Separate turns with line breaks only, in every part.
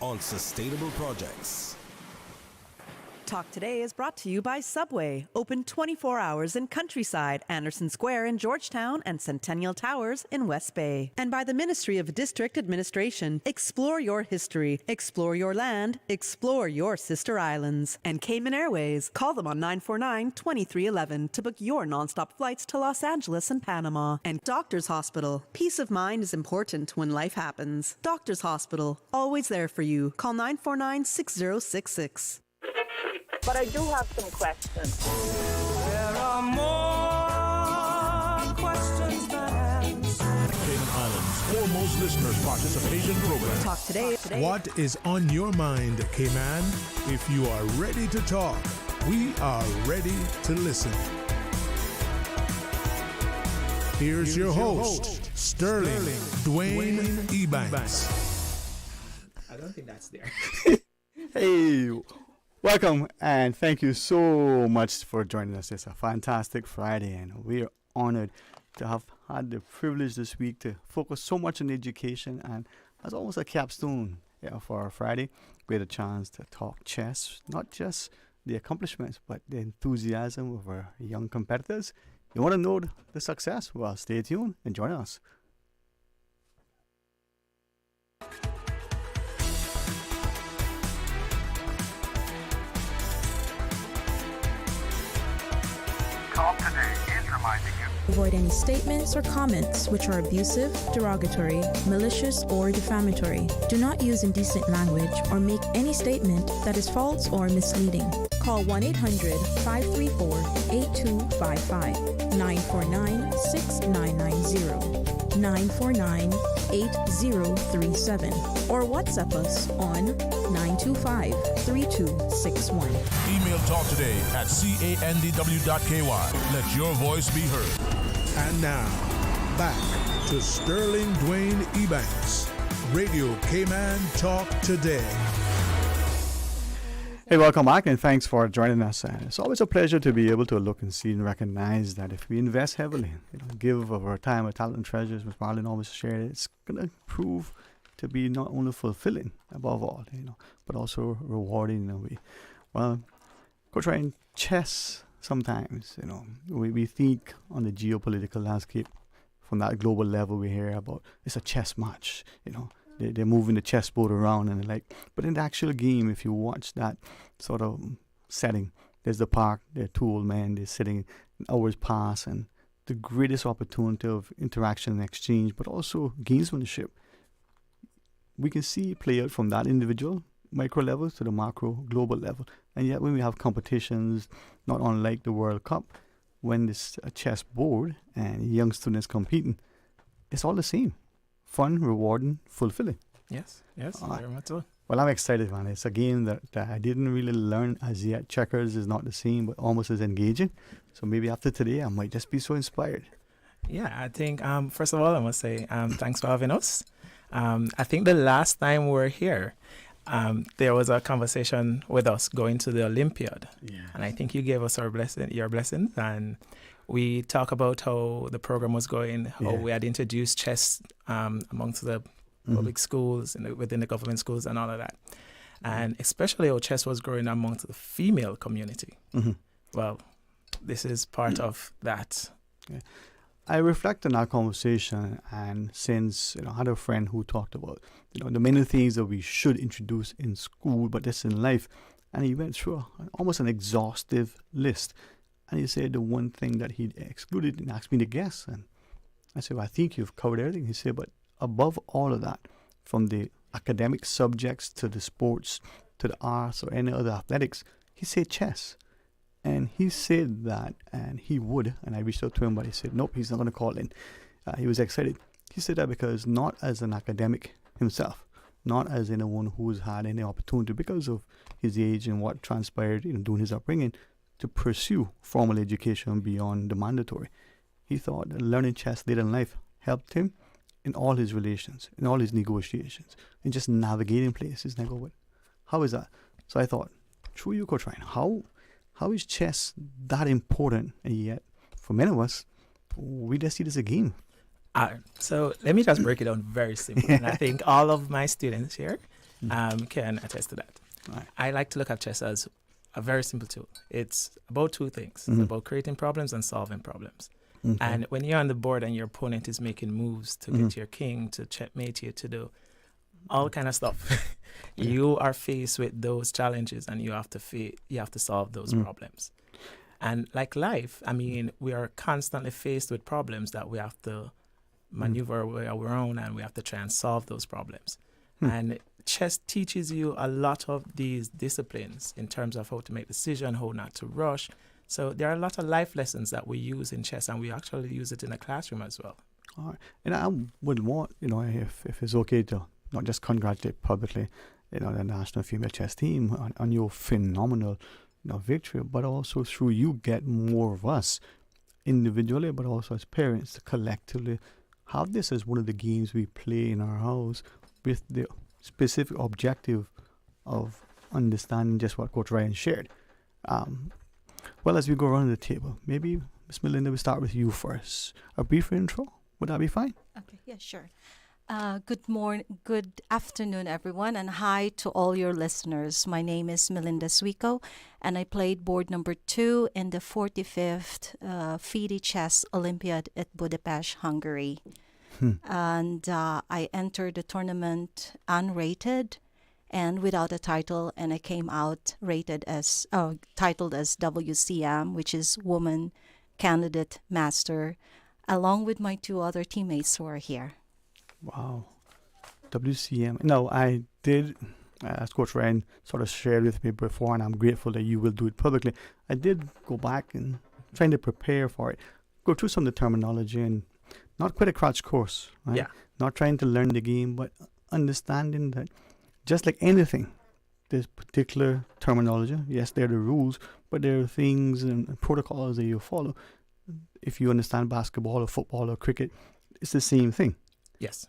on sustainable projects.
Talk Today is brought to you by Subway, open 24 hours in Countryside, Anderson Square in Georgetown, and Centennial Towers in West Bay. And by the Ministry of District Administration. Explore your history, explore your land, explore your sister islands. And Cayman Airways. Call them on 949-2311 to book your nonstop flights to Los Angeles and Panama. And Doctors Hospital. Peace of mind is important when life happens. Doctors Hospital, always there for you. Call 949-6066.
But I do have some questions.
There are more questions than answers.
Cayman Islands' foremost listeners participation program.
Talk Today.
What is on your mind, Cayman? If you are ready to talk, we are ready to listen. Here's your host, Sterling Dwayne Ebanks.
I don't think that's there. Hey, welcome and thank you so much for joining us. It's a fantastic Friday and we are honored to have had the privilege this week to focus so much on education, and as almost a capstone for our Friday, we had a chance to talk chess, not just the accomplishments but the enthusiasm of our young competitors. You want to know the success? Well, stay tuned and join us.
Talk Today is reminding you.
Avoid any statements or comments which are abusive, derogatory, malicious, or defamatory. Do not use indecent language or make any statement that is false or misleading. Call 1-800-534-8255, 949-6990, 949-8037, or WhatsApp us on 925-3261.
Email Talk Today at candw.ky. Let your voice be heard.
And now, back to Sterling Dwayne Ebanks, Radio Cayman Talk Today.
Hey, welcome back and thanks for joining us. It's always a pleasure to be able to look and see and recognize that if we invest heavily, give of our time, our talent and treasures, which Marlon always shared, it's going to prove to be not only fulfilling above all, but also rewarding in a way. Well, Coach Ryan, chess sometimes, we think on the geopolitical landscape from that global level we hear about it's a chess match, they're moving the chessboard around and but in the actual game, if you watch that sort of setting, there's the park, there are two old men, they're sitting, hours pass, and the greatest opportunity of interaction and exchange, but also gamesmanship. We can see it play out from that individual micro level to the macro global level. And yet when we have competitions, not unlike the World Cup, when there's a chess board and young students competing, it's all the same. Fun, rewarding, fulfilling.
Yes, very much so.
Well, I'm excited, man. It's a game that I didn't really learn as yet. Checkers is not the same, but almost as engaging. So maybe after today, I might just be so inspired.
Yeah, I think, first of all, I must say thanks for having us. I think the last time we were here, there was a conversation with us going to the Olympiad.
Yeah.
And I think you gave us your blessings, and we talk about how the program was going, how we had introduced chess amongst the public schools and within the government schools and all of that. And especially how chess was growing amongst the female community. Mm-hmm. Well, this is part of that.
Yeah. I reflect on our conversation, and since I had a friend who talked about the many things that we should introduce in school, but just in life, and he went through almost an exhaustive list, and he said the one thing that he excluded and asked me to guess, and I said, well, I think you've covered everything. He said, but above all of that, from the academic subjects to the sports to the arts or any other athletics, he said chess. And he said that, and he would, and I reached out to him, but he said, nope, he's not going to call in. He was excited. He said that because not as an academic himself, not as anyone who's had any opportunity because of his age and what transpired, during his upbringing, to pursue formal education beyond the mandatory. He thought that learning chess later in life helped him in all his relations, in all his negotiations, in just navigating places. And I go, what? How is that? So I thought, through you, Coach Ryan, how is chess that important? And yet, for many of us, we just see it as a game.
So let me just break it down very simply. And I think all of my students here, can attest to that.
Right.
I like to look at chess as a very simple tool. It's about two things. It's about creating problems and solving problems.
Okay.
And when you're on the board and your opponent is making moves to get your king, to checkmate you, to do all kind of stuff, you are faced with those challenges, and you have to solve those problems. And like life, I mean, we are constantly faced with problems that we have to maneuver around, and we have to try and solve those problems. And chess teaches you a lot of these disciplines in terms of how to make decisions, how not to rush. So there are a lot of life lessons that we use in chess, and we actually use it in the classroom as well.
All right. And I would want, if it's okay to not just congratulate publicly, the national female chess team on your phenomenal, victory, but also through you get more of us individually, but also as parents to collectively have this as one of the games we play in our house with the specific objective of understanding just what Coach Ryan shared. Well, as we go around the table, maybe Miss Melinda, we start with you first. A brief intro, would that be fine?
Okay, yeah, sure. Good afternoon, everyone, and hi to all your listeners. My name is Melinda Suico, and I played board number 2 in the 45th FIDE Chess Olympiad at Budapest, Hungary. And I entered the tournament unrated and without a title, and I came out titled as WCM, which is Woman Candidate Master, along with my 2 other teammates who are here.
Wow. WCM. No, I did, as Coach Ryan sort of shared with me before, and I'm grateful that you will do it publicly. I did go back and trying to prepare for it, go through some of the terminology, and not quite a crash course, right?
Yeah.
Not trying to learn the game, but understanding that just like anything, there's particular terminology. Yes, there are the rules, but there are things and protocols that you follow. If you understand basketball or football or cricket, it's the same thing.
Yes.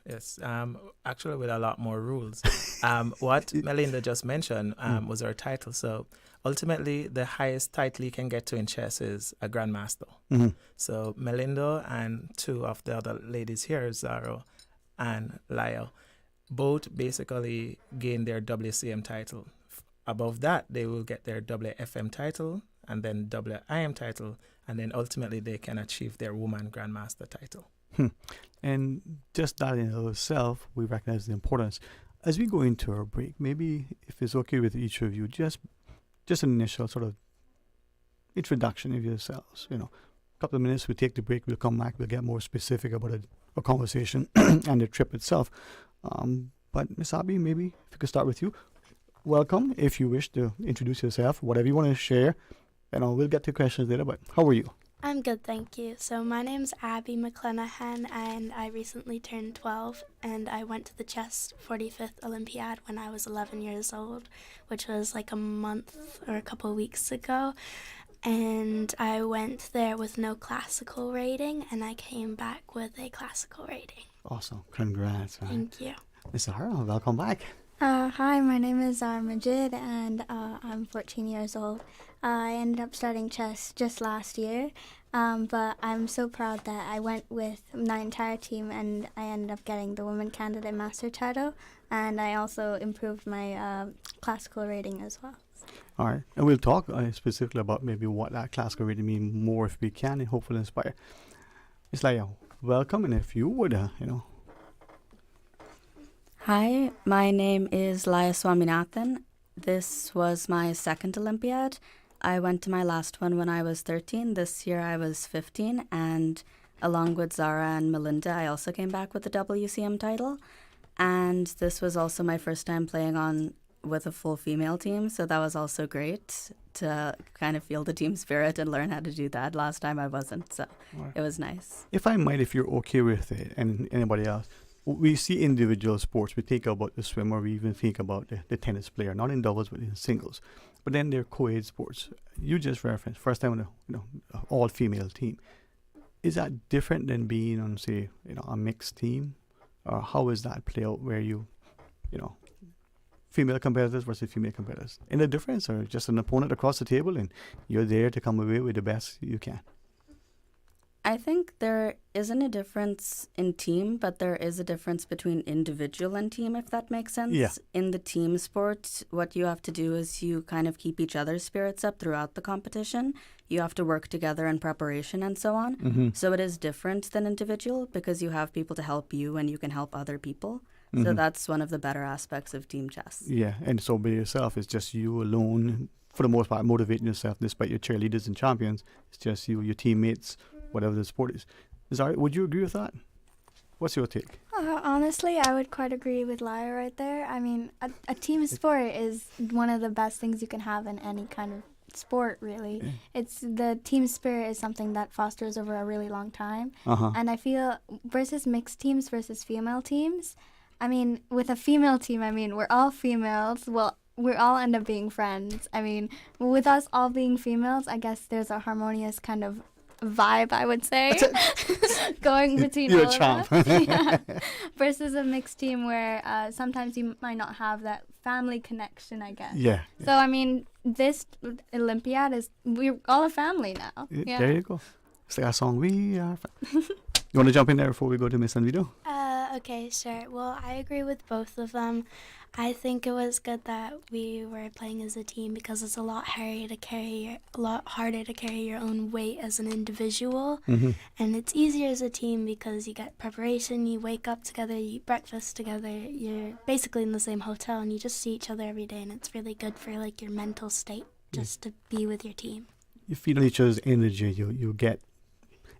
Actually, with a lot more rules. What Melinda just mentioned was her title. So ultimately, the highest title you can get to in chess is a grandmaster. So Melinda and 2 of the other ladies here, Zaro and Lyle, both basically gain their WCM title. Above that, they will get their WFM title and then WIM title, and then ultimately they can achieve their woman grandmaster title.
And just that in itself, we recognize the importance. As we go into our break, maybe if it's okay with each of you, just an initial sort of introduction of yourselves. A couple of minutes, we take the break, we'll come back, we'll get more specific about a conversation and the trip itself. But Miss Abby, maybe if we could start with you. Welcome. If you wish to introduce yourself, whatever you want to share, we'll get to questions later. But how are you?
I'm good, thank you. So my name's Abby McClenahan, and I recently turned 12, and I went to the Chess 45th Olympiad when I was 11 years old, which was like a month or a couple of weeks ago. And I went there with no classical rating, and I came back with a classical rating.
Awesome. Congrats.
Thank you.
Miss Zahra, welcome back.
Hi, my name is Zahra Majid, and I'm 14 years old. I ended up starting chess just last year, but I'm so proud that I went with my entire team, and I ended up getting the Women Candidate Master title, and I also improved my classical rating as well.
All right, and we'll talk specifically about maybe what that classical rating means more if we can, and hopefully inspire. It's like, welcome, and if you would,
Hi, my name is Laya Swaminathan. This was my second Olympiad. I went to my last one when I was 13. This year I was 15, and along with Zara and Melinda, I also came back with the WCM title. And this was also my first time playing with a full female team, so that was also great to kind of feel the team spirit and learn how to do that. Last time I wasn't, so It was nice.
If I might, if you're okay with it, and anybody else, we see individual sports. We think about the swimmer, we even think about the tennis player, not in doubles but in singles. But then they're co-ed sports. You just referenced first time on a all-female team. Is that different than being on, say, a mixed team, or how is that play out where female competitors versus female competitors? Any difference, or just an opponent across the table and you're there to come away with the best you can?
I think there isn't a difference in team, but there is a difference between individual and team, if that makes sense.
Yeah.
In the team sport, what you have to do is you kind of keep each other's spirits up throughout the competition. You have to work together in preparation and so on.
Mm-hmm.
So it is different than individual because you have people to help you and you can help other people. So
Mhm.
that's one of the better aspects of team chess.
Yeah, and so by yourself, it's just you alone, for the most part, motivating yourself despite your cheerleaders and champions. It's just you, your teammates, whatever the sport is. Zara, would you agree with that? What's your take?
Honestly, I would quite agree with Lyra right there. I mean, a team sport is one of the best things you can have in any kind of sport, really.
Yeah.
It's the team spirit is something that fosters over a really long time.
Uh-huh.
And I feel versus mixed teams versus female teams, I mean, with a female team, I mean, we're all females. Well, we all end up being friends. I mean, with us all being females, I guess there's a harmonious kind of vibe, I would say, going between
You're
all
a champ.
of us. Yeah. Versus a mixed team where sometimes you might not have that family connection, I guess.
Yeah.
So, I mean, this Olympiad is, we're all a family now. Yeah.
There you go. It's like our song, We Are. You want to jump in there before we go to Miss Anvito?
Okay, sure. Well, I agree with both of them. I think it was good that we were playing as a team because it's a lot harder to carry your own weight as an individual.
Mm-hmm.
And it's easier as a team because you get preparation, you wake up together, you eat breakfast together, you're basically in the same hotel and you just see each other every day, and it's really good for like your mental state just to be with your team.
You feed on each other's energy, you get.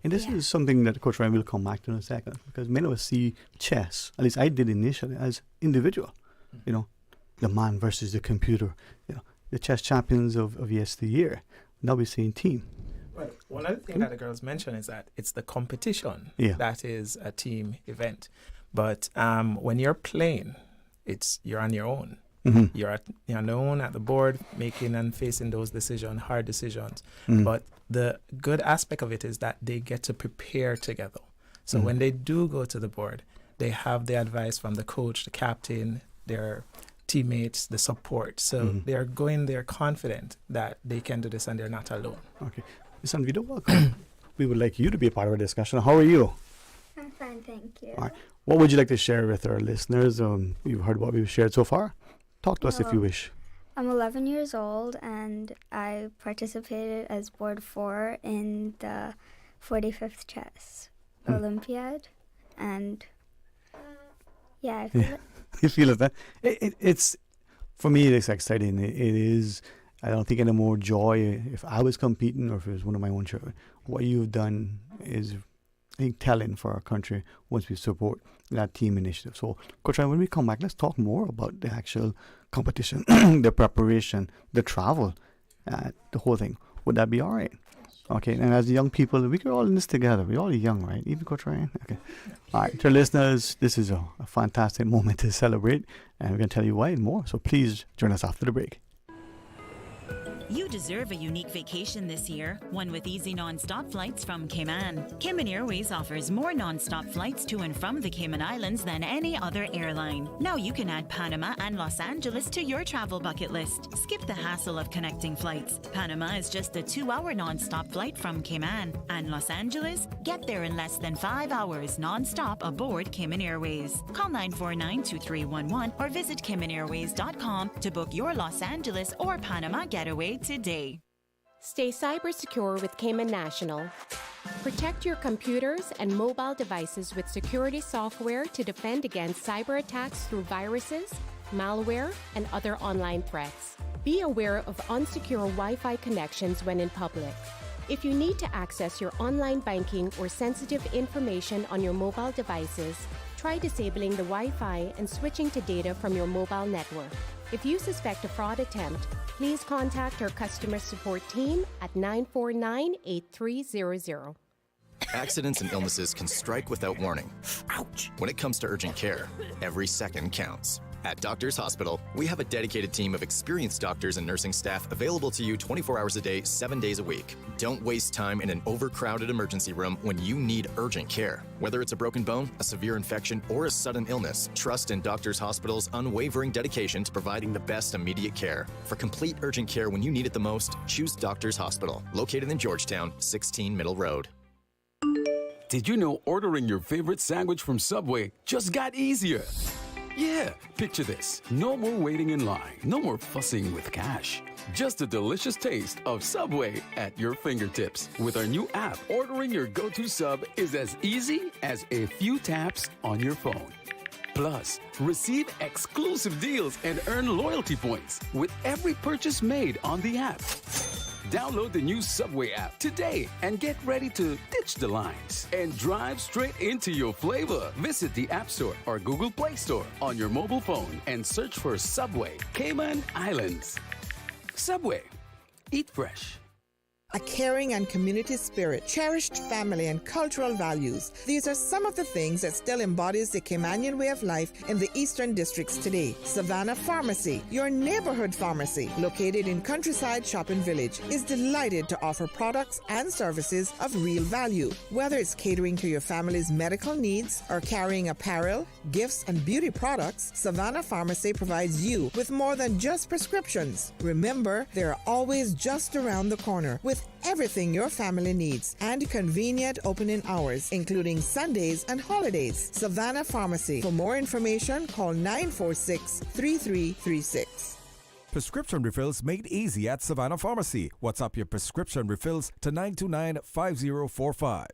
And this is something that Coach Ryan will come back to in a second, because many of us see chess, at least I did initially, as individual. You know, the man versus the computer. You know, the chess champions of yesteryear. Now we're seeing team.
Well, one other thing that the girls mentioned is that it's the competition that is a team event. But when you're playing, you're on your own.
Mm-hmm.
You're on your own at the board, making and facing those hard decisions.
Mm-hmm.
But the good aspect of it is that they get to prepare together. So
Mm-hmm.
when they do go to the board, they have the advice from the coach, the captain, their teammates, the support. So they're going there confident that they can do this and they're not alone.
Okay. Miss Anvito, welcome. We would like you to be a part of our discussion. How are you?
I'm fine, thank you.
All right. What would you like to share with our listeners? You've heard what we've shared so far. Talk to us if you wish.
I'm 11 years old and I participated as Board 4 in the 45th Chess Olympiad. And yeah, I feel it.
You feel it, that it's, for me, it's exciting. It is, I don't think any more joy if I was competing or if it was one of my own children. What you've done is, I think, telling for our country once we support that team initiative. So, Coach Ryan, when we come back, let's talk more about the actual competition, the preparation, the travel, the whole thing. Would that be all right? Okay, and as young people, we are all in this together. We're all young, right? Even Coach Ryan? Okay. All right, to our listeners, this is a fantastic moment to celebrate, and we're going to tell you why and more. So please join us after the break.
You deserve a unique vacation this year, one with easy non-stop flights from Cayman. Cayman Airways offers more non-stop flights to and from the Cayman Islands than any other airline. Now you can add Panama and Los Angeles to your travel bucket list. Skip the hassle of connecting flights. Panama is just a 2-hour non-stop flight from Cayman. And Los Angeles? Get there in less than 5 hours non-stop aboard Cayman Airways. Call 949-2311 or visit CaymanAirways.com to book your Los Angeles or Panama getaway today.
Stay cyber secure with Cayman National. Protect your computers and mobile devices with security software to defend against cyber attacks through viruses, malware, and other online threats. Be aware of unsecure Wi-Fi connections when in public. If you need to access your online banking or sensitive information on your mobile devices, try disabling the Wi-Fi and switching to data from your mobile network. If you suspect a fraud attempt, please contact our customer support team at 949-8300.
Accidents and illnesses can strike without warning. Ouch! When it comes to urgent care, every second counts. At Doctors Hospital, we have a dedicated team of experienced doctors and nursing staff available to you 24 hours a day, 7 days a week. Don't waste time in an overcrowded emergency room when you need urgent care. Whether it's a broken bone, a severe infection, or a sudden illness, trust in Doctors Hospital's unwavering dedication to providing the best immediate care. For complete urgent care when you need it the most, choose Doctors Hospital, located in Georgetown, 16 Middle Road.
Did you know ordering your favorite sandwich from Subway just got easier? Yeah, picture this. No more waiting in line. No more fussing with cash. Just a delicious taste of Subway at your fingertips. With our new app, ordering your go-to sub is as easy as a few taps on your phone. Plus, receive exclusive deals and earn loyalty points with every purchase made on the app. Download the new Subway app today and get ready to ditch the lines and drive straight into your flavor. Visit the App Store or Google Play Store on your mobile phone and search for Subway Cayman Islands. Subway. Eat fresh.
A caring and community spirit, cherished family and cultural values. These are some of the things that still embodies the Caymanian way of life in the Eastern Districts today. Savannah Pharmacy, your neighborhood pharmacy, located in Countryside Shopping Village, is delighted to offer products and services of real value. Whether it's catering to your family's medical needs or carrying apparel, gifts, and beauty products, Savannah Pharmacy provides you with more than just prescriptions. Remember, they're always just around the corner with everything your family needs and convenient opening hours, including Sundays and holidays. Savannah Pharmacy. For more information, call 946-3336.
Prescription refills made easy at Savannah Pharmacy. WhatsApp your prescription refills to 929-5045.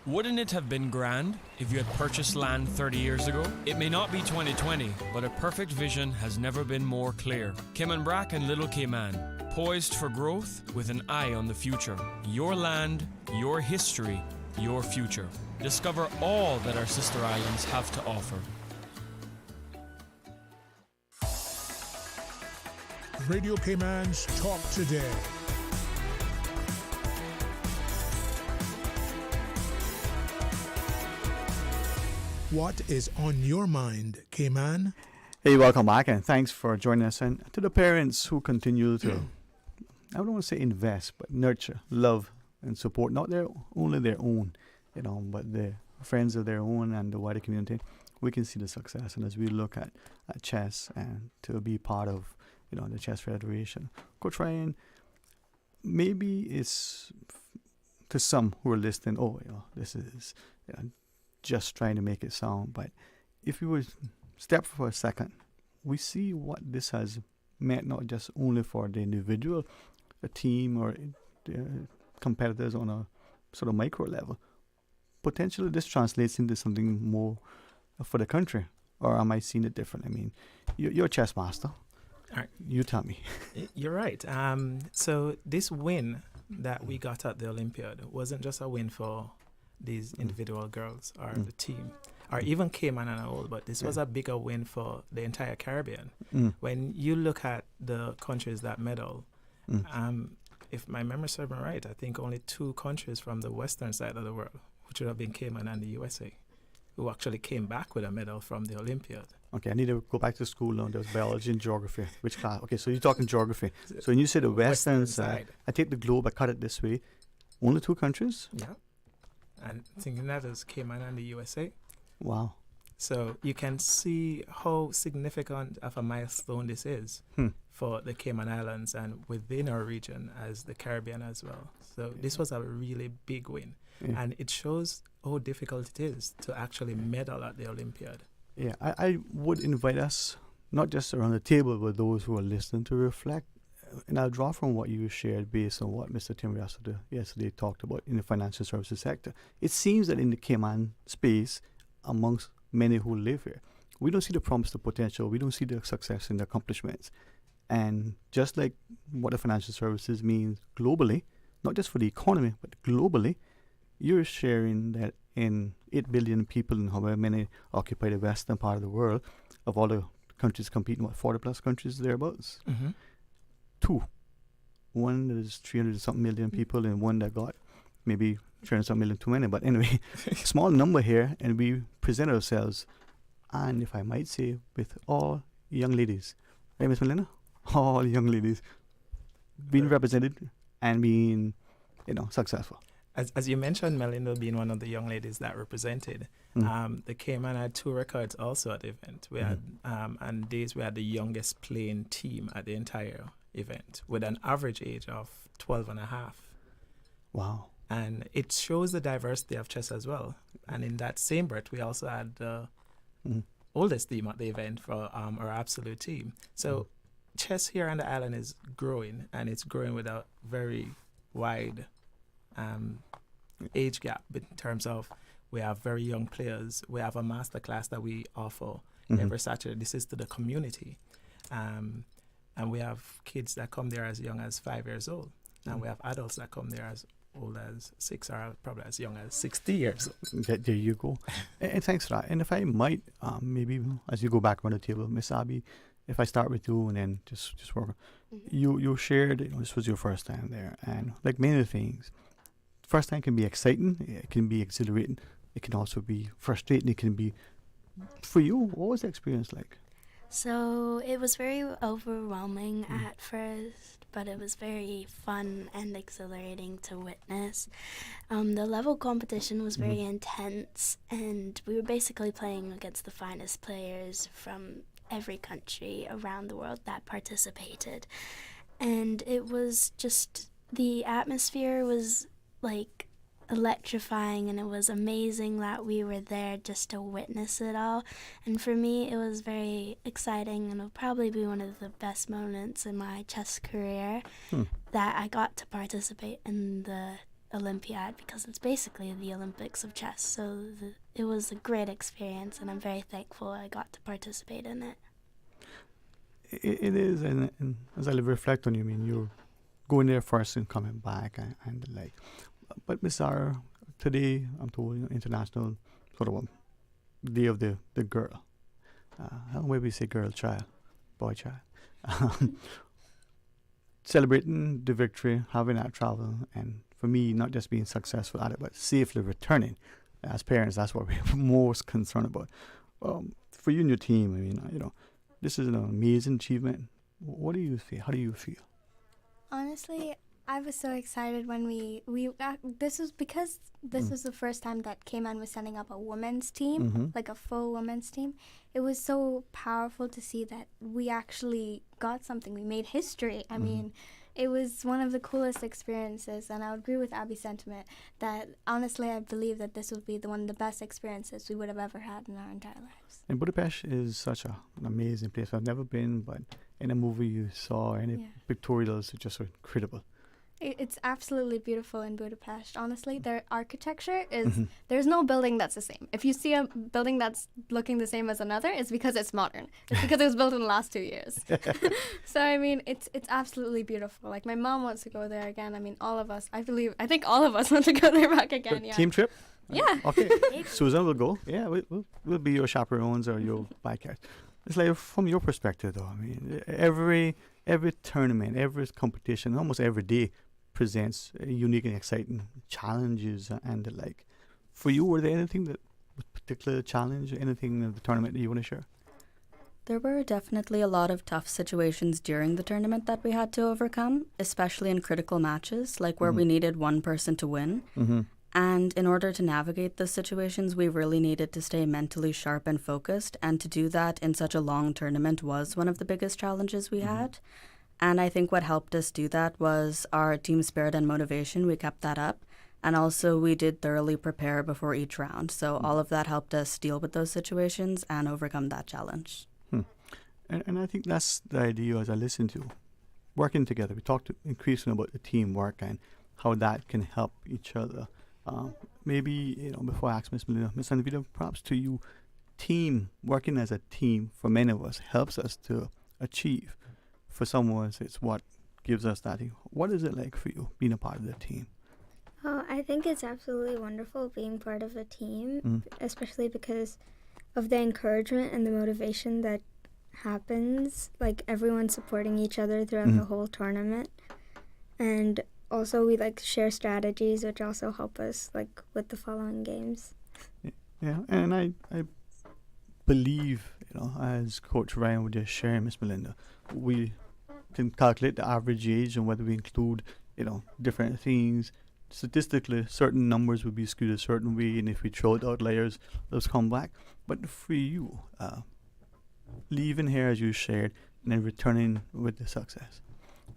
Wouldn't it have been grand if you had purchased land 30 years ago? It may not be 2020, but a perfect vision has never been more clear. Cayman Brac and Little Cayman, poised for growth with an eye on the future. Your land, your history, your future. Discover all that our sister islands have to offer.
Radio Cayman's Talk Today. What is on your mind, Cayman?
Hey, welcome back, and thanks for joining us. And to the parents who continue to, I don't want to say invest, but nurture, love, and support not only their own, but the friends of their own and the wider community, we can see the success. And as we look at chess and to be part of, the Chess Federation, go try and maybe it's to some who are listening. This is just trying to make it sound. But if you would step for a second, we see what this has meant, not just only for the individual, the team, or the competitors on a sort of micro level. Potentially this translates into something more for the country. Or am I seeing it different? I mean, you're a chess master.
All right.
You tell me.
You're right. So this win that we got at the Olympiad wasn't just a win for these individual girls or the team, or even Cayman and all, but this was a bigger win for the entire Caribbean. When you look at the countries that medal, if my memory serves me right, I think only 2 countries from the western side of the world, which would have been Cayman and the USA, who actually came back with a medal from the Olympiad.
Okay, I need to go back to school now. There was biology and geography. Which class? Okay, so you're talking geography. So when you say the western side, I take the globe, I cut it this way. Only 2 countries?
Yeah. And thinking that is Cayman and the USA.
Wow.
So you can see how significant of a milestone this is for the Cayman Islands and within our region as the Caribbean as well. So this was a really big win. And it shows how difficult it is to actually medal at the Olympiad.
Yeah, I would invite us, not just around the table, but those who are listening, to reflect. And I'll draw from what you shared based on what Mr. Tim yesterday talked about in the financial services sector. It seems that in the Cayman space, amongst many who live here, we don't see the promise, the potential. We don't see the success and the accomplishments. And just like what the financial services means globally, not just for the economy, but globally, you're sharing that in 8 billion people and however many occupy the western part of the world, of all the countries competing, 40 plus countries thereabouts? 2. One that is 300-something million people and one that got maybe 300-something million too many. But anyway, small number here, and we present ourselves, and if I might say, with all young ladies. Right, Miss Melina? All young ladies being represented and being, successful.
As you mentioned, Melinda being one of the young ladies that represented, the Cayman had 2 records also at the event. We had, and these we had the youngest playing team at the entire event with an average age of 12 and a half.
Wow.
And it shows the diversity of chess as well. And in that same breath, we also had the oldest team at the event for our absolute team. So chess here on the island is growing, and it's growing with a very wide age gap in terms of we have very young players. We have a master class that we offer every Saturday. This is to the community. And we have kids that come there as young as 5 years old. And we have adults that come there as old as 6 or probably as young as 60 years old.
There you go. And thanks for that. And if I might, maybe as you go back around the table, Miss Abby, if I start with you and then just work. You shared, this was your first time there. And like many things, first time can be exciting. It can be exhilarating. It can also be frustrating. It can be, for you, what was the experience like?
So it was very overwhelming at first, but it was very fun and exhilarating to witness. The level competition was very intense, and we were basically playing against the finest players from every country around the world that participated. And it was just, the atmosphere was like electrifying, and it was amazing that we were there just to witness it all. And for me, it was very exciting, and it'll probably be one of the best moments in my chess career that I got to participate in the Olympiad, because it's basically the Olympics of chess. So it was a great experience, and I'm very thankful I got to participate in it.
It is, and as I reflect on you, I mean, you're going there first and coming back and the like. But Miss Sarah, today I'm told international sort of day of the girl. I don't know why we say girl child, boy child. Celebrating the victory, having that travel, and for me, not just being successful at it, but safely returning. As parents, that's what we're most concerned about. For you and your team, I mean, this is an amazing achievement. What do you feel? How do you feel?
Honestly, I was so excited when this was because this was the first time that Cayman was setting up a women's team, like a full women's team. It was so powerful to see that we actually got something. We made history. I mean, it was one of the coolest experiences, and I would agree with Abby's sentiment that honestly I believe that this would be one of the best experiences we would have ever had in our entire lives.
And Budapest is such an amazing place. I've never been, but in a movie you saw, any pictorials, it's just incredible.
It's absolutely beautiful in Budapest. Honestly, their architecture is, there's no building that's the same. If you see a building that's looking the same as another, it's because it's modern. It's because it was built in the last 2 years. So, I mean, it's absolutely beautiful. Like, my mom wants to go there again. I mean, all of us, I think all of us want to go there back again,
Team trip?
Yeah.
Okay. Susan will go. Yeah, we'll be your chaperones or your bikers. It's like, from your perspective, though, I mean, every tournament, every competition, almost every day presents unique and exciting challenges and the like. For you, were there anything that was particular challenge, anything in the tournament that you want to share?
There were definitely a lot of tough situations during the tournament that we had to overcome, especially in critical matches, like where we needed one person to win. And in order to navigate those situations, we really needed to stay mentally sharp and focused. And to do that in such a long tournament was one of the biggest challenges we had. And I think what helped us do that was our team spirit and motivation. We kept that up. And also we did thoroughly prepare before each round. So all of that helped us deal with those situations and overcome that challenge.
And I think that's the idea as I listen to. Working together. We talked increasingly about the teamwork and how that can help each other. Maybe, before I ask Miss Melinda, Miss Anvita, perhaps to you, working as a team for many of us helps us to achieve. For some of us, it's what gives us that. What is it like for you, being a part of the team?
Oh, I think it's absolutely wonderful being part of a team, especially because of the encouragement and the motivation that happens, like everyone supporting each other throughout the whole tournament. And also we share strategies, which also help us with the following games.
Yeah, and I believe, as Coach Ryan would just share, Miss Melinda, we can calculate the average age and whether we include, different things. Statistically, certain numbers would be skewed a certain way, and if we throw out outliers, those come back. But for you, leaving here as you shared and then returning with the success,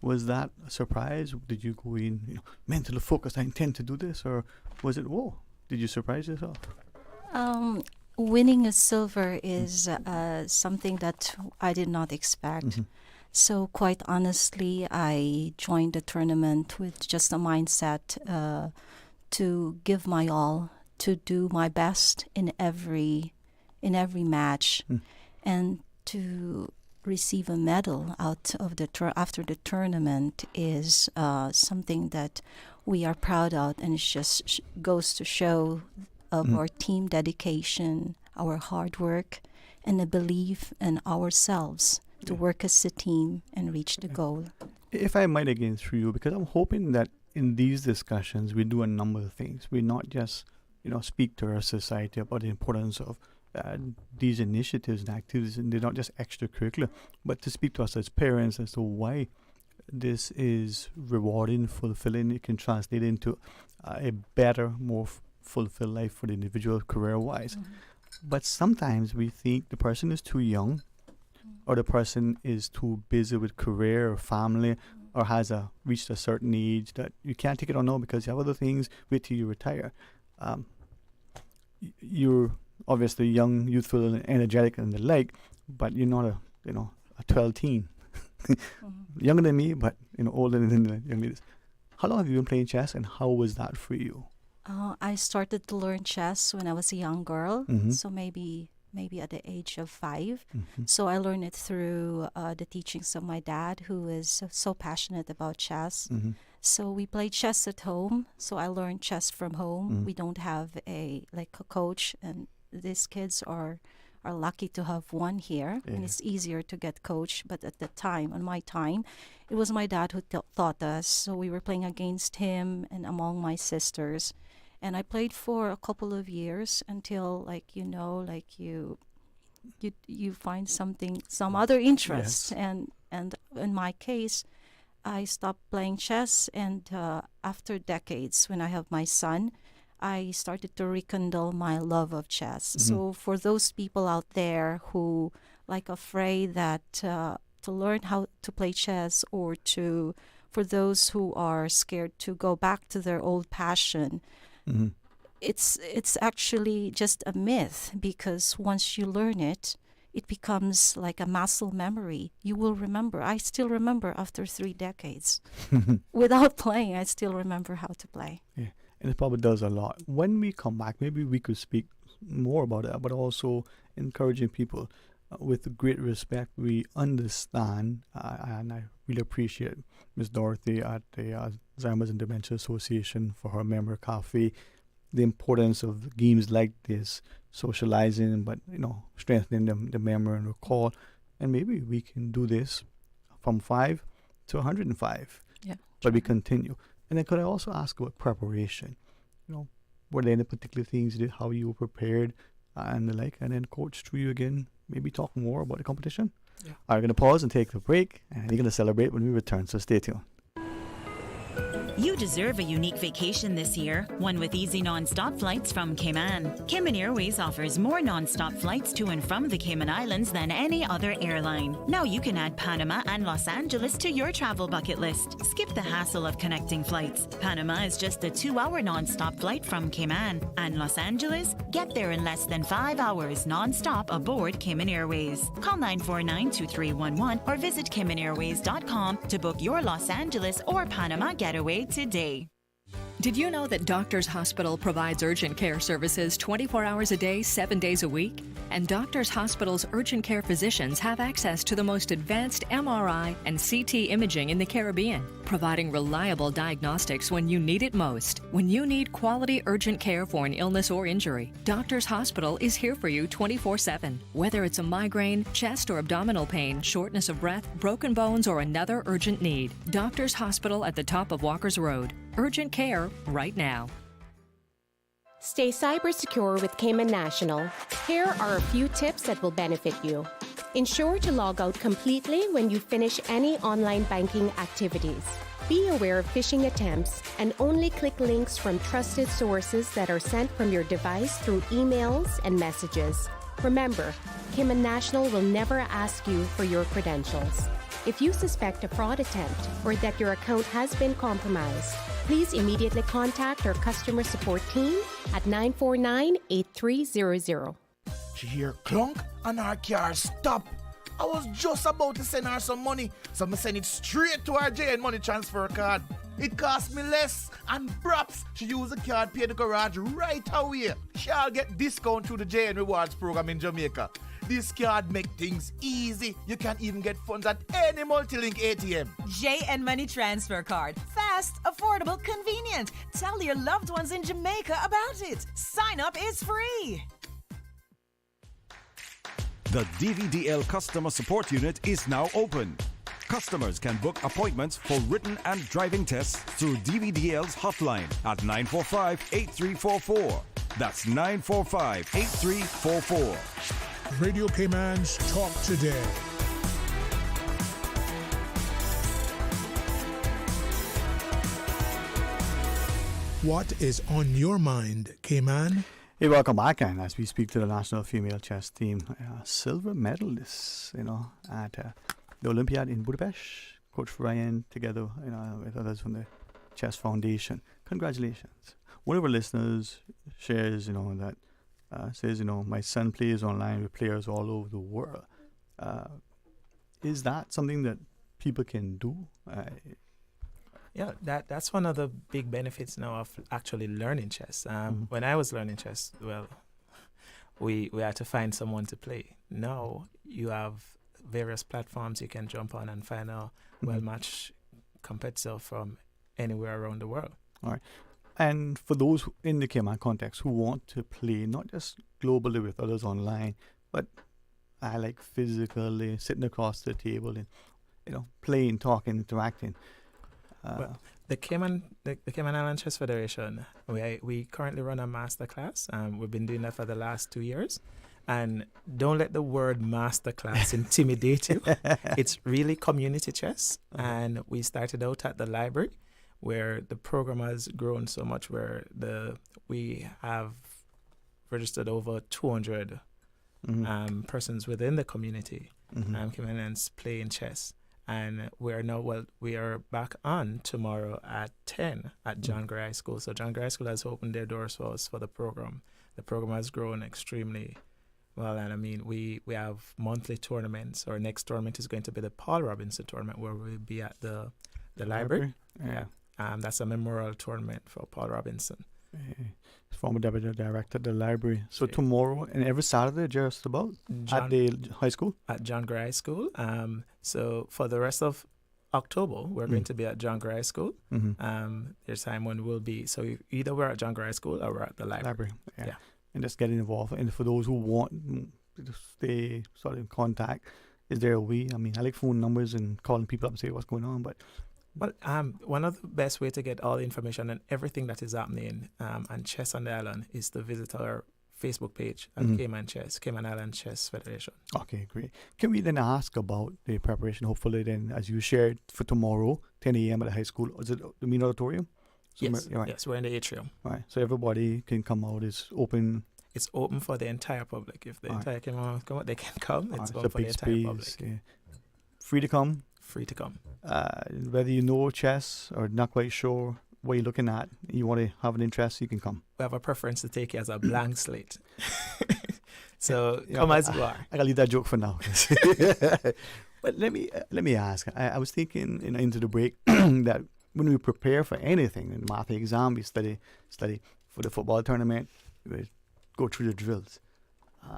Was that a surprise? Did you go in, mentally focused, I intend to do this? Or was it, whoa, did you surprise yourself?
Winning a silver is something that I did not expect.
Mm-hmm.
So quite honestly, I joined the tournament with just a mindset to give my all, to do my best in every match, and to receive a medal out of after the tournament is something that we are proud of, and it just goes to show of our team dedication, our hard work, and the belief in ourselves to work as a team and reach the goal.
If I might again through you, because I'm hoping that in these discussions we do a number of things. We not just speak to our society about the importance of these initiatives and activities, and they're not just extracurricular, but to speak to us as parents as to why this is rewarding, fulfilling. It can translate into a better, more fulfilled life for the individual career-wise. But sometimes we think the person is too young, or the person is too busy with career or family, or has reached a certain age that you can't take it on now because you have other things. Wait till you retire. You're obviously young, youthful, and energetic and the like, but you're not a 12-teen. Younger than me, but older than the young ladies. How long have you been playing chess, and how was that for you?
I started to learn chess when I was a young girl, so maybe at the age of 5. So I learned it through the teachings of my dad, who is so passionate about chess. So we played chess at home. So I learned chess from home. We don't have a coach, and these kids are lucky to have one here, and it's easier to get coached. But at the time, on my time, it was my dad who taught us. So we were playing against him and among my sisters. And I played for a couple of years until, you find some other interest. And in my case, I stopped playing chess. And after decades, when I have my son, I started to rekindle my love of chess. So for those people out there who afraid that to learn how to play chess, or for those who are scared to go back to their old passion, it's actually just a myth, because once you learn it, it becomes like a muscle memory. You will remember. I still remember after 3 decades. Without playing, I still remember how to play.
Yeah, and it probably does a lot. When we come back, maybe we could speak more about that, but also encouraging people with great respect. We understand, and I really appreciate Ms. Dorothy at the Alzheimer's and Dementia Association for her Memory Cafe, the importance of games like this, socializing, but strengthening the memory and recall. And maybe we can do this from 5 to 105.
Yeah.
But we continue. And then could I also ask about preparation? Were there any particular things you did, how you were prepared and the like? And then coach, through you again, maybe talk more about the competition. Yeah. All right, we're going to pause and take a break, and you're going to celebrate when we return, so stay tuned.
You deserve a unique vacation this year, one with easy non-stop flights from Cayman. Cayman Airways offers more non-stop flights to and from the Cayman Islands than any other airline. Now you can add Panama and Los Angeles to your travel bucket list. Skip the hassle of connecting flights. Panama is just a 2-hour non-stop flight from Cayman. And Los Angeles? Get there in less than 5 hours non-stop aboard Cayman Airways. Call 949-2311 or visit CaymanAirways.com to book your Los Angeles or Panama getaway today.
Did you know that Doctors Hospital provides urgent care services 24 hours a day, 7 days a week? And Doctors Hospital's urgent care physicians have access to the most advanced MRI and CT imaging in the Caribbean, providing reliable diagnostics when you need it most. When you need quality urgent care for an illness or injury, Doctors Hospital is here for you 24/7. Whether it's a migraine, chest or abdominal pain, shortness of breath, broken bones, or another urgent need, Doctors Hospital at the top of Walker's Road. Urgent care right now.
Stay cyber secure with Cayman National. Here are a few tips that will benefit you. Ensure to log out completely when you finish any online banking activities. Be aware of phishing attempts and only click links from trusted sources that are sent from your device through emails and messages. Remember, Cayman National will never ask you for your credentials. If you suspect a fraud attempt or that your account has been compromised, please immediately contact our customer support team at 949-8300.
She hear clunk and her car stop. I was just about to send her some money, so I send it straight to her JN money transfer card. It cost me less, and perhaps she use the card, pay the garage right away. She'll get discount through the JN Rewards program in Jamaica. This card make things easy. You can even get funds at any multi-link ATM.
JN Money Transfer Card. Fast, affordable, convenient. Tell your loved ones in Jamaica about it. Sign up is free.
The DVDL Customer Support Unit is now open. Customers can book appointments for written and driving tests through DVDL's hotline at 945-8344. That's 945-8344.
Radio Cayman's Talk Today. What is on your mind, Cayman?
Hey, welcome back, and as we speak to the national female chess team, silver medalists, at the Olympiad in Budapest. Coach Ryan, together, with others from the Chess Foundation. Congratulations. One of our listeners shares, that says, my son plays online with players all over the world. Is that something that people can do?
Yeah, that's one of the big benefits now of actually learning chess. When I was learning chess, well, we had to find someone to play. Now you have various platforms you can jump on and find a well-matched competitor from anywhere around the world.
All right. And for those in the Cayman context who want to play, not just globally with others online, but I like physically sitting across the table and, playing, talking, interacting.
Well, the Cayman Island Chess Federation, we currently run a masterclass. We've been doing that for the last 2 years. And don't let the word masterclass intimidate you. It's really community chess. And we started out at the library, where the program has grown so much where we have registered over 200 persons within the community, Caymanians playing chess. And we are back on tomorrow at 10 at John Gray High School. So John Gray High School has opened their doors for us for the program. The program has grown extremely well, and we have monthly tournaments. Our next tournament is going to be the Paul Robinson tournament, where we'll be at the library.
Yeah.
That's a memorial tournament for Paul Robinson.
Former deputy director at the library. So tomorrow and every Saturday, just about at the high school?
At John Gray High School. So for the rest of October, we're going to be at John Gray High School. There's time when we'll be, so either we're at John Gray High School or we're at the library.
Yeah. And just getting involved. And for those who want to stay sort of in contact, is there a way? I mean, I like phone numbers and calling people up and say what's going on, but...
Well, one of the best way to get all the information and everything that is happening and chess on the island is to visit our Facebook page at Cayman Island Chess Federation.
Okay, great. Can we then ask about the preparation? Hopefully, then, as you shared for tomorrow, 10 a.m. at the high school. Is it the main auditorium?
Yes, yes, we're in the atrium.
Right, so everybody can come out. It's open.
It's open for the entire public. If the entire Cayman come out, they can come. It's open for the entire
space,
public.
Yeah. Free to come.
Free to come.
Whether you know chess or not quite sure what you're looking at, you want to have an interest, you can come.
We have a preference to take it as a blank slate. So come as you are.
I gotta leave that joke for now. But let me ask. I was thinking into the break that when we prepare for anything, in the math exam, we study for the football tournament, we go through the drills.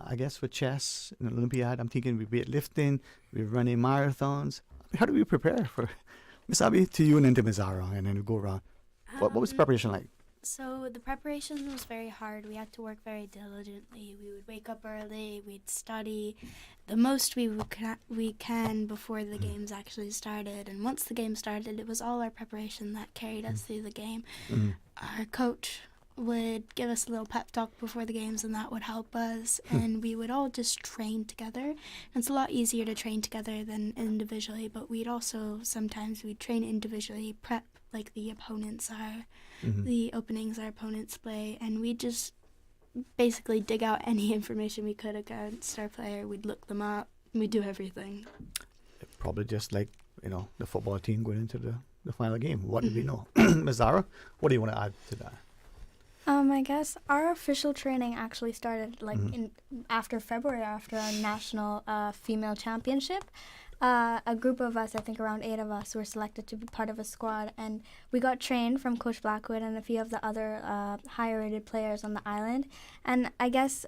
I guess for chess in the Olympiad, I'm thinking we weightlifting, we're running marathons. How do we prepare for Miss Abby, to you and then to Ms. Zara, and then we go around? What was the preparation like?
So the preparation was very hard. We had to work very diligently. We would wake up early. We'd study the most we can before the games actually started. And once the game started, it was all our preparation that carried us through the game. Our coach would give us a little pep talk before the games, and that would help us. And we would all just train together. And it's a lot easier to train together than individually, but we'd train individually, prep like the opponents are, the openings our opponents play, and we'd just basically dig out any information we could against our player. We'd look them up. We'd do everything.
Probably just like the football team going into the final game. What did we know? Ms. Zara, what do you want to add to that?
I guess our official training actually started after February, after our national female championship. A group of us, I think around 8 of us, were selected to be part of a squad, and we got trained from Coach Blackwood and a few of the other higher rated players on the island. And I guess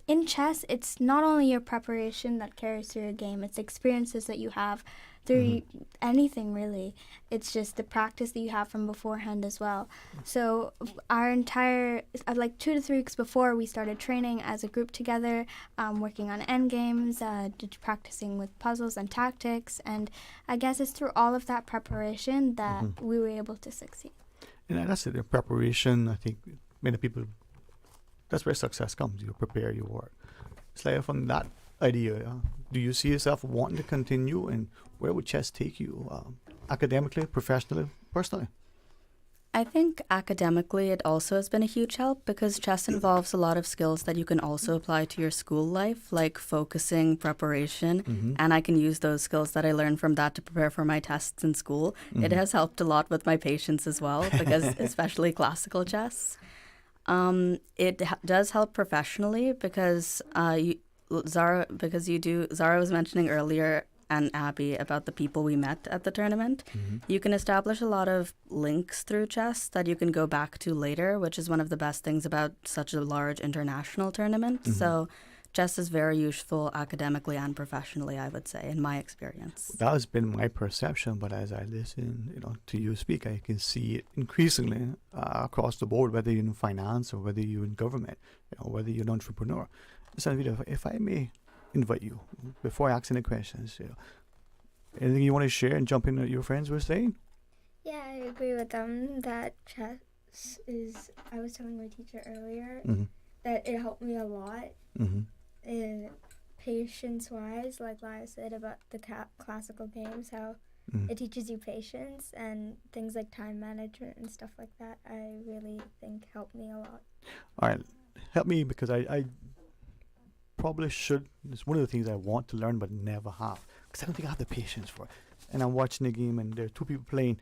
in chess, it's not only your preparation that carries through your game, it's experiences that you have through anything really. It's just the practice that you have from beforehand as well. So our entire 2 to 3 weeks before, we started training as a group together, working on end games, practicing with puzzles and tactics, and I guess it's through all of that preparation that we were able to succeed.
And that's it, the preparation. I think many people, that's where success comes. You prepare your work. So from that idea, do you see yourself wanting to continue, and where would chess take you, academically, professionally, personally?
I think academically it also has been a huge help because chess involves a lot of skills that you can also apply to your school life, like focusing, preparation, and I can use those skills that I learned from that to prepare for my tests in school. It has helped a lot with my patience as well, because especially classical chess. It does help professionally because Zara was mentioning earlier, and Abby, about the people we met at the tournament. You can establish a lot of links through chess that you can go back to later, which is one of the best things about such a large international tournament. So chess is very useful academically and professionally, I would say, in my experience.
That has been my perception, but as I listen, to you speak, I can see it increasingly across the board, whether you're in finance or whether you're in government, whether you're an entrepreneur. So, if I may invite you, before I ask any questions, anything you want to share and jump in that your friends were saying?
Yeah, I agree with them that chess is, I was telling my teacher earlier, that it helped me a lot. Patience-wise, like Laya said about the classical games, how it teaches you patience, and things like time management and stuff like that, I really think helped me a lot.
All right, help me, because I probably should. It's one of the things I want to learn but never have, because I don't think I have the patience for it. And I'm watching a game and there are 2 people playing,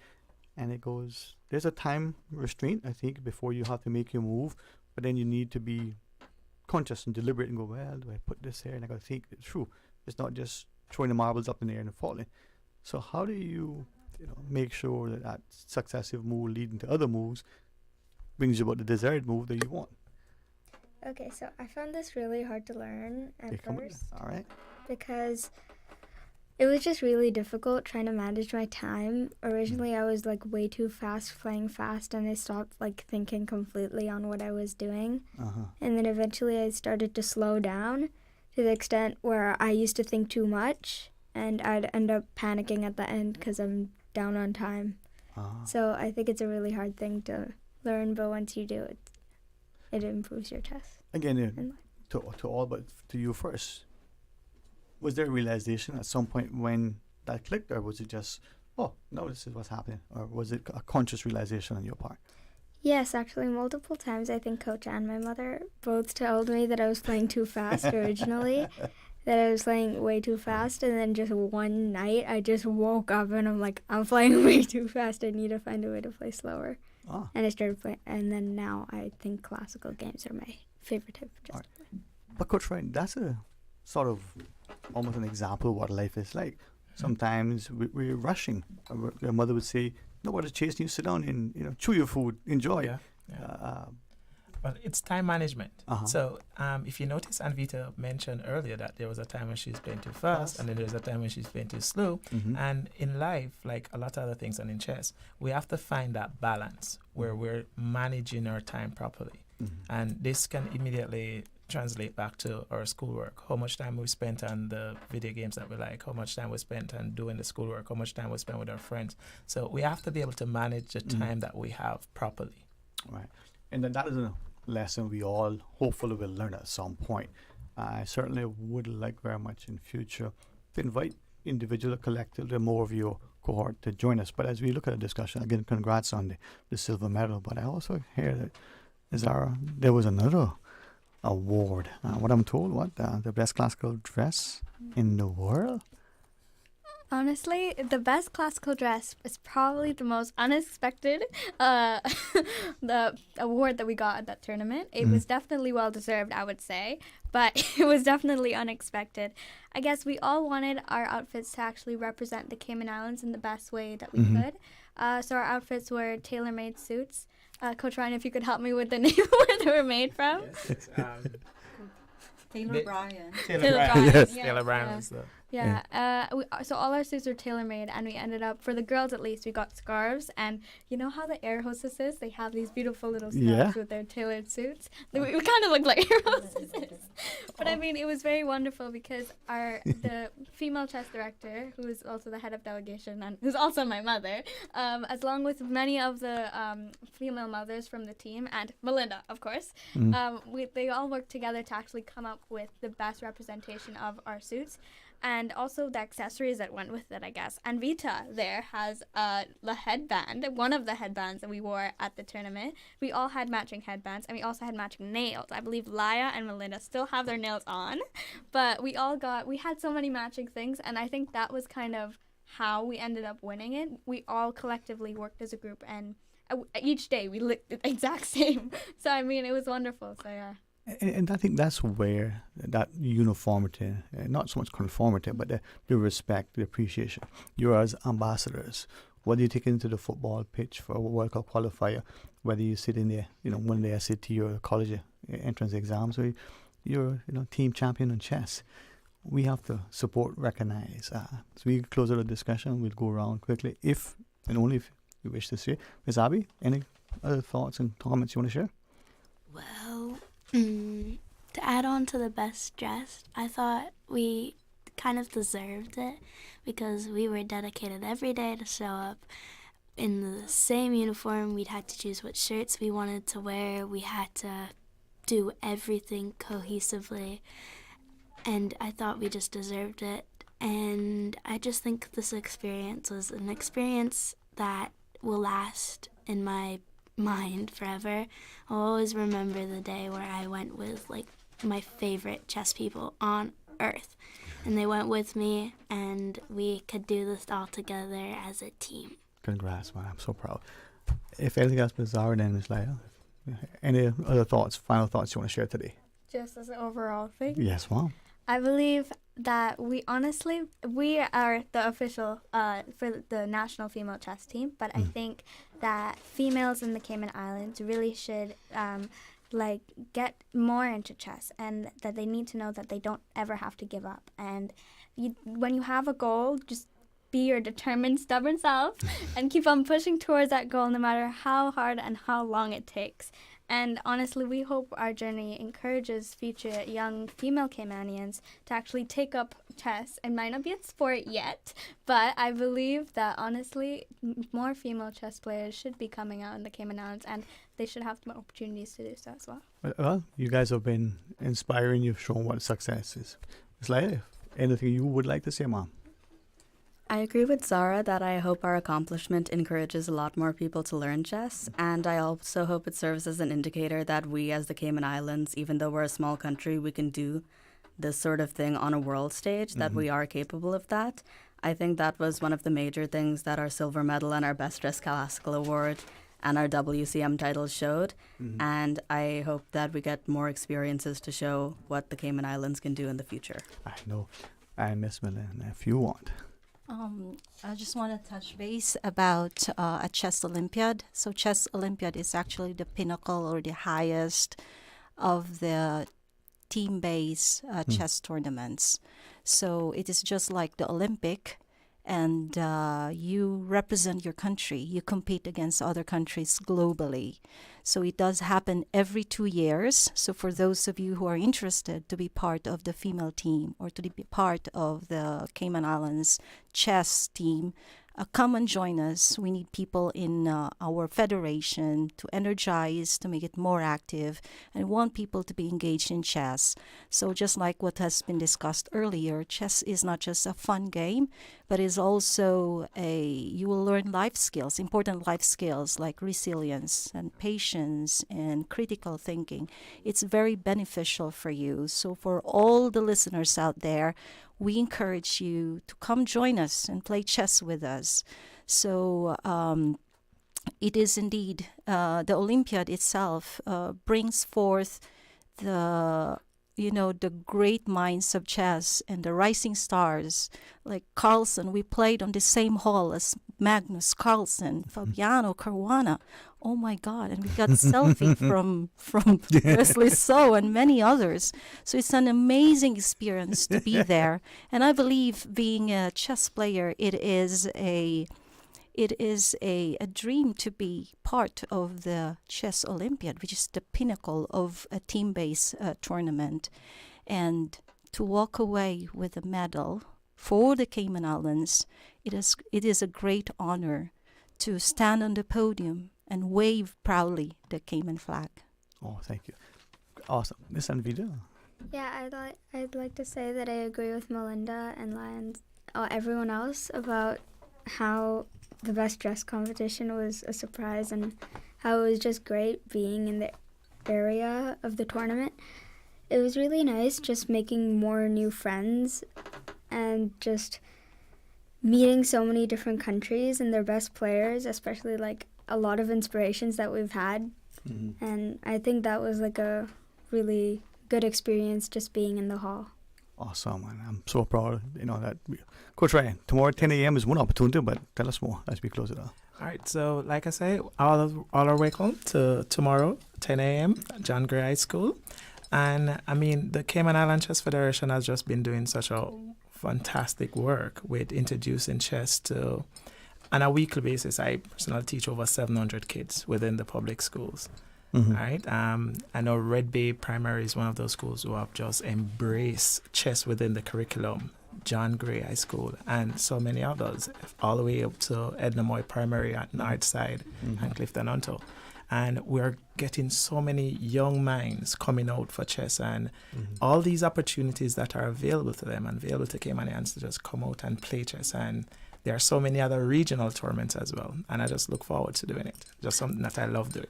and it goes, there's a time restraint, I think, before you have to make your move, but then you need to be conscious and deliberate and go, well, do I put this here? And I got to think it through. It's not just throwing the marbles up in the air and falling. So how do you, make sure that successive move leading to other moves brings you about the desired move that you want?
Okay, so I found this really hard to learn at first.
All right.
Because it was just really difficult trying to manage my time. Originally, I was way too fast, playing fast, and I stopped thinking completely on what I was doing. And then eventually I started to slow down to the extent where I used to think too much, and I'd end up panicking at the end because I'm down on time. So I think it's a really hard thing to learn, but once you do it, it improves your chess.
Again, to all, but to you first, was there a realization at some point when that clicked, or was it just, oh, no, this is what's happening, or was it a conscious realization on your part?
Yes, actually, multiple times. I think Coach and my mother both told me that I was playing too fast originally, that I was playing way too fast, and then just one night I just woke up and I'm like, I'm playing way too fast. I need to find a way to play slower. And I started playing, and then now I think classical games are my favorite type of chess.
But Coach Ryan, that's a sort of almost an example of what life is like. Sometimes we're rushing. Your mother would say, nobody's chasing you, sit down and chew your food, enjoy.
But it's time management. So if you notice, Anvita mentioned earlier that there was a time when she's playing too fast, and then there's a time when she's playing too slow. And in life, like a lot of other things, and in chess, we have to find that balance where we're managing our time properly. And this can immediately translate back to our schoolwork. How much time we spent on the video games that we like, how much time we spent on doing the schoolwork, how much time we spent with our friends. So we have to be able to manage the time that we have properly.
Right. And then that is a lesson we all hopefully will learn at some point. I certainly would like very much in future to invite individual or collective, more of your cohort to join us. But as we look at the discussion, again, congrats on the silver medal. But I also hear that, Zara, there was another award. What I'm told, the best classical dress in the world?
Honestly, the best classical dress is probably the most unexpected the award that we got at that tournament. It was definitely well deserved, I would say, but it was definitely unexpected. I guess we all wanted our outfits to actually represent the Cayman Islands in the best way that we could. So our outfits were tailor-made suits. Coach Ryan, if you could help me with the name where they were made from.
Yes,
Taylor Bryan.
Taylor Bryan.
Yes,
Yeah.
Taylor Bryan was the...
So all our suits are tailor-made, and we ended up, for the girls at least, we got scarves. And you know how the air hostesses, they have these beautiful little scarves with their tailored suits? We kind of look like air hostesses. But I mean, it was very wonderful because the female chess director, who is also the head of delegation and who's also my mother, along with many of the female mothers from the team, and Melinda, of course, they all worked together to actually come up with the best representation of our suits. And also the accessories that went with it, I guess. And Vita there has the headband, one of the headbands that we wore at the tournament. We all had matching headbands, and we also had matching nails. I believe Laya and Melinda still have their nails on. But we had so many matching things, and I think that was kind of how we ended up winning it. We all collectively worked as a group, and each day we looked the exact same. So, I mean, it was wonderful, so yeah.
And I think that's where that uniformity, not so much conformity, but the respect, the appreciation. You're as ambassadors. Whether you take it into the football pitch for a World Cup qualifier, whether you sit in one of the SAT or college entrance exams, or you're team champion in chess, we have to support, recognize. So we close out the discussion. We'll go around quickly, if and only if you wish to share. Ms. Abby, any other thoughts and comments you want to share?
Well, to add on to the best dressed, I thought we kind of deserved it because we were dedicated every day to show up in the same uniform. We'd had to choose what shirts we wanted to wear. We had to do everything cohesively, and I thought we just deserved it. And I just think this experience was an experience that will last in my mind forever. I'll always remember the day where I went with my favorite chess people on earth, and they went with me, and we could do this all together as a team.
Congrats, man. I'm so proud. If anything else bizarre, then Ms. Laya, any other thoughts, final thoughts you want to share today?
Just as an overall thing?
Yes, ma'am.
I believe that we are the official for the national female chess team, but I think that females in the Cayman Islands really should get more into chess, and that they need to know that they don't ever have to give up. And when you have a goal, just be your determined, stubborn self and keep on pushing towards that goal no matter how hard and how long it takes. And honestly, we hope our journey encourages future young female Caymanians to actually take up chess. It might not be a sport yet, but I believe that honestly, more female chess players should be coming out in the Cayman Islands, and they should have more opportunities to do so as well.
Well, you guys have been inspiring. You've shown what success is. Ms. Laya, anything you would like to say, Mom?
I agree with Zara that I hope our accomplishment encourages a lot more people to learn chess, and I also hope it serves as an indicator that we as the Cayman Islands, even though we're a small country, we can do this sort of thing on a world stage, that we are capable of that. I think that was one of the major things that our silver medal and our Best Dressed Classical Award and our WCM titles showed, and I hope that we get more experiences to show what the Cayman Islands can do in the future.
I know. And Miss Millen, if you want.
I just want to touch base about a chess Olympiad. So chess Olympiad is actually the pinnacle or the highest of the team-based chess tournaments. So it is just like the Olympic, and you represent your country. You compete against other countries globally. So it does happen every 2 years. So for those of you who are interested to be part of the female team or to be part of the Cayman Islands chess team, come and join us. We need people in our federation to energize, to make it more active, and want people to be engaged in chess. So just like what has been discussed earlier, chess is not just a fun game, but is also you will learn life skills, important life skills like resilience and patience and critical thinking. It's very beneficial for you. So for all the listeners out there, we encourage you to come join us and play chess with us. So it is indeed the Olympiad itself brings forth the great minds of chess and the rising stars like Carlsen. We played on the same hall as Magnus Carlsen, Fabiano Caruana. Oh my God! And we got selfie from Wesley So and many others. So it's an amazing experience to be there. And I believe, being a chess player, it is a dream to be part of the Chess Olympiad, which is the pinnacle of a team-based tournament. And to walk away with a medal for the Cayman Islands, it is a great honor to stand on the podium and wave proudly the Cayman flag.
Oh, thank you. Awesome. Miss Anvita?
Yeah, I'd like to say that I agree with Melinda and Lions, everyone else, about how the best dress competition was a surprise and how it was just great being in the area of the tournament. It was really nice just making more new friends and just meeting so many different countries and their best players, especially like a lot of inspirations that we've had. Mm-hmm. And I think that was like a really good experience just being in the hall.
Awesome, and I'm so proud, that Coach Ryan, tomorrow at 10 a.m. is one opportunity, but tell us more as we close it out.
All right, so like I say, all are welcome to tomorrow, 10 a.m., John Gray High School. And I mean, the Cayman Island Chess Federation has just been doing such a fantastic work with introducing chess to, on a weekly basis. I personally teach over 700 kids within the public schools. Mm-hmm. Right. I know Red Bay Primary is one of those schools who have just embraced chess within the curriculum. John Gray High School and so many others, all the way up to Edna Moy Primary at Northside and Clifton Hunter. And we're getting so many young minds coming out for chess, and all these opportunities that are available to them and available to Caymanians to just come out and play chess. And there are so many other regional tournaments as well. And I just look forward to doing it. Just something that I love doing.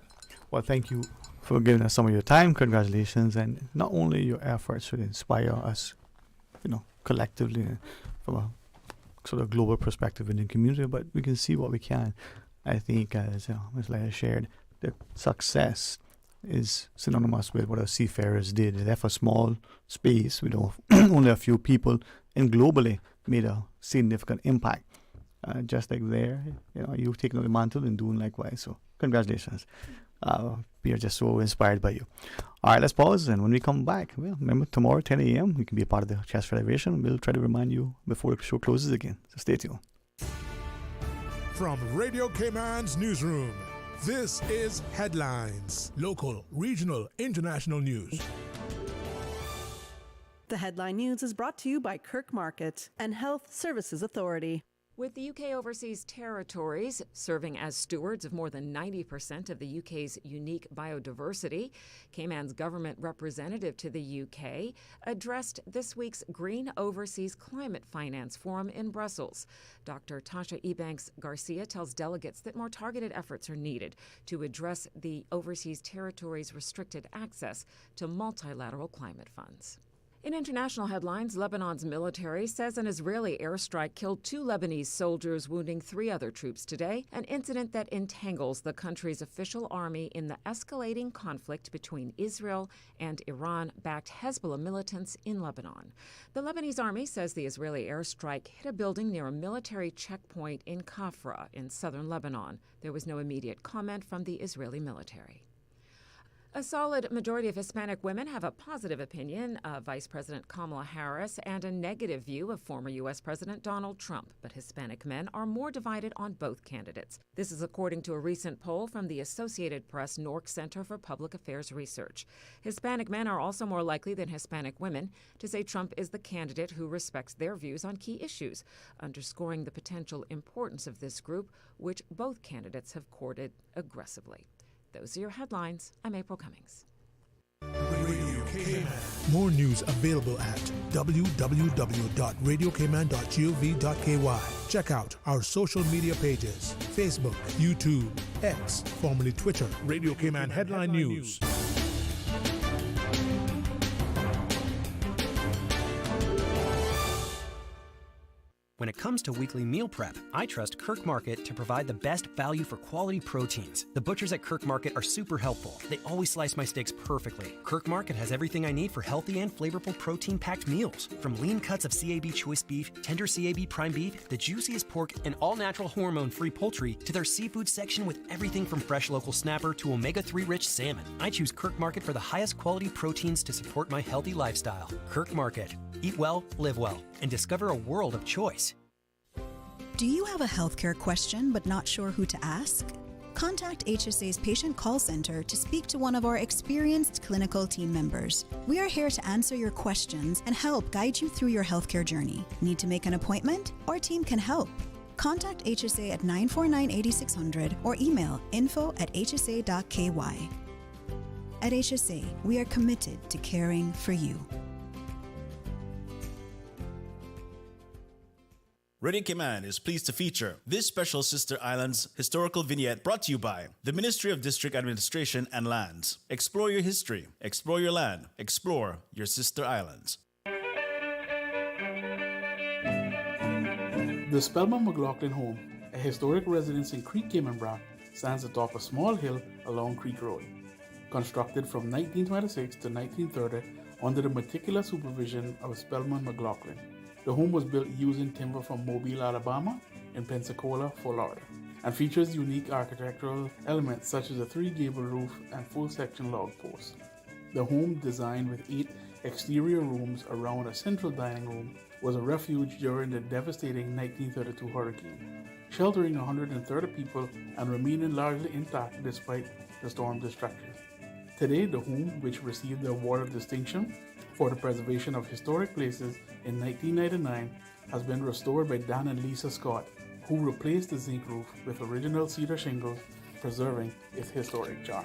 Well, thank you for giving us some of your time. Congratulations. And not only your efforts should inspire us, collectively from a sort of global perspective in the community, but we can see what we can. I think, as Leia shared, the success is synonymous with what our seafarers did. They left a small space with only a few people, and globally made a significant impact. Just like there, you've taken on the mantle and doing likewise. So congratulations. We are just so inspired by you. All right, let's pause, and when we come back, remember, tomorrow 10 a.m. you can be a part of the Chess Federation. We'll try to remind you before the show closes again. So stay tuned.
From Radio Cayman's newsroom, this is Headlines. Local, regional, international news.
The Headline News is brought to you by Kirk Market and Health Services Authority.
With the UK overseas territories serving as stewards of more than 90% of the UK's unique biodiversity, Cayman's government representative to the UK addressed this week's Green Overseas Climate Finance Forum in Brussels. Dr. Tasha Ebanks Garcia tells delegates that more targeted efforts are needed to address the overseas territories' restricted access to multilateral climate funds. In international headlines, Lebanon's military says an Israeli airstrike killed 2 Lebanese soldiers, wounding 3 other troops today, an incident that entangles the country's official army in the escalating conflict between Israel and Iran-backed Hezbollah militants in Lebanon. The Lebanese army says the Israeli airstrike hit a building near a military checkpoint in Kafra in southern Lebanon. There was no immediate comment from the Israeli military. A solid majority of Hispanic women have a positive opinion of Vice President Kamala Harris and a negative view of former U.S. President Donald Trump, but Hispanic men are more divided on both candidates. This is according to a recent poll from the Associated Press Nork Center for Public Affairs Research. Hispanic men are also more likely than Hispanic women to say Trump is the candidate who respects their views on key issues, underscoring the potential importance of this group, which both candidates have courted aggressively. Those are your headlines. I'm April Cummings.
More news available at www.radiocayman.gov.ky. Check out our social media pages: Facebook, YouTube, X, formerly Twitter, Radio Cayman Headline News.
When it comes to weekly meal prep, I trust Kirk Market to provide the best value for quality proteins. The butchers at Kirk Market are super helpful. They always slice my steaks perfectly. Kirk Market has everything I need for healthy and flavorful protein-packed meals. From lean cuts of CAB choice beef, tender CAB prime beef, the juiciest pork, and all-natural hormone-free poultry, to their seafood section with everything from fresh local snapper to omega-3 rich salmon. I choose Kirk Market for the highest quality proteins to support my healthy lifestyle. Kirk Market. Eat well, live well, and discover a world of choice.
Do you have a healthcare question but not sure who to ask? Contact HSA's Patient Call Center to speak to one of our experienced clinical team members. We are here to answer your questions and help guide you through your healthcare journey. Need to make an appointment? Our team can help. Contact HSA at 949-8600 or email info@hsa.ky. At HSA, we are committed to caring for you.
Radio Cayman is pleased to feature this special Sister Islands historical vignette brought to you by the Ministry of District Administration and Lands. Explore your history, explore your land, explore your Sister Islands.
The Spelman McLaughlin home, a historic residence in Creek, Cayman, stands atop a small hill along Creek Road. Constructed from 1926 to 1930 under the meticulous supervision of Spelman McLaughlin. The home was built using timber from Mobile, Alabama and Pensacola, Florida, and features unique architectural elements such as a 3-gable roof and full-section log posts. The home, designed with 8 exterior rooms around a central dining room, was a refuge during the devastating 1932 hurricane, sheltering 130 people and remaining largely intact despite the storm's destruction. Today, the home, which received the Award of Distinction for the Preservation of Historic Places in 1999, has been restored by Dan and Lisa Scott, who replaced the zinc roof with original cedar shingles, preserving its historic charm.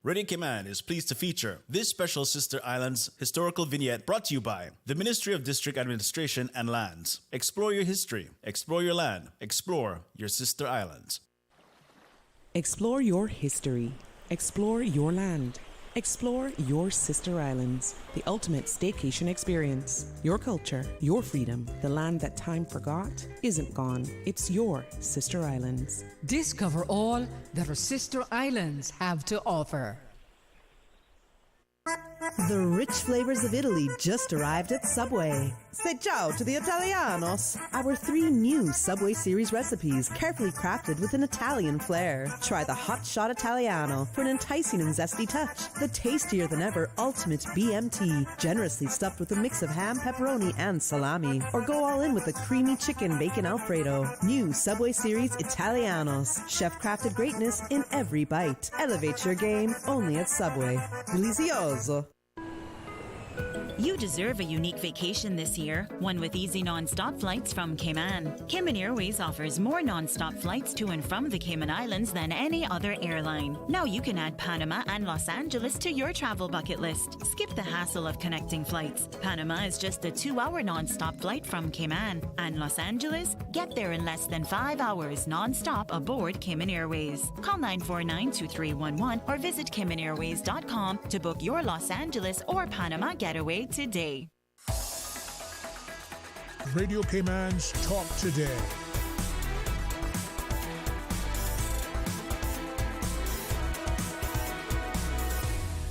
Radio Cayman is pleased to feature this special Sister Islands historical vignette brought to you by the Ministry of District Administration and Lands. Explore your history, explore your land, explore your Sister Islands.
Explore your history, explore your land. Explore your Sister Islands, the ultimate staycation experience. Your culture, your freedom, the land that time forgot isn't gone. It's your Sister Islands.
Discover all that our Sister Islands have to offer.
The rich flavors of Italy just arrived at Subway. Say ciao to the Italianos. Our 3 new Subway series recipes, carefully crafted with an Italian flair. Try the Hot Shot Italiano for an enticing and zesty touch. The tastier than ever Ultimate BMT, generously stuffed with a mix of ham, pepperoni, and salami. Or go all in with the creamy chicken bacon Alfredo. New Subway series Italianos. Chef-crafted greatness in every bite. Elevate your game only at Subway. Delizioso.
You deserve a unique vacation this year, one with easy non-stop flights from Cayman. Cayman Airways offers more non-stop flights to and from the Cayman Islands than any other airline. Now you can add Panama and Los Angeles to your travel bucket list. Skip the hassle of connecting flights. Panama is just a 2-hour non-stop flight from Cayman. And Los Angeles? Get there in less than 5 hours non-stop aboard Cayman Airways. Call 949-2311 or visit CaymanAirways.com to book your Los Angeles or Panama getaway today.
Radio Cayman's Talk Today.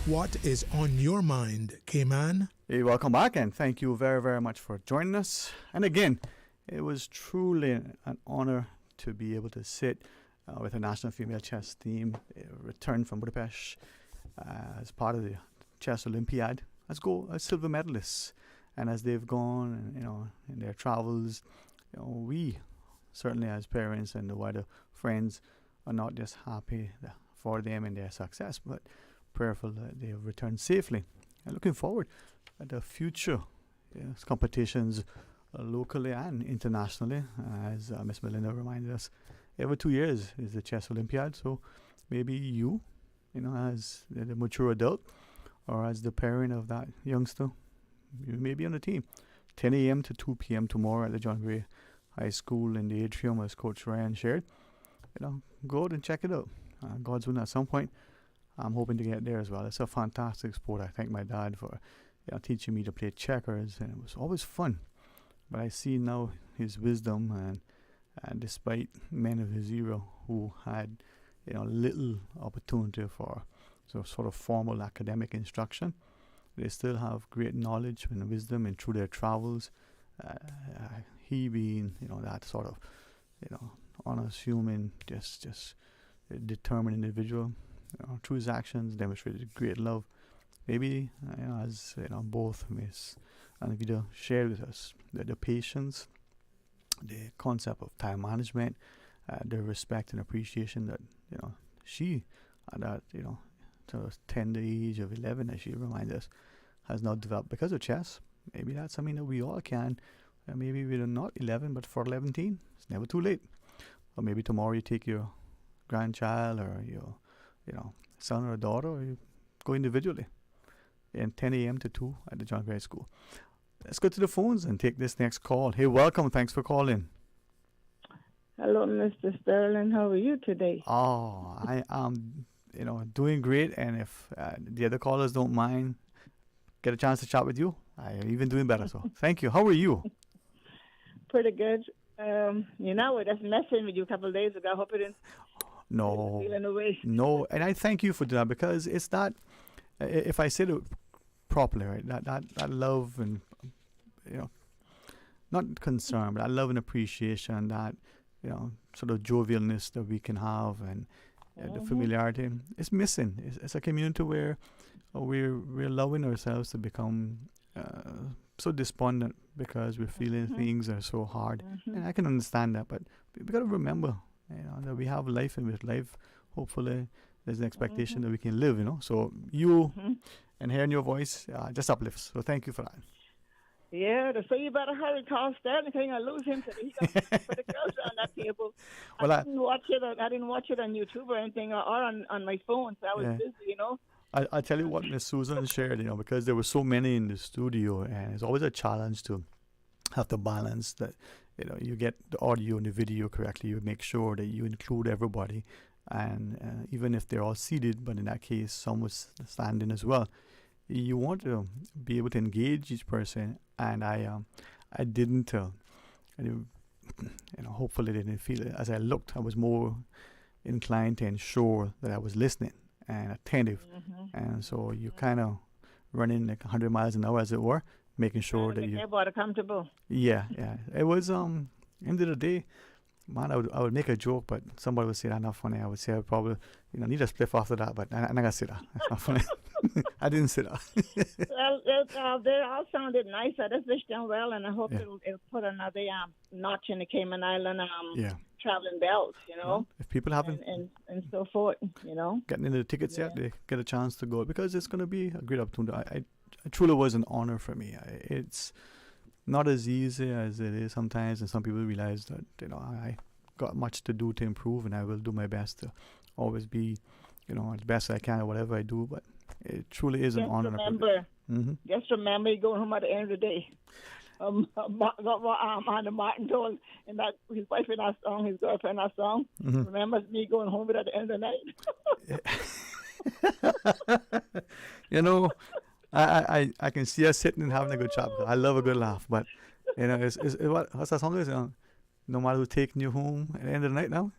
What is on your mind, Cayman?
Hey, welcome back, and thank you very, very much for joining us. And again, it was truly an honor to be able to sit with the National Female Chess team, return from Budapest as part of the Chess Olympiad. Let's go as silver medalists. And as they've gone, in their travels, we certainly as parents and the wider friends are not just happy for them and their success, but prayerful that they have returned safely. And looking forward at the future competitions locally and internationally. As Miss Melinda reminded us, every 2 years is the Chess Olympiad. So maybe you, as the mature adult, or as the parent of that youngster, you may be on the team. 10 a.m. to 2 p.m. tomorrow at the John Gray High School in the atrium, as Coach Ryan shared. Go out and check it out. God's willing, at some point, I'm hoping to get there as well. It's a fantastic sport. I thank my dad for teaching me to play checkers, and it was always fun. But I see now his wisdom, and despite men of his era who had little opportunity for sort of formal academic instruction, they still have great knowledge and wisdom, and through their travels, he being that sort of unassuming, just determined individual, through his actions demonstrated great love. Maybe as both Miss and Vida shared with us, the patience, the concept of time management, the respect and appreciation that she at that sort of tender age of 11, as she reminds us, has not developed because of chess. Maybe that's something that we all can. Maybe we're not 11, but for 11, it's never too late. Or maybe tomorrow you take your grandchild or your son or daughter, or you go individually in 10 a.m. to 2 at the John Gray School. Let's go to the phones and take this next call. Hey, welcome. Thanks for calling.
Hello, Mr. Sterling. How are you today?
Oh, I am, doing great. And if the other callers don't mind, get a chance to chat with you, I'm even doing better. So thank you. How are you?
Pretty good. We're just messing with you a couple of days ago. I hope it didn't.
No.
Feeling away.
No, and I thank you for that, because it's not, if I said it properly, right, that love and, not concern, but that love and appreciation, that, sort of jovialness that we can have, and the familiarity, it's missing. It's a community where we're allowing ourselves to become so despondent because we're feeling things are so hard. And I can understand that, but we got to remember, that we have life, and with life, hopefully, there's an expectation that we can live, So you and hearing your voice just uplifts. So thank you for that.
Yeah, so you better hurry, call Sterling, because you're going to lose him today. He's going to put the girls on that table.
Well,
I didn't watch it on YouTube or anything, or on my phone, so I was busy,
I'll tell you what Miss Susan shared, because there were so many in the studio, and it's always a challenge to have to balance that, you get the audio and the video correctly. You make sure that you include everybody, and even if they're all seated, but in that case, some was standing as well. You want to be able to engage each person, and I didn't, hopefully they didn't feel it. As I looked, I was more inclined to ensure that I was listening and attentive, and so you kind of running like 100 miles an hour, as it were, making sure that you.
Everybody comfortable.
Yeah. It was end of the day, man. I would make a joke, but somebody would say that's not funny. I would say I would probably need a spliff after that, but I'm not gonna say that. It's not funny. I didn't say that.
Well, they all sounded nice. I just wished them well, and I hope it'll put another notch in the Cayman Island traveling belt,
Well, if people haven't
and so forth,
getting into the tickets yet, they get a chance to go, because it's going to be a great opportunity. It truly was an honor for me. It's not as easy as it is sometimes, and some people realize that I got much to do to improve, and I will do my best to always be as best I can at whatever I do. But it truly is an honor.
Just remember, you're going home at the end of the day. Anna Martin told and that his wife in our song, his girlfriend in our song. Remember me going home at the end of the night.
I can see us sitting and having a good chat. I love a good laugh, but what's that song is? No matter who's taking you home at the end of the night now.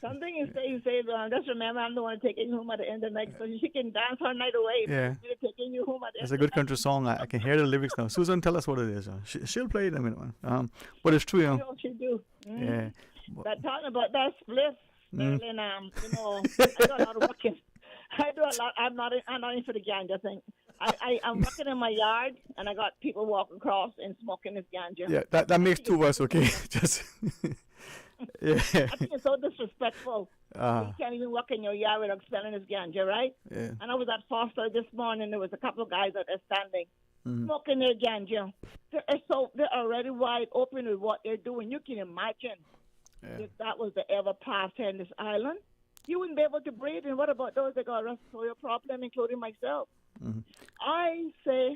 Something you say, just remember, I'm the one taking you home at the end of the night, so she can dance her night away.
Yeah.
Taking you home at the
It's a good country song. I can hear the lyrics now. Susan, tell us what it is. She'll play it in a minute. But it's true.
She do.
Yeah.
But talking about that spliff, Sterling, I do a lot of working. I do a lot. I'm not in for the ganja thing. I'm working in my yard, and I got people walking across and smoking this ganja.
Yeah, that makes two of us, okay? Just. Yeah.
I think it's so disrespectful. You can't even walk in your yard without smelling this ganja, right?
Yeah.
And I was at Foster this morning. There was a couple of guys out there standing, smoking their ganja. They're already wide open with what they're doing. You can imagine if that was the ever past here in this island, you wouldn't be able to breathe. And what about those that got a respiratory problem, including myself? I say,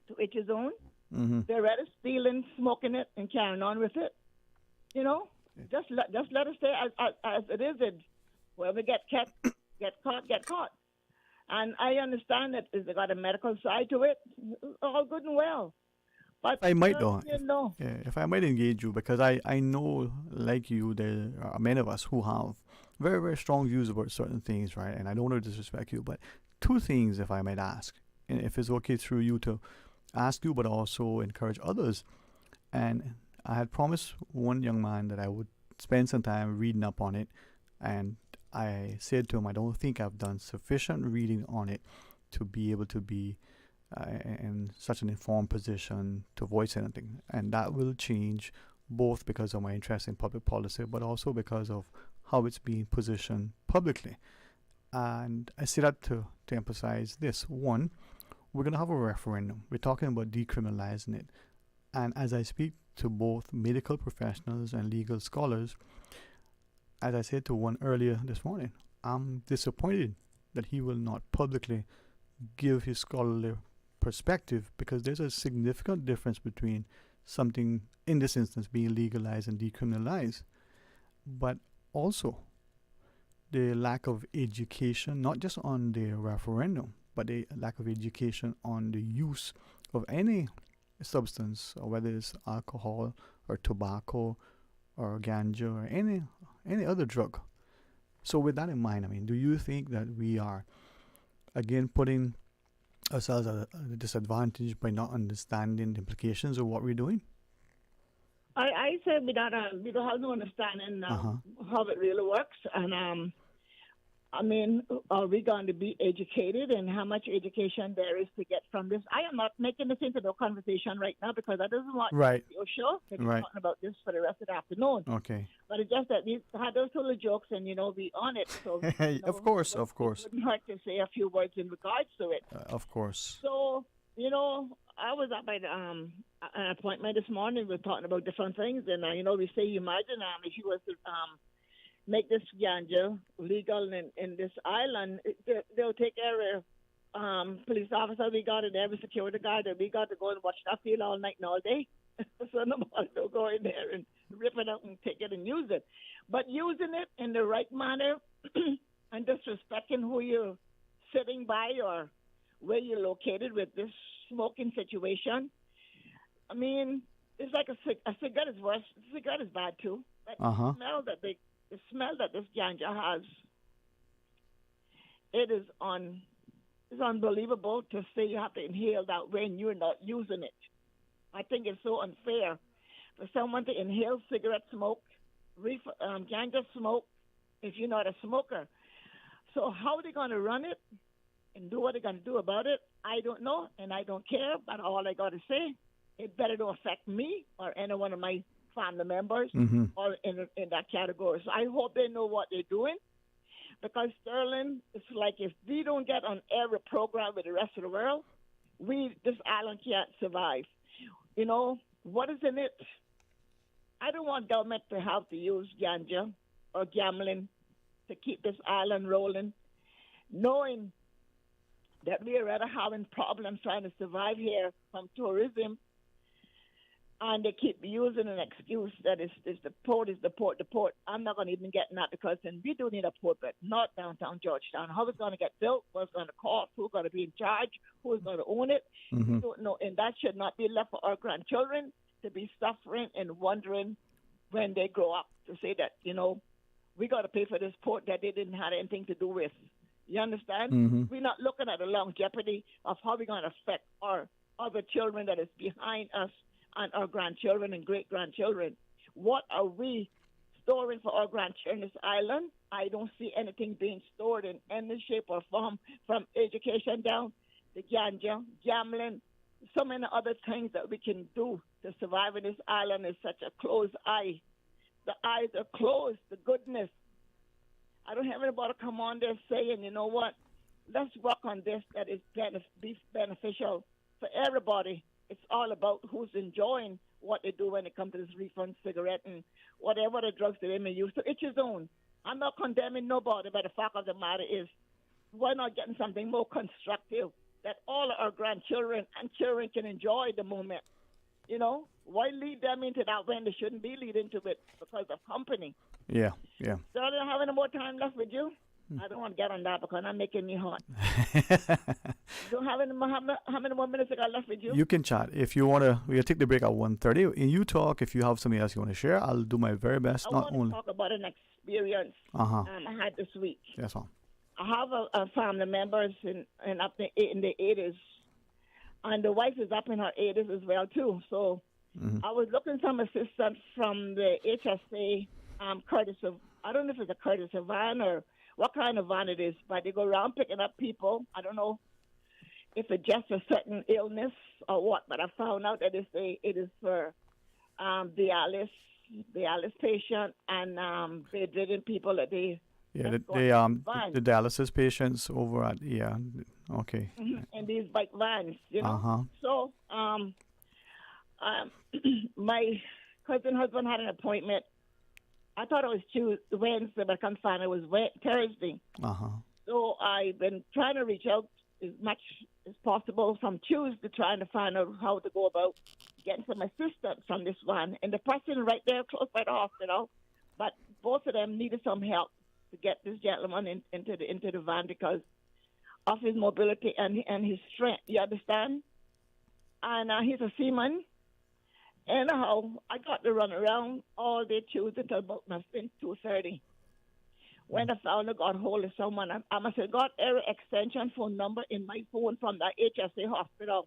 to each his own. They're already stealing, smoking it, and carrying on with it. Just let us stay as it is. Whoever get caught. And I understand that it's got a medical side to it. All good and well. But
I might though.
you know,
If I might engage you, because I know, like you, there are many of us who have very, very strong views about certain things, right? And I don't want to disrespect you, but two things, if I might ask, and if it's okay through you to ask you, but also encourage others. And I had promised one young man that I would spend some time reading up on it, and I said to him, I don't think I've done sufficient reading on it to be able to be in such an informed position to voice anything. And that will change both because of my interest in public policy, but also because of how it's being positioned publicly. And I say that to emphasize this. One, we're going to have a referendum. We're talking about decriminalizing it. And as I speak to both medical professionals and legal scholars, as I said to one earlier this morning, I'm disappointed that he will not publicly give his scholarly perspective, because there's a significant difference between something, in this instance, being legalized and decriminalized, but also the lack of education, not just on the referendum, but the lack of education on the use of any substance, or whether it's alcohol or tobacco or ganja or any other drug. So with that in mind, I mean, do you think that we are, again, putting ourselves at a disadvantage by not understanding the implications of what we're doing?
I said we don't have no understanding how it really works, and I mean, are we going to be educated, and how much education there is to get from this? I am not making this into no conversation right now, because I doesn't want
right.
your show to be
Right.
talking about this for the rest of the afternoon.
Okay.
But it's just that we had those little jokes, and be on it. So
Of course.
it wouldn't hurt to say a few words in regards to it.
Of course.
So I was up at an appointment this morning. We were talking about different things, and we say, imagine if you was to make this ganja legal in this island, they'll take every police officer we got and every security guard that we got to go and watch that field all night and all day. So nobody will go in there and rip it out and take it and use it. But using it in the right manner and disrespecting who you're sitting by or where you're located with this smoking situation, I mean, it's like a cigarette is worse. A cigarette is bad too. But the smell that this ganja has, it's unbelievable to say you have to inhale that when you're not using it. I think it's so unfair for someone to inhale cigarette smoke, ganja smoke, if you're not a smoker. So how are they going to run it and do what they're going to do about it? I don't know, and I don't care, but all I got to say, it better don't affect me or any one of my family members or in that category. So I hope they know what they're doing, because Sterling, it's like if we don't get on every program with the rest of the world, this island can't survive. What is in it? I don't want government to have to use ganja or gambling to keep this island rolling, knowing that we are already having problems trying to survive here from tourism, and they keep using an excuse that is the port. I'm not going to even get in that, because then we do need a port, but not downtown Georgetown. How it's going to get built, what's going to cost, who's going to be in charge, who's going to own it. We don't know, and that should not be left for our grandchildren to be suffering and wondering when they grow up, to say that, we got to pay for this port that they didn't have anything to do with. You understand? We're not looking at the longevity of how we're going to affect our other children that is behind us and our grandchildren and great-grandchildren. What are we storing for our grandchildren in this island? I don't see anything being stored in any shape or form, from education down to ganja, gambling, so many other things that we can do to survive in this island is such a closed eye. The eyes are closed, the goodness. I don't have anybody come on there saying, you know what, let's work on this that is beneficial for everybody. It's all about who's enjoying what they do when it comes to this refund cigarette and whatever the drugs that they may use. So it's his own. I'm not condemning nobody, but the fact of the matter is, why not getting something more constructive that all of our grandchildren and children can enjoy the moment? Why lead them into that when they shouldn't be leading to it because of company?
Yeah.
So I don't have any more time left with you. I don't want to get on that because I'm making me hot. Don't have any more, how many more minutes I got left with you?
You can chat. If you want to, we'll take the break at 1:30. And you talk. If you have something else you want to share, I'll do my very best.
I want to talk about an experience I had this week.
Yes, ma'am.
I have a family members in up in the 80s, and the wife is up in her 80s as well too. So I was looking for some assistance from the HSA Curtis. I don't know if it's a Curtis van or what kind of van it is, but they go around picking up people. I don't know if it's just a certain illness or what, but I found out that it is for dialysis patient and bedridden people that they.
Yeah, the dialysis patients over at okay.
And these bike vans, you know. So my cousin husband had an appointment. I thought it was Wednesday, but I can't find it. It was Thursday. So I've been trying to reach out as much as possible from Tuesday, trying to find out how to go about getting some assistance from this van. And the person right there close by the hospital, but both of them needed some help to get this gentleman into the van because of his mobility and his strength. You understand? And he's a seaman. Anyhow, I got to run around all day Tuesday till about 2:30. When I finally got hold of someone, I must have got every extension phone number in my phone from the HSA hospital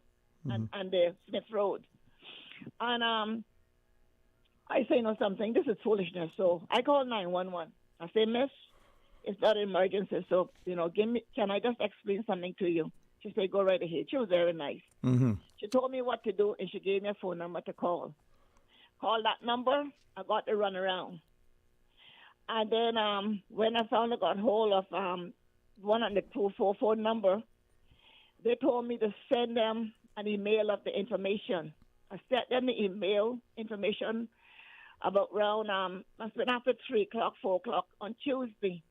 and the Smith Road. And I say, something, this is foolishness. So I called 911. I say, Miss, it's not an emergency, so, can I just explain something to you? She said, go right ahead. She was very nice. She told me what to do, and she gave me a phone number to call. Call that number, I got to run around. And then when I finally got hold of one on the 244 number, they told me to send them an email of the information. I sent them the email information about around, must have been after 3 o'clock, 4 o'clock on Tuesday.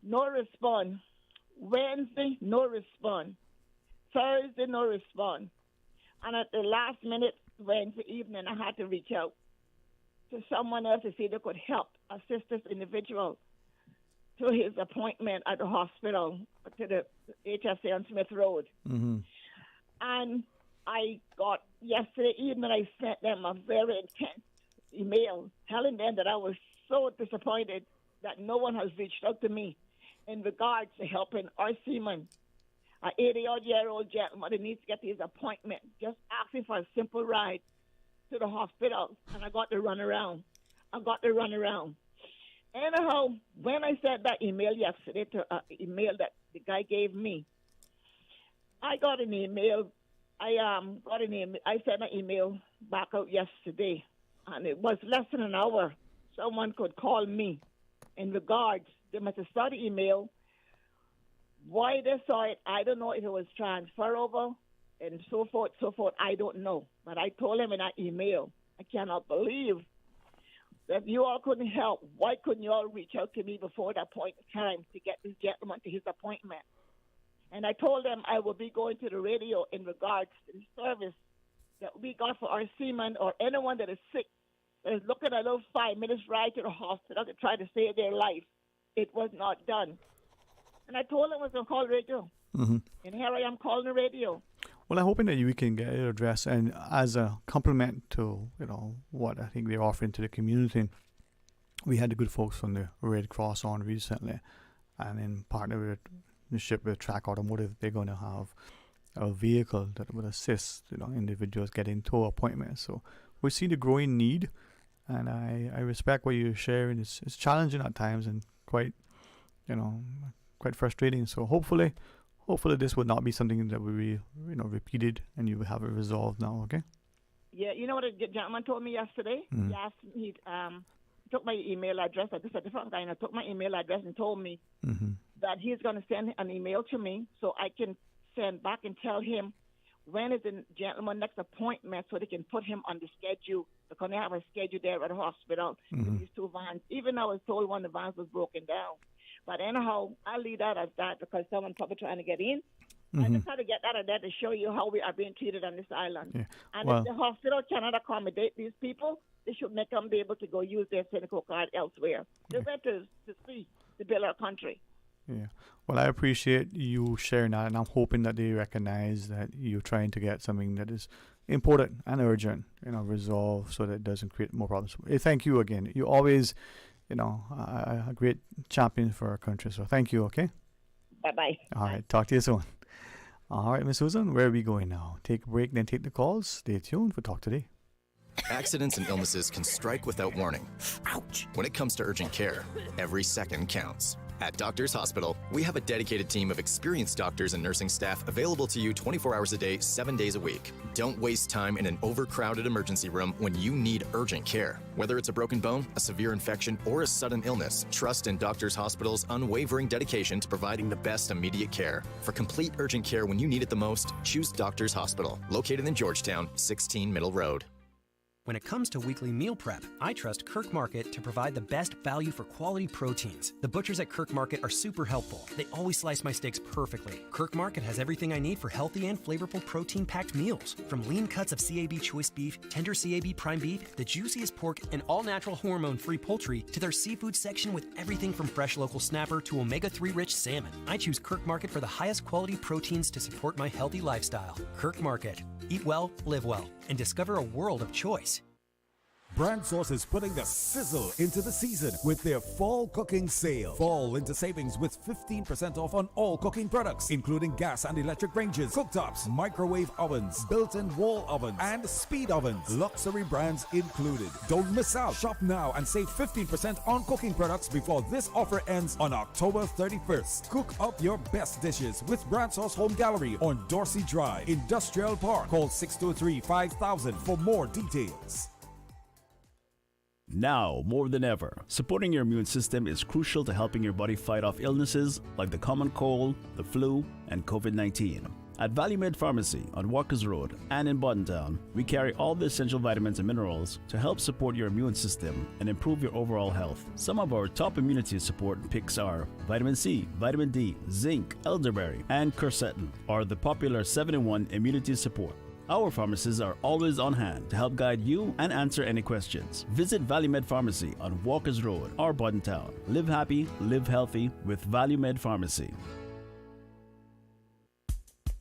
No response. Wednesday, no response. Thursday, no response. And at the last minute, Wednesday evening, I had to reach out to someone else to see if they could help assist this individual to his appointment at the hospital, to the HSA on Smith Road. And I got, yesterday evening, I sent them a very intense email telling them that I was so disappointed that no one has reached out to me in regards to helping our seaman, an 80-odd-year-old gentleman that needs to get his appointment, just asking for a simple ride to the hospital, and I got to run around. Anyhow, when I sent that email yesterday, email that the guy gave me, I got an email. I sent an email back out yesterday, and it was less than an hour. Someone could call me in regards. They must have saw the email. Why they saw it, I don't know if it was transfer over and so forth, I don't know. But I told him in that email, I cannot believe that you all couldn't help. Why couldn't you all reach out to me before that point in time to get this gentleman to his appointment? And I told them I will be going to the radio in regards to the service that we got for our seamen or anyone that is sick, that is looking at a little 5 minutes ride to the hospital to try to save their life. It was not done. And I told them I was going to call radio. And here I am calling the radio.
Well, I'm hoping that we can get it addressed, and as a compliment to what I think they're offering to the community, we had the good folks from the Red Cross on recently, and in partnership with Track Automotive, they're going to have a vehicle that would assist individuals getting to appointments. So we see the growing need, and I respect what you're sharing. It's challenging at times and quite frustrating. So hopefully this would not be something that will be repeated, and you will have it resolved now. Okay.
Yeah, you know what the gentleman told me yesterday? He asked me, took my email address. This is a different guy, and I took my email address and told me that he's going to send an email to me so I can send back and tell him when is the gentleman's next appointment so they can put him on the schedule, because they have a schedule there at the hospital with these two vans. Even though I was told one of the vans was broken down. But anyhow, I'll leave that as that because someone's probably trying to get in. I just had to get that out there to show you how we are being treated on this island. Yeah. And if the hospital cannot accommodate these people, they should make them be able to go use their Seneco card elsewhere. They went to see the bill of country.
Yeah. Well, I appreciate you sharing that, and I'm hoping that they recognize that you're trying to get something that is important and urgent, resolved so that it doesn't create more problems. Thank you again. You always, a great champion for our country. So thank you, okay?
Bye-bye.
All right. Talk to you soon. All right, Miss Susan, where are we going now? Take a break, then take the calls. Stay tuned for Talk Today.
Accidents and illnesses can strike without warning. Ouch! When it comes to urgent care, every second counts. At Doctors Hospital, we have a dedicated team of experienced doctors and nursing staff available to you 24 hours a day, 7 days a week. Don't waste time in an overcrowded emergency room when you need urgent care. Whether it's a broken bone, a severe infection, or a sudden illness, trust in Doctors Hospital's unwavering dedication to providing the best immediate care. For complete urgent care when you need it the most, choose Doctors Hospital, located in Georgetown, 16 Middle Road.
When it comes to weekly meal prep, I trust Kirk Market to provide the best value for quality proteins. The butchers at Kirk Market are super helpful. They always slice my steaks perfectly. Kirk Market has everything I need for healthy and flavorful protein-packed meals. From lean cuts of CAB choice beef, tender CAB prime beef, the juiciest pork, and all-natural hormone-free poultry, to their seafood section with everything from fresh local snapper to omega-3 rich salmon. I choose Kirk Market for the highest quality proteins to support my healthy lifestyle. Kirk Market. Eat well, live well, and discover a world of choice.
Brand Source is putting the sizzle into the season with their fall cooking sale. Fall into savings with 15% off on all cooking products, including gas and electric ranges, cooktops, microwave ovens, built-in wall ovens, and speed ovens. Luxury brands included. Don't miss out. Shop now and save 15% on cooking products before this offer ends on October 31st. Cook up your best dishes with Brand Source Home Gallery on Dorsey Drive, Industrial Park. Call 623-5000 for more details.
Now, more than ever, supporting your immune system is crucial to helping your body fight off illnesses like the common cold, the flu, and COVID-19. At ValueMed Pharmacy on Walkers Road and in Boddentown, we carry all the essential vitamins and minerals to help support your immune system and improve your overall health. Some of our top immunity support picks are vitamin C, vitamin D, zinc, elderberry, and quercetin, or the popular 7-in-1 immunity support. Our pharmacists are always on hand to help guide you and answer any questions. Visit ValueMed Pharmacy on Walkers Road or Boddentown. Live happy, live healthy with ValueMed Pharmacy.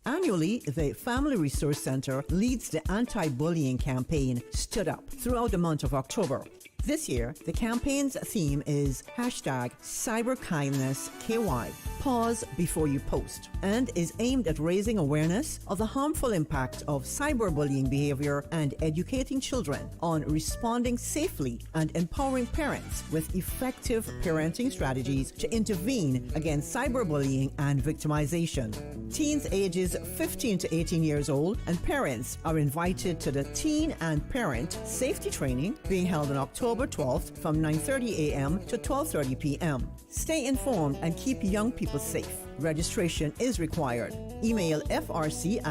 Annually, the Family Resource Center leads the anti-bullying campaign Stood Up throughout the month of October. This year, the campaign's theme is #CyberKindnessKY. Pause before you post, and is aimed at raising awareness of the harmful impact of cyberbullying behavior and educating children on responding safely and empowering parents with effective parenting strategies to intervene against cyberbullying and victimization. Teens ages 15 to 18 years old and parents are invited to the Teen and Parent Safety Training being held on October 12th from 9:30 a.m. to 12:30 p.m. Stay informed and keep young people safe. Registration is required. Email frc@gov.ky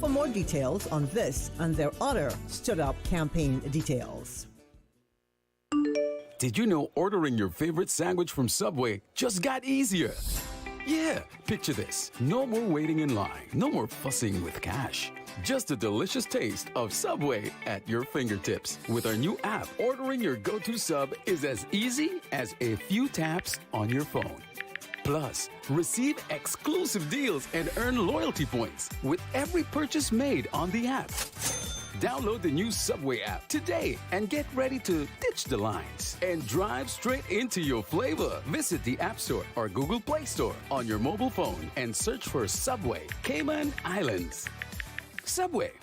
for more details on this and their other Stood Up campaign details.
Did you know ordering your favorite sandwich from Subway just got easier? Yeah, picture this. No more waiting in line. No more fussing with cash. Just the delicious taste of Subway at your fingertips. With our new app, ordering your go-to sub is as easy as a few taps on your phone. Plus, receive exclusive deals and earn loyalty points with every purchase made on the app. Download the new Subway app today and get ready to ditch the lines and drive straight into your flavor. Visit the App Store or Google Play Store on your mobile phone and search for Subway Cayman Islands. Subway.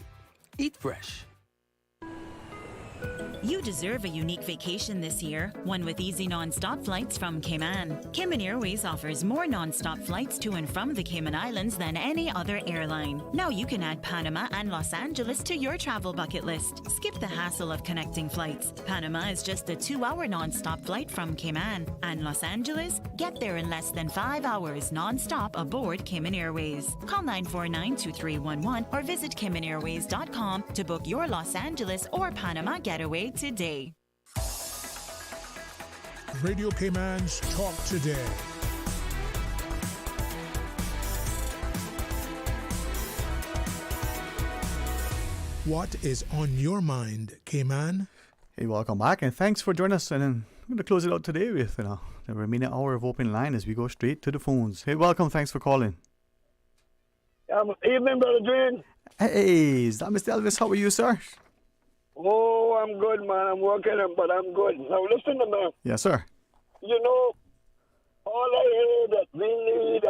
Eat fresh.
You deserve a unique vacation this year, one with easy non-stop flights from Cayman. Cayman Airways offers more non-stop flights to and from the Cayman Islands than any other airline. Now you can add Panama and Los Angeles to your travel bucket list. Skip the hassle of connecting flights. Panama is just a 2-hour non-stop flight from Cayman. And Los Angeles? Get there in less than 5 hours non-stop aboard Cayman Airways. Call 949-2311 or visit CaymanAirways.com to book your Los Angeles or Panama getaway today.
Radio Cayman's Talk Today. What is on your mind, Cayman?
Hey, welcome back, and thanks for joining us. And I'm going to close it out today with the remaining hour of open line as we go straight to the phones. Hey, welcome. Thanks for calling.
Evening, Brother Dwayne.
Hey, is that Mr. Elvis? How are you, sir?
Oh, I'm good, man. I'm working, but I'm good. Now, listen to me.
Yes, sir.
You know, all I hear that we need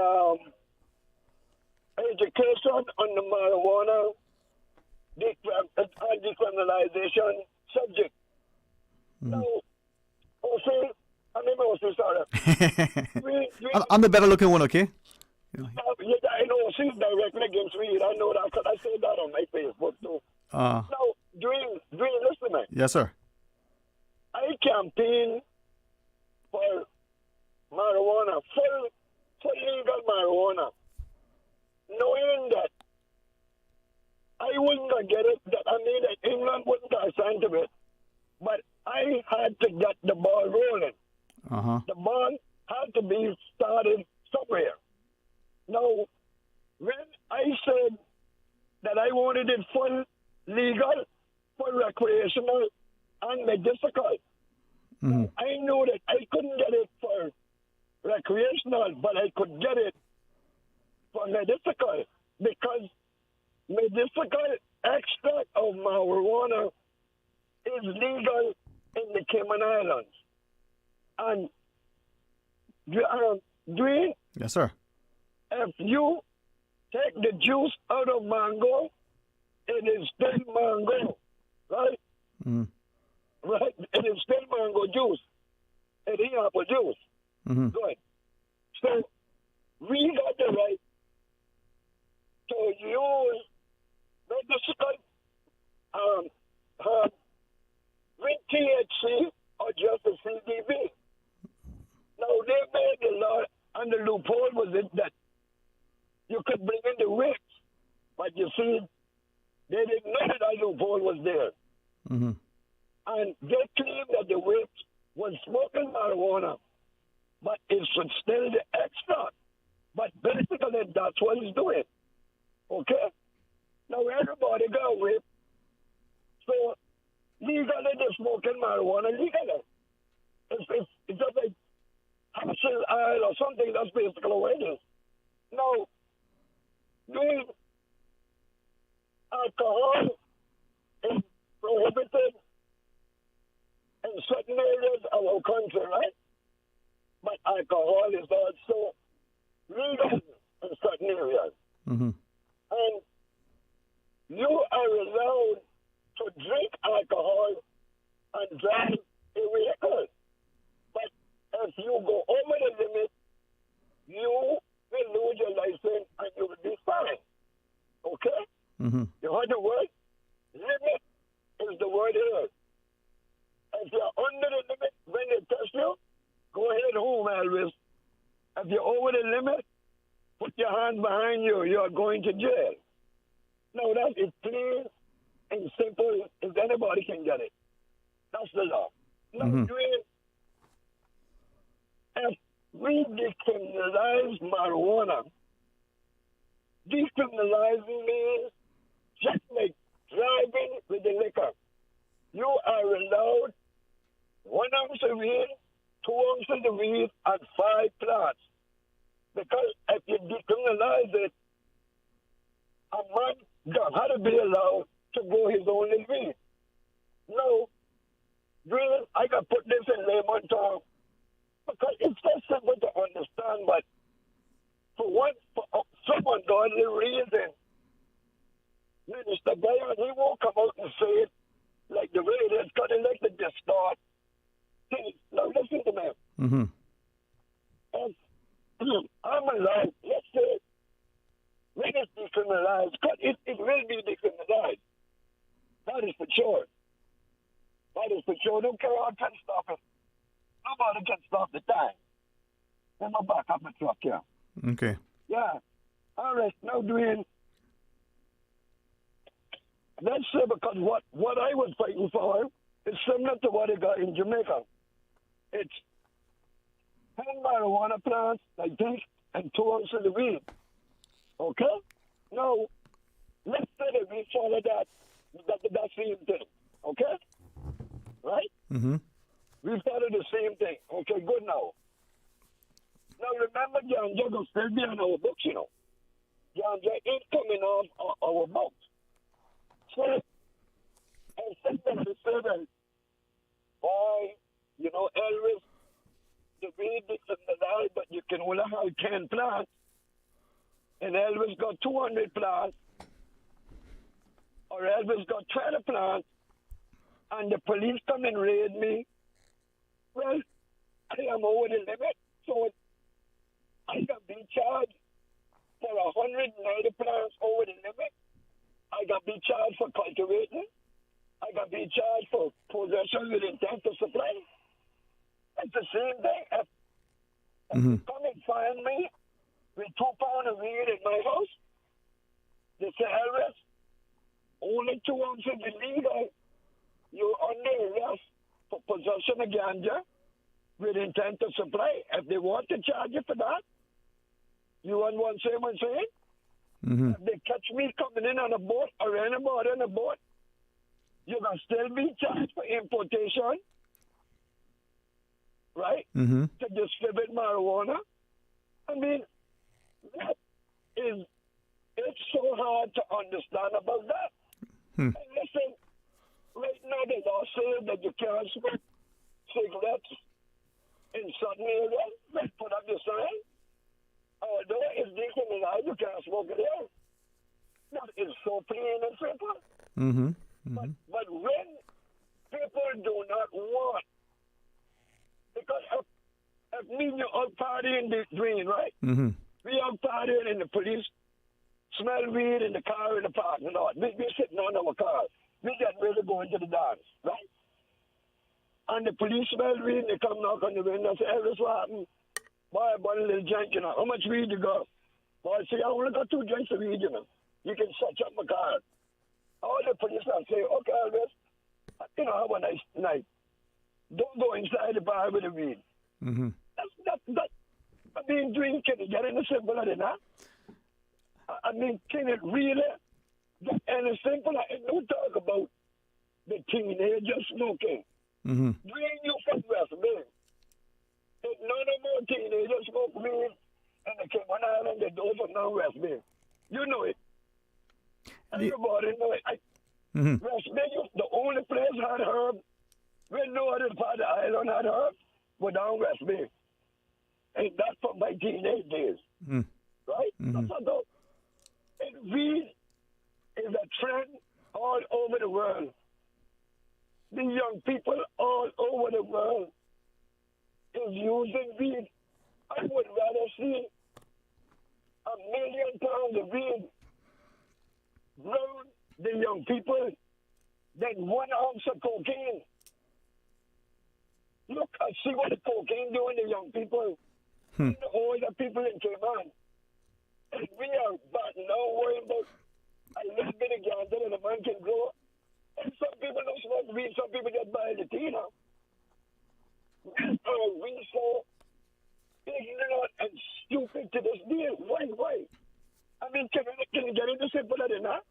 education on the marijuana decriminalization subject. Now, sorry.
I'm the better looking one, okay?
I know she's directly against me. I know that because I said that on my Facebook too. Now, Dwayne, listen to me.
Yes, sir.
I campaign for marijuana, for legal marijuana, knowing that I wasn't going to get it, that England wouldn't assign to it, but I had to get the ball rolling. The ball had to be started somewhere. Now, when I said that I wanted it full legal, full recreational, and medicinal, I knew that I couldn't get it for recreational, but I could get it for medicinal because medicinal extract of marijuana is legal in the Cayman Islands. And Dwayne?
Yes, sir.
If you take the juice out of mango, it is still mango, right? Right? It is still mango juice. It ain't apple juice. Good. So we got the right to use medicinal with THC or just the CBD. Now they made the law, and the loophole was it that you could bring in the whips, but you see, they didn't know that a loophole was there. And they claimed that the whips was smoking marijuana, but it should still the extract. But basically, that's what it's doing. Okay? Now, everybody got a whip. So, legally, they're smoking marijuana legally. It's just like Hampshire oil or something. That's basically what it is. Now, doing alcohol is prohibited in certain areas of our country, right? But alcohol is also legal in certain areas. And you are allowed to drink alcohol and drive a vehicle. But if you go over the limit, you will lose your license and you will be fined. Okay? You heard the word? Limit is the word here. If you're under the limit when they test you, go ahead home, Elvis. If you're over the limit, put your hands behind you. You're going to jail. Now, that is clear and simple as anybody can get it. That's the law. Now, if we decriminalize marijuana, decriminalizing means just like driving with the liquor. You are allowed 1 ounce of weed, 2 ounces of weed, and 5 plants. Because if you decriminalize it, a man had to be allowed to grow his own weed. No, really, I can put this in layman terms because it's so simple to understand, but for someone godly reason, Minister Bayon, he won't come out and say it like the way it is, because they like to distort things. Now, listen to me. If I'm allowed, let's say, when it's decriminalized, because it will be decriminalized. That is for sure. That is for sure. Don't care how can stop it. Nobody can stop the time. Let me back up my truck here.
Okay.
Yeah. All right. Now, Dwayne, let's say because what I was fighting for is similar to what they got in Jamaica. It's 10 marijuana plants, I think, and 2 ounces of weed. Okay? Now, let's say that we follow that same thing. Okay? Right?
Mm-hmm.
We started the same thing. Okay, good now. Now remember, ganja will still be on our books, you know. Ganja ain't coming off our books. So, and sometimes they say that, boy, you know, Elvis, the weed is in the lie, but you can only have 10 plants. And Elvis got 200 plants. Or Elvis got 20 plants. And the police come and raid me. Well, I am over the limit. So I can be charged for 190 plants over the limit. I can be charged for cultivating. I can be charged for possession with intent to supply. It's the same thing. If you come and find me with 2 pounds of weed in my house, they say, Elvis, only 2 ounces illegal. You're under arrest for possession of ganja with intent to supply. If they want to charge you for that, you want one say one say?
Mm-hmm.
If they catch me coming in on a boat or anybody on a boat, you can still be charged for importation, right?
Mm-hmm.
To distribute marijuana. I mean, that is, it's so hard to understand about that. And listen, right now the law says that you can't smoke cigarettes in certain areas. They put up the sign. Although it's decriminalized, you can't smoke it there. That is so plain and simple.
Mm-hmm. Mm-hmm.
But when people do not want, because if me and you out partying the drain, right?
Mm-hmm.
We out partying and the police smell weed in the car in the parking lot. We sitting on our cars. We get ready to go into the dance, right? And the police smell weed and they come knock on the window and say, hey, what's what happened? Boy, I bought a little joint, you know. How much weed you got? Boy, I say, I only got 2 joints of weed, you know. You can search up my car. All the police will say, okay, Elvis, you know, have a nice night. Don't go inside the bar with the weed.
Mm-hmm.
That, I mean, drink, can it get any simpler than that? I mean, can it really get any simpler? And don't talk about the teenagers smoking.
Mm-hmm.
Drink you from West Bay. If none of more teenagers smoke weed in the Cayman Island, they do from now West Bay. You know it. Everybody know it. West Bay, the only place had herb. When no other part of the island had herb, was down West Bay. And that's from my teenage days. Right? That's all. And weed is a trend all over the world. The young people all over the world is using weed. I would rather see 1 million pounds of weed grown the young people than 1 ounce of cocaine. Look, I see what the cocaine doing to young people. The older people in Cayman. And we are but now worrying about a little bit of ganja that a man can grow. And some people don't smoke weed, some people just buy the tea now. Are we so ignorant and stupid to this deal? Why? I mean, can we get into simpler than that?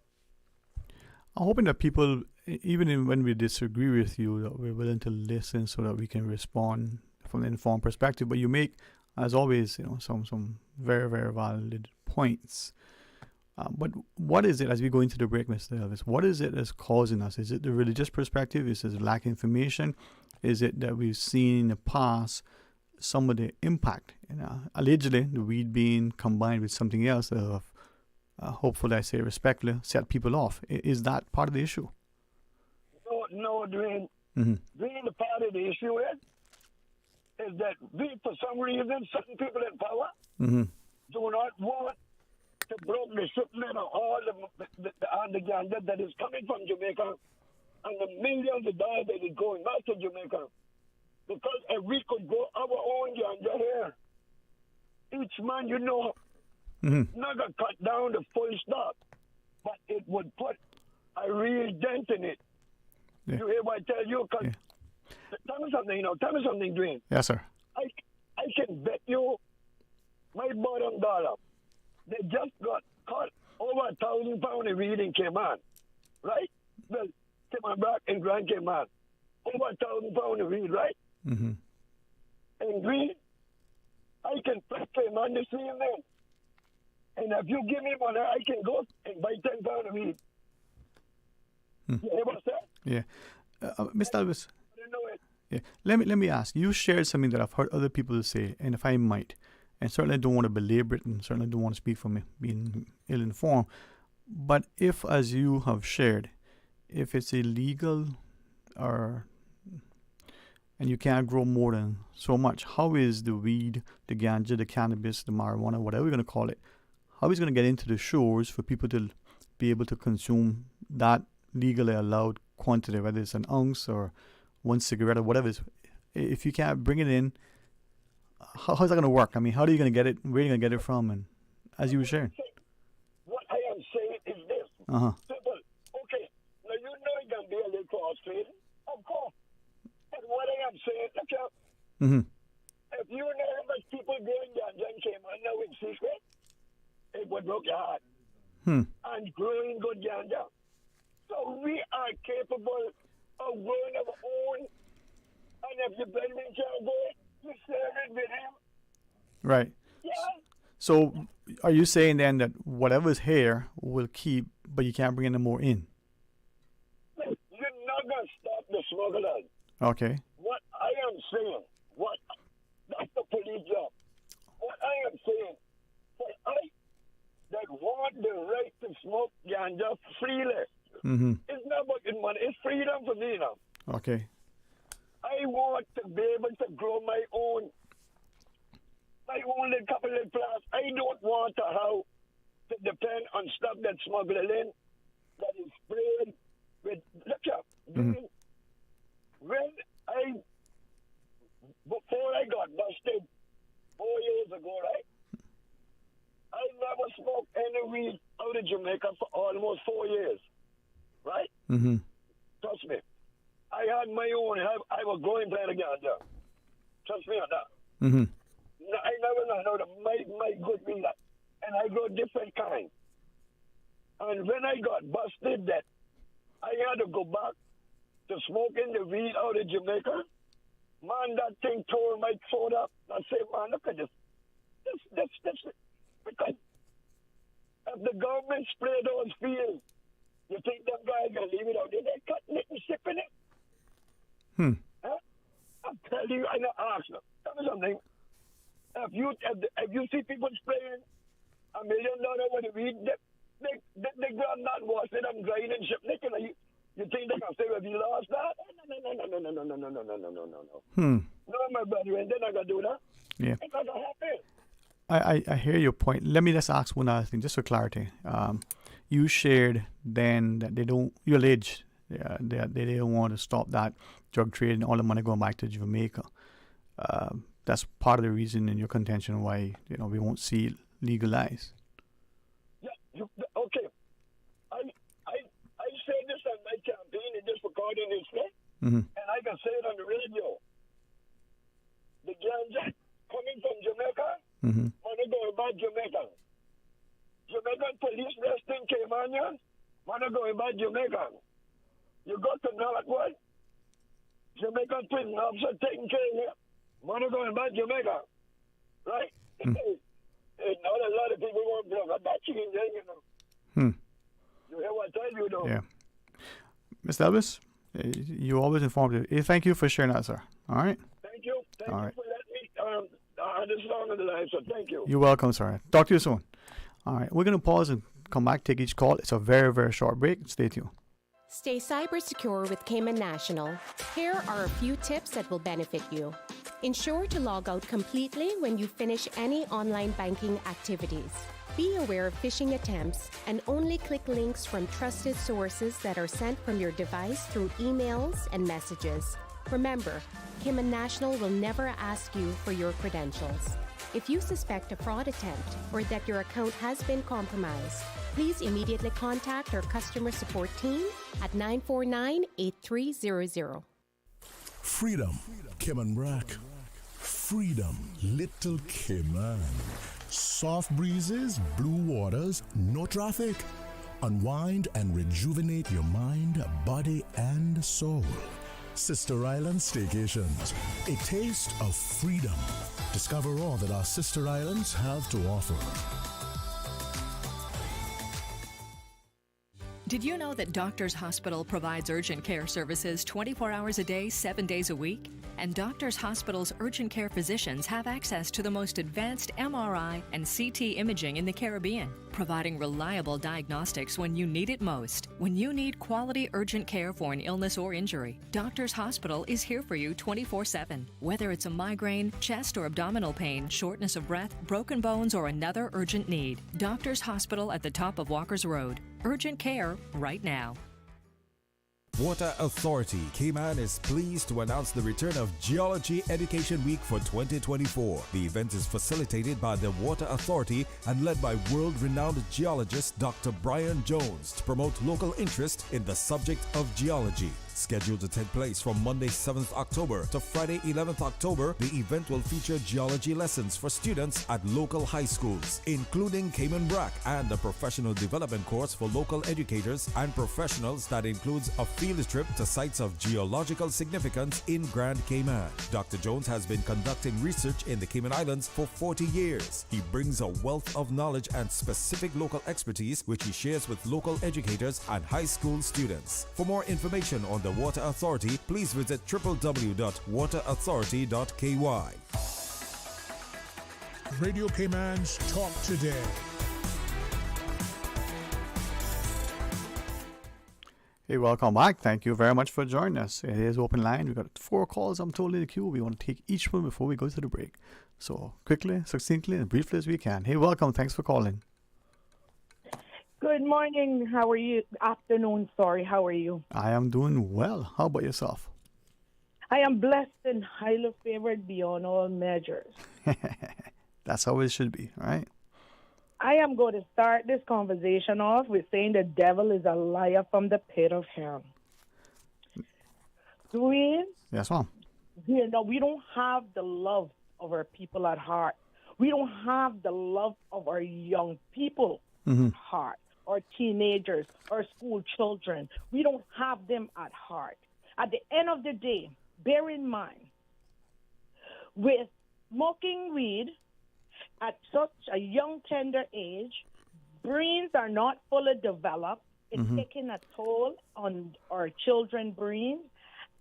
I'm hoping that people, when we disagree with you, that we're willing to listen so that we can respond from an informed perspective. But you make, as always, some very, very valid points. But what is it, as we go into the break, Mr. Elvis, what is it that's causing us? Is it the religious perspective? Is it lack of information? Is it that we've seen in the past some of the impact? Allegedly, the weed being combined with something else, hopefully, I say respectfully, set people off. Is that part of the issue?
No, Dwayne. Dwayne, the part of the issue is that we, for some reason, certain people in power do not want to break the shipment of all the ganja that is coming from Jamaica and the millions of dollars that is going back to Jamaica. Because if we could grow our own ganja here, each man, not going to cut down the full stop, but it would put a real dent in it. Yeah. You hear what I tell you? Cause tell me something, Dwayne.
Yes, sir.
I can bet you my bottom dollar. They just got caught over 1,000 pounds of weed in Cayman, right? Well, Cayman Black and Grand Cayman. over 1,000 pounds of weed, right?
Mm-hmm.
And weed, I can prep him on the same man. And if you give me money, I can go and buy 10 pounds of weed. You hear what I said?
Yeah. Mr. Elvis,
I didn't know it.
yeah. Let me ask. You shared something that I've heard other people say, and if I might, and certainly I don't want to belabor it, and certainly don't want to speak from being ill-informed, but if, as you have shared, if it's illegal and you can't grow more than so much, how is the weed, the ganja, the cannabis, the marijuana, whatever you're going to call it, how is it going to get into the shores for people to be able to consume that legally allowed quantity, whether it's an ounce or one cigarette or whatever it is? If you can't bring it in, how's that going to work? I mean, how are you going to get it? Where are you going to get it from? And as you were sharing.
What I am saying is this.
Uh-huh.
Simple. Okay, now you know it can be a little cross-trading. Of course. And what I am saying, look out.
Mm-hmm.
If you know how much people growing ganja in Cayman now in secret, it would break your heart. And growing good ganja. So we are capable of growing our own. And if you bring me ganja, you share it with him.
Right.
Yeah.
So are you saying then that whatever's here will keep, but you can't bring any more in?
You're not going to stop the smugglers.
Okay.
What I am saying, that's the police job. What I am saying, for I that want the right to smoke ganja freely, it's not about the money, it's freedom for me now.
Okay.
I want to be able to grow my own little couple of plants. I don't want to have to depend on stuff that's smuggled in, that is sprayed with, look up, before I got busted 4 years ago, right? I never smoked any weed out of Jamaica for almost 4 years, right?
Mm-hmm.
Trust me. I had my own, I was growing plant of ganja. Trust me on that.
Mm-hmm.
No, I never know how to make my good weed, and I grow different kinds. And when I got busted, that I had to go back to smoking the weed out of Jamaica. Man, that thing tore my throat up. I said, man, look at this. This. Because if the government spray those fields, you think them guys going to leave it out there? They're cutting it and shipping it. Huh? I tell you, I know, ask them. Tell me something. If you see people spraying $1 million with the weed, they grab not wash it and grind and ship. You think they can say, well, we lost that? No. No, my brother, and they're not going to do that.
Yeah.
It's not going to happen.
I hear your point. Let me just ask one other thing, just for clarity. You shared then that you alleged they don't want to stop that drug trade and all the money going back to Jamaica. That's part of the reason in your contention why we won't see it legalized.
Yeah, okay. I said this on my campaign and just recording this thing, and I can say it on the radio. The ganja coming from Jamaica, money going back Jamaica. Jamaican police resting Caymanians, money going back Jamaica. You go to Northwood, Jamaican prison officer taking care of you, money going back Jamaica. Right? And not a lot of people won't block a batch in there, You hear what I tell you, though?
Yeah. Mr. Elvis, you always informative. Thank you for sharing that, sir. All right?
Thank you. Thank you for letting me this long on the line, so thank you.
You're welcome, sir. Talk to you soon. All right. We're going to pause and come back, take each call. It's a very, very short break. Stay tuned.
Stay cyber secure with Cayman National. Here are a few tips that will benefit you. Ensure to log out completely when you finish any online banking activities. Be aware of phishing attempts and only click links from trusted sources that are sent from your device through emails and messages. Remember, Cayman National will never ask you for your credentials. If you suspect a fraud attempt or that your account has been compromised, please immediately contact our customer support team at 949-8300.
Freedom, Cayman Brack. Freedom, Little Cayman. Soft breezes, blue waters, no traffic. Unwind and rejuvenate your mind, body, and soul. Sister Island Staycations, a taste of freedom. Discover all that our sister islands have to offer.
Did you know that Doctors Hospital provides urgent care services 24 hours a day, 7 days a week? And Doctors Hospital's urgent care physicians have access to the most advanced MRI and CT imaging in the Caribbean, providing reliable diagnostics when you need it most. When you need quality urgent care for an illness or injury, Doctors Hospital is here for you 24/7. Whether it's a migraine, chest or abdominal pain, shortness of breath, broken bones, or another urgent need, Doctors Hospital at the top of Walker's Road. Urgent care right now.
Water Authority Cayman is pleased to announce the return of Geology Education Week for 2024. The event is facilitated by the Water Authority and led by world-renowned geologist Dr. Brian Jones to promote local interest in the subject of geology. Scheduled to take place from Monday 7th October to Friday 11th October, the event will feature geology lessons for students at local high schools, including Cayman Brac, and a professional development course for local educators and professionals that includes a field trip to sites of geological significance in Grand Cayman. Dr. Jones has been conducting research in the Cayman Islands for 40 years. He brings a wealth of knowledge and specific local expertise, which he shares with local educators and high school students. For more information on the Water Authority, please visit www.waterauthority.ky.
Radio Cayman's Talk Today.
Hey, welcome back. Thank you very much for joining us. It is open line. We've got 4 calls, I'm told, in the queue. We want to take each one before we go to the break. So quickly, succinctly, and briefly as we can. Hey, welcome. Thanks for calling.
Good morning. How are you? Afternoon, sorry. How are you?
I am doing well. How about yourself?
I am blessed and highly favored beyond all measures.
That's how it should be, right?
I am going to start this conversation off with saying the devil is a liar from the pit of hell. Dwayne?
Yes, ma'am.
You know, we don't have the love of our people at heart. We don't have the love of our young people at heart, or teenagers, or school children. We don't have them at heart. At the end of the day, bear in mind, with smoking weed at such a young, tender age, brains are not fully developed. It's taking a toll on our children's brains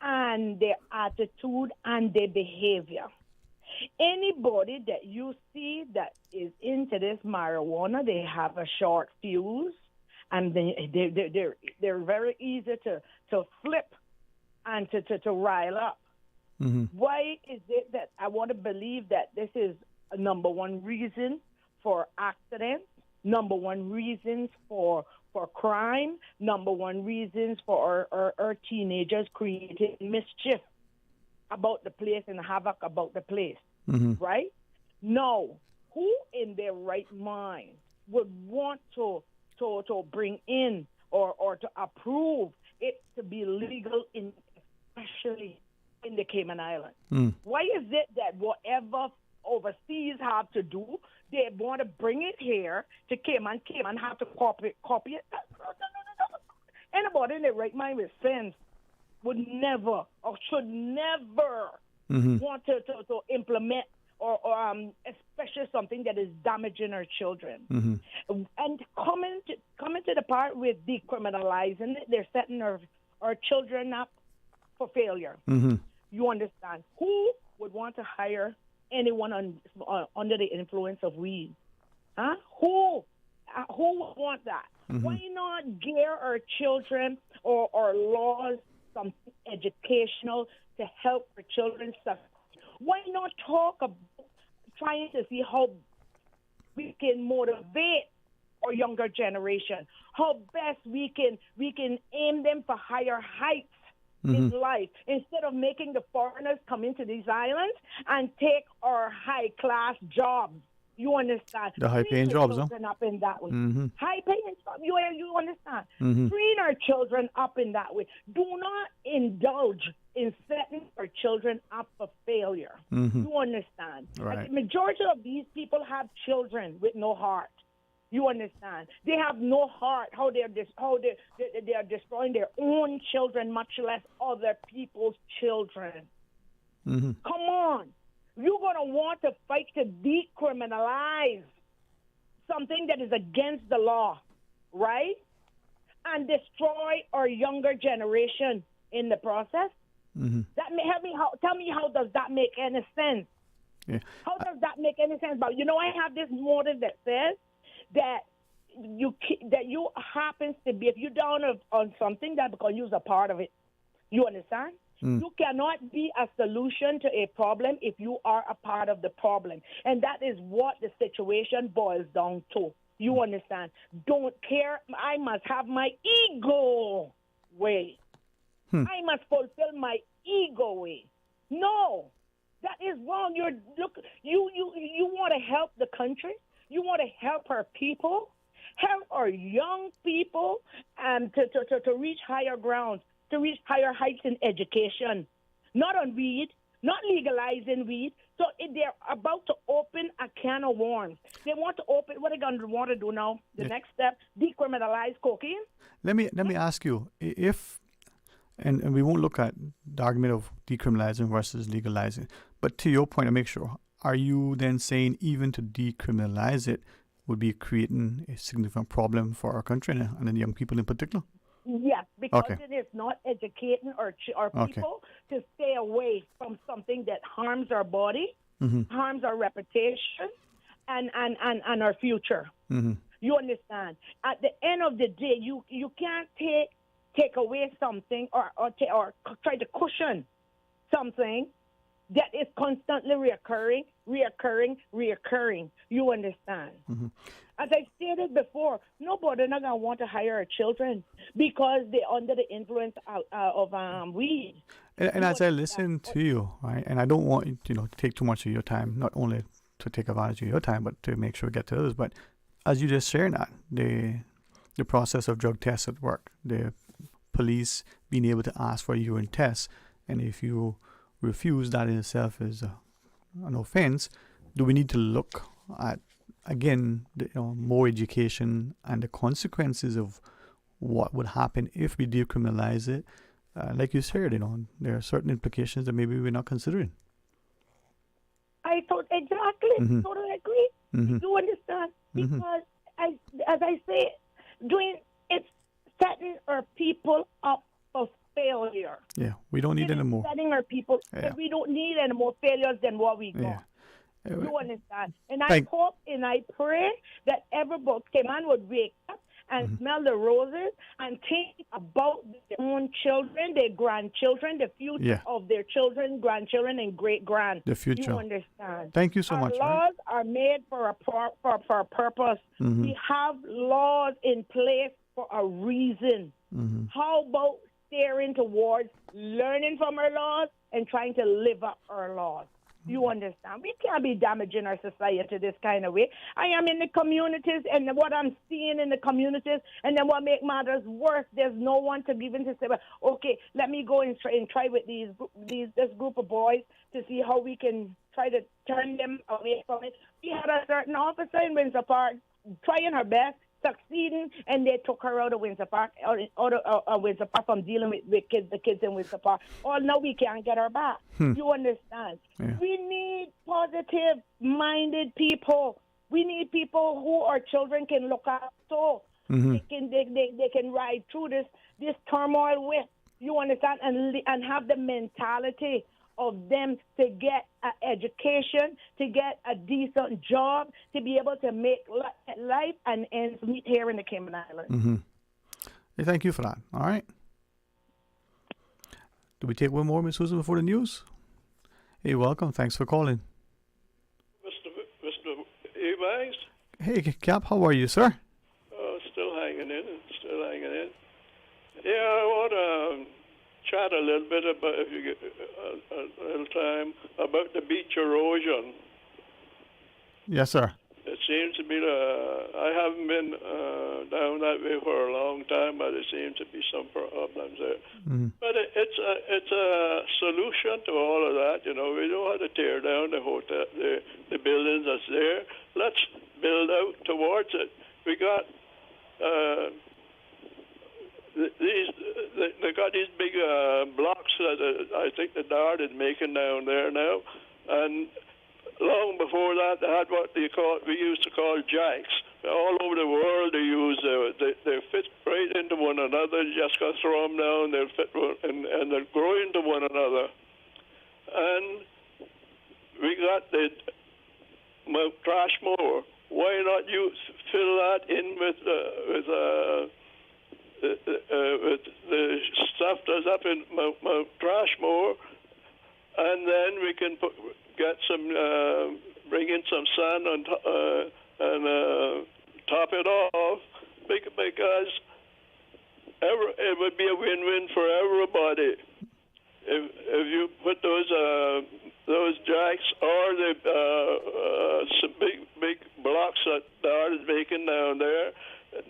and their attitude and their behavior. Anybody that you see that is into this marijuana, they have a short fuse, and they're very easy to flip and to rile up. Why is it that I want to believe that this is a number one reason for accidents, number one reasons for crime, number one reasons for our teenagers creating mischief about the place and havoc about the place, right? No, who in their right mind would want to bring in or to approve it to be legal, especially in the Cayman Islands? Why is it that whatever overseas have to do, they want to bring it here to Cayman have to copy it? No. Anybody in their right mind with sense would never or should never want to implement or especially something that is damaging our children. And coming to the part with decriminalizing it, they're setting our children up for failure. You understand? Who would want to hire anyone under the influence of weed? Huh? Who would want that? Why not gear our children or laws something educational to help our children succeed? Why not talk about trying to see how we can motivate our younger generation, how best we can aim them for higher heights in life, instead of making the foreigners come into these islands and take our high-class jobs. You understand?
The high-paying jobs, huh?
Up in that way. High-paying jobs. You understand? Train our children up in that way. Do not indulge in setting our children up for failure. You understand?
Right.
The majority of these people have children with no heart. You understand? They have no heart. How they are destroying their own children, much less other people's children.
Mm-hmm.
Come on, you're gonna want to fight to decriminalize something that is against the law, right? And destroy our younger generation in the process.
Mm-hmm.
Tell me how does that make any sense?
Yeah.
How does that make any sense? But I have this motive that says that you happens to be, if you're down on something, that because you're a part of it. You understand? You cannot be a solution to a problem if you are a part of the problem. And that is what the situation boils down to. You understand? Don't care. I must have my ego way. I must fulfill my ego way. No, that is wrong. You want to help the country. You want to help our people, help our young people, to reach higher grounds, to reach higher heights in education. Not on weed, not legalizing weed. So they're about to open a can of worms. They want to open, what are they going to want to do now? The next step, decriminalize cocaine?
Let me ask you, if, and we won't look at the argument of decriminalizing versus legalizing, but to your point, to make sure, are you then saying even to decriminalize it would be creating a significant problem for our country and the young people in particular?
Yes, because it is not educating our people to stay away from something that harms our body, harms our reputation, and our future.
Mm-hmm.
You understand? At the end of the day, you can't take away something or try to cushion something that is constantly reoccurring. You understand?
Mm-hmm.
As I stated before, nobody not gonna want to hire our children because they're under the influence of weed.
And as I listen to you, right, and I don't want you to take too much of your time, not only to take advantage of your time, but to make sure we get to others. But as you just shared that, the process of drug tests at work, the police being able to ask for a urine test, and if you refuse, that in itself is an offense. Do we need to look at, again, more education and the consequences of what would happen if we decriminalize it? Like you said, there are certain implications that maybe we're not considering.
I totally agree.
Mm-hmm.
You understand? Because as I say, it's setting our people up for failure.
Yeah, we don't need any more.
Setting our people, we don't need any more failures than what we got.
Yeah.
You understand? And I hope and I pray that every man would wake up and smell the roses and think about their own children, their grandchildren, the future of their children, grandchildren, and great-grand.
The future.
You understand?
Thank you so much.
Laws are made for a purpose.
Mm-hmm.
We have laws in place for a reason.
Mm-hmm.
How about steering towards learning from our laws and trying to live up our laws? You understand? We can't be damaging our society this kind of way. I am in the communities, and what I'm seeing in the communities, and then what makes matters worse, there's no one to give in to say, well, okay, let me go and try with this group of boys to see how we can try to turn them away from it. We had a certain officer in Windsor Park trying her best, succeeding, and they took her out of Windsor Park, Windsor Park from dealing with the kids in Windsor Park. Oh, now we can't get her back. You understand?
Yeah.
We need positive-minded people. We need people who our children can look up to. They can ride through this turmoil with. You understand? And have the mentality of them to get an education, to get a decent job, to be able to make life and ends meet here in the Cayman Islands.
Mm-hmm. Hey, thank you for that. All right. Do we take one more, Ms. Susan, before the news? Hey, welcome. Thanks for calling.
Mr. Ebanks?
Hey, Cap, how are you, sir?
Still hanging in. Yeah, I want to chat a little bit about, if you get a little time, about the beach erosion.
Yes, sir.
It seems to be I haven't been down that way for a long time, but it seems to be some problems there.
Mm-hmm.
But it's a solution to all of that. We don't have to tear down the hotel, the buildings that's there. Let's build out towards it. we got they got these big blocks that I think the Dart is making down there now, and long before that they had what we used to call jacks. All over the world they use they fit right into one another. You just got to throw them down, they'll fit and they'll grow into one another. And we got the trash mower. Why not fill that in with the stuff that's up in Mount Trashmore, and then we can bring in some sand and top it off, because it would be a win-win for everybody. If you put those jacks or some big blocks that Dart is making down there,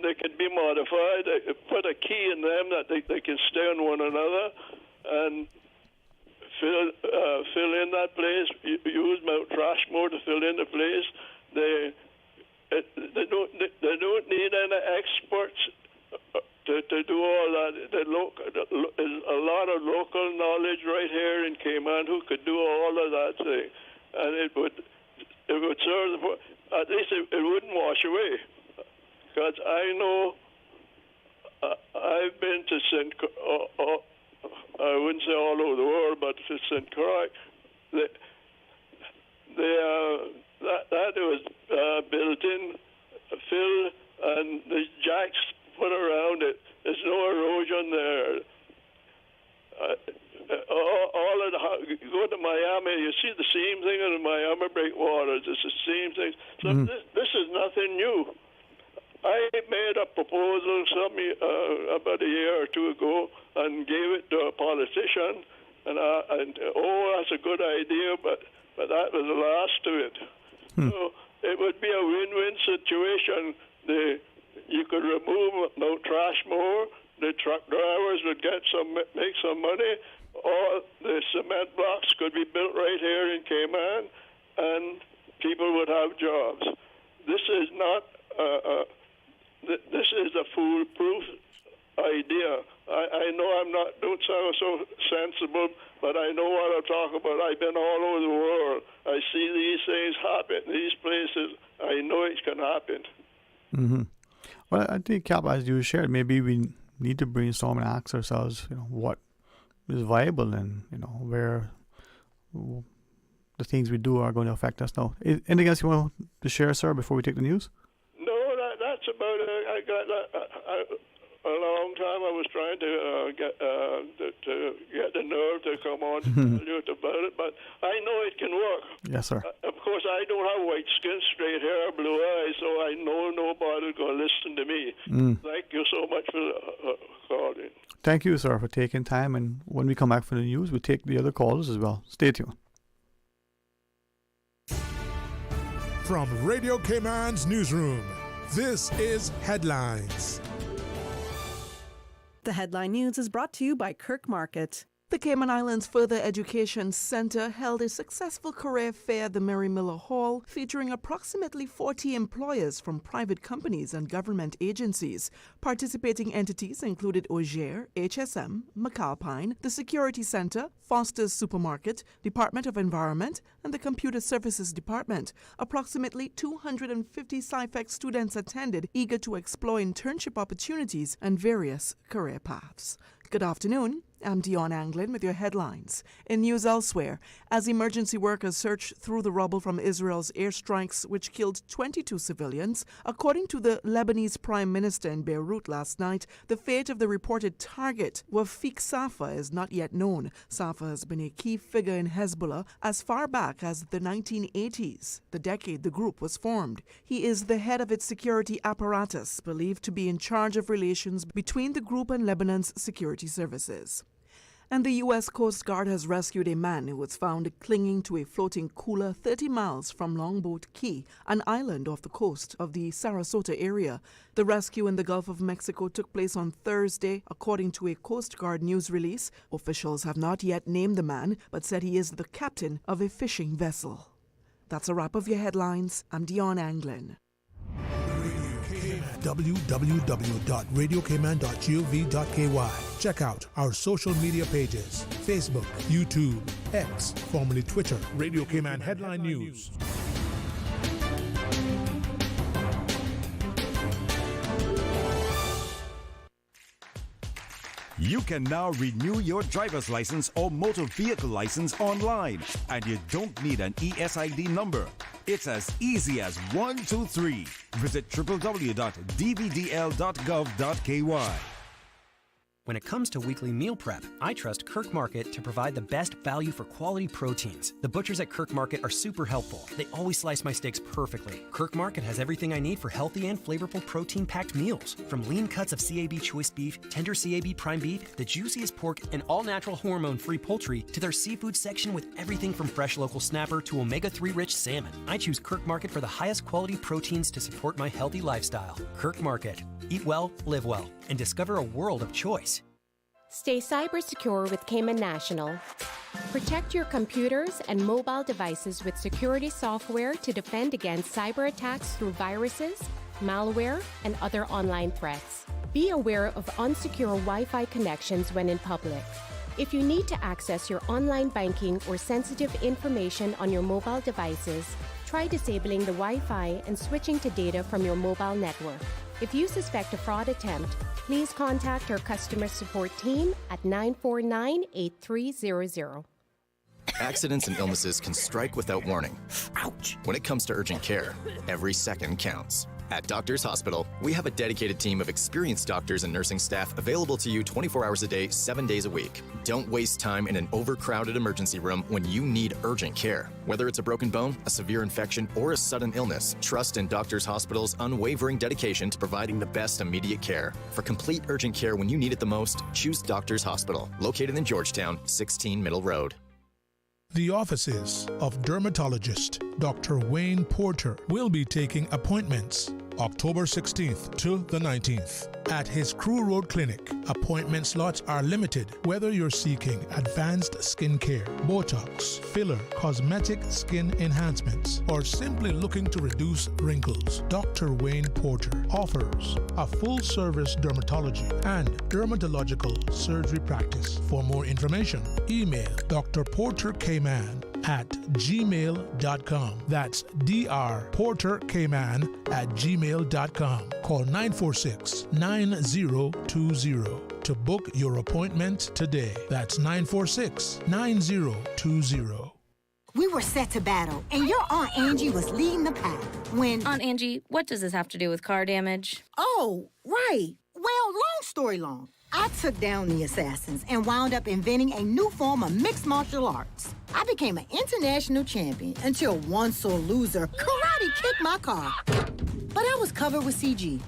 they can be modified. They put a key in them that they can stay on one another and fill in that place. Use Mount Trashmore to fill in the place. They don't need any experts to do all that. There's a lot of local knowledge right here in Cayman who could do all of that thing, and it would serve. At least it wouldn't wash away. Because I know I've been to I wouldn't say all over the world, but to St. Croix, that was built in, filled, and the jacks put around it. There's no erosion there. You go to Miami, you see the same thing in the Miami breakwaters. It's the same thing. So this is nothing new. I made a proposal about a year or two ago and gave it to a politician, and that's a good idea, but that was the last of it. So it would be a win-win situation. You could remove Mount Trashmore, the truck drivers would make some money, or the cement blocks could be built right here in Cayman, and people would have jobs. This is not. This is a foolproof idea. I know don't sound so sensible, but I know what I'm talking about. I've been all over the world. I see these things happen. These places, I know it can happen.
Mm-hmm. Well, I think, Cap, as you shared, maybe we need to brainstorm and ask ourselves, what is viable and, where the things we do are going to affect us now. Anything else you want to share, sir, before we take the news?
That's about it. I got a long time. I was trying to get the nerve to come on to tell you about it, but I know it can work.
Yes, sir.
Of course, I don't have white skin, straight hair, blue eyes, so I know nobody's going to listen to me. Thank you so much for calling.
Thank you, sir, for taking time. And when we come back for the news, we'll take the other calls as well. Stay tuned.
From Radio Cayman's newsroom, this is Headlines.
The headline news is brought to you by Kirk Market.
The Cayman Islands Further Education Center held a successful career fair at the Mary Miller Hall, featuring approximately 40 employers from private companies and government agencies. Participating entities included Auger, HSM, McAlpine, the Security Center, Foster's Supermarket, Department of Environment, and the Computer Services Department. Approximately 250 SciFEC students attended, eager to explore internship opportunities and various career paths. Good afternoon. I'm Dion Anglin with your headlines. In news elsewhere, as emergency workers search through the rubble from Israel's airstrikes which killed 22 civilians, according to the Lebanese Prime Minister in Beirut last night, the fate of the reported target, Wafik Safa, is not yet known. Safa has been a key figure in Hezbollah as far back as the 1980s, the decade the group was formed. He is the head of its security apparatus, believed to be in charge of relations between the group and Lebanon's security services. And the U.S. Coast Guard has rescued a man who was found clinging to a floating cooler 30 miles from Longboat Key, an island off the coast of the Sarasota area. The rescue in the Gulf of Mexico took place on Thursday, according to a Coast Guard news release. Officials have not yet named the man, but said he is the captain of a fishing vessel. That's a wrap of your headlines. I'm Dion Anglin.
www.radiocayman.gov.ky. Check out our social media pages: Facebook, YouTube, X, formerly Twitter, Radio Cayman Headline News.
You can now renew your driver's license or motor vehicle license online, and you don't need an ESID number. It's as easy as 1, 2, 3. Visit www.dvdl.gov.ky.
When it comes to weekly meal prep, I trust Kirk Market to provide the best value for quality proteins. The butchers at Kirk Market are super helpful. They always slice my steaks perfectly. Kirk Market has everything I need for healthy and flavorful protein-packed meals. From lean cuts of CAB choice beef, tender CAB prime beef, the juiciest pork, and all-natural hormone-free poultry, to their seafood section with everything from fresh local snapper to omega-3 rich salmon. I choose Kirk Market for the highest quality proteins to support my healthy lifestyle. Kirk Market. Eat well, live well, and discover a world of choice.
Stay cyber secure with Cayman National. Protect your computers and mobile devices with security software to defend against cyber attacks through viruses, malware, and other online threats. Be aware of unsecure Wi-Fi connections when in public. If you need to access your online banking or sensitive information on your mobile devices, try disabling the Wi-Fi and switching to data from your mobile network. If you suspect a fraud attempt, please contact our customer support team at 949-8300.
Accidents and illnesses can strike without warning. Ouch! When it comes to urgent care, every second counts. At Doctors Hospital, we have a dedicated team of experienced doctors and nursing staff available to you 24 hours a day, 7 days a week. Don't waste time in an overcrowded emergency room when you need urgent care. Whether it's a broken bone, a severe infection, or a sudden illness, trust in Doctors Hospital's unwavering dedication to providing the best immediate care. For complete urgent care when you need it the most, choose Doctors Hospital, located in Georgetown, 16 Middle Road.
The offices of dermatologist Dr. Wayne Porter will be taking appointments October 16th to the 19th at his Crew Road Clinic. Appointment slots are limited whether you're seeking advanced skin care, Botox, filler, cosmetic skin enhancements, or simply looking to reduce wrinkles. Dr. Wayne Porter offers a full-service dermatology and dermatological surgery practice. For more information, email drporterkman at gmail.com. That's drporterkman@gmail.com. Call 946-9020 to book your appointment today. That's 946-9020.
We were set to battle, and your Aunt Angie was leading the pack when...
Aunt Angie, what does this have to do with car damage?
Oh, right. Well, long story long. I took down the assassins and wound up inventing a new form of mixed martial arts. I became an international champion until one sore loser karate kicked my car. But I was covered with CG.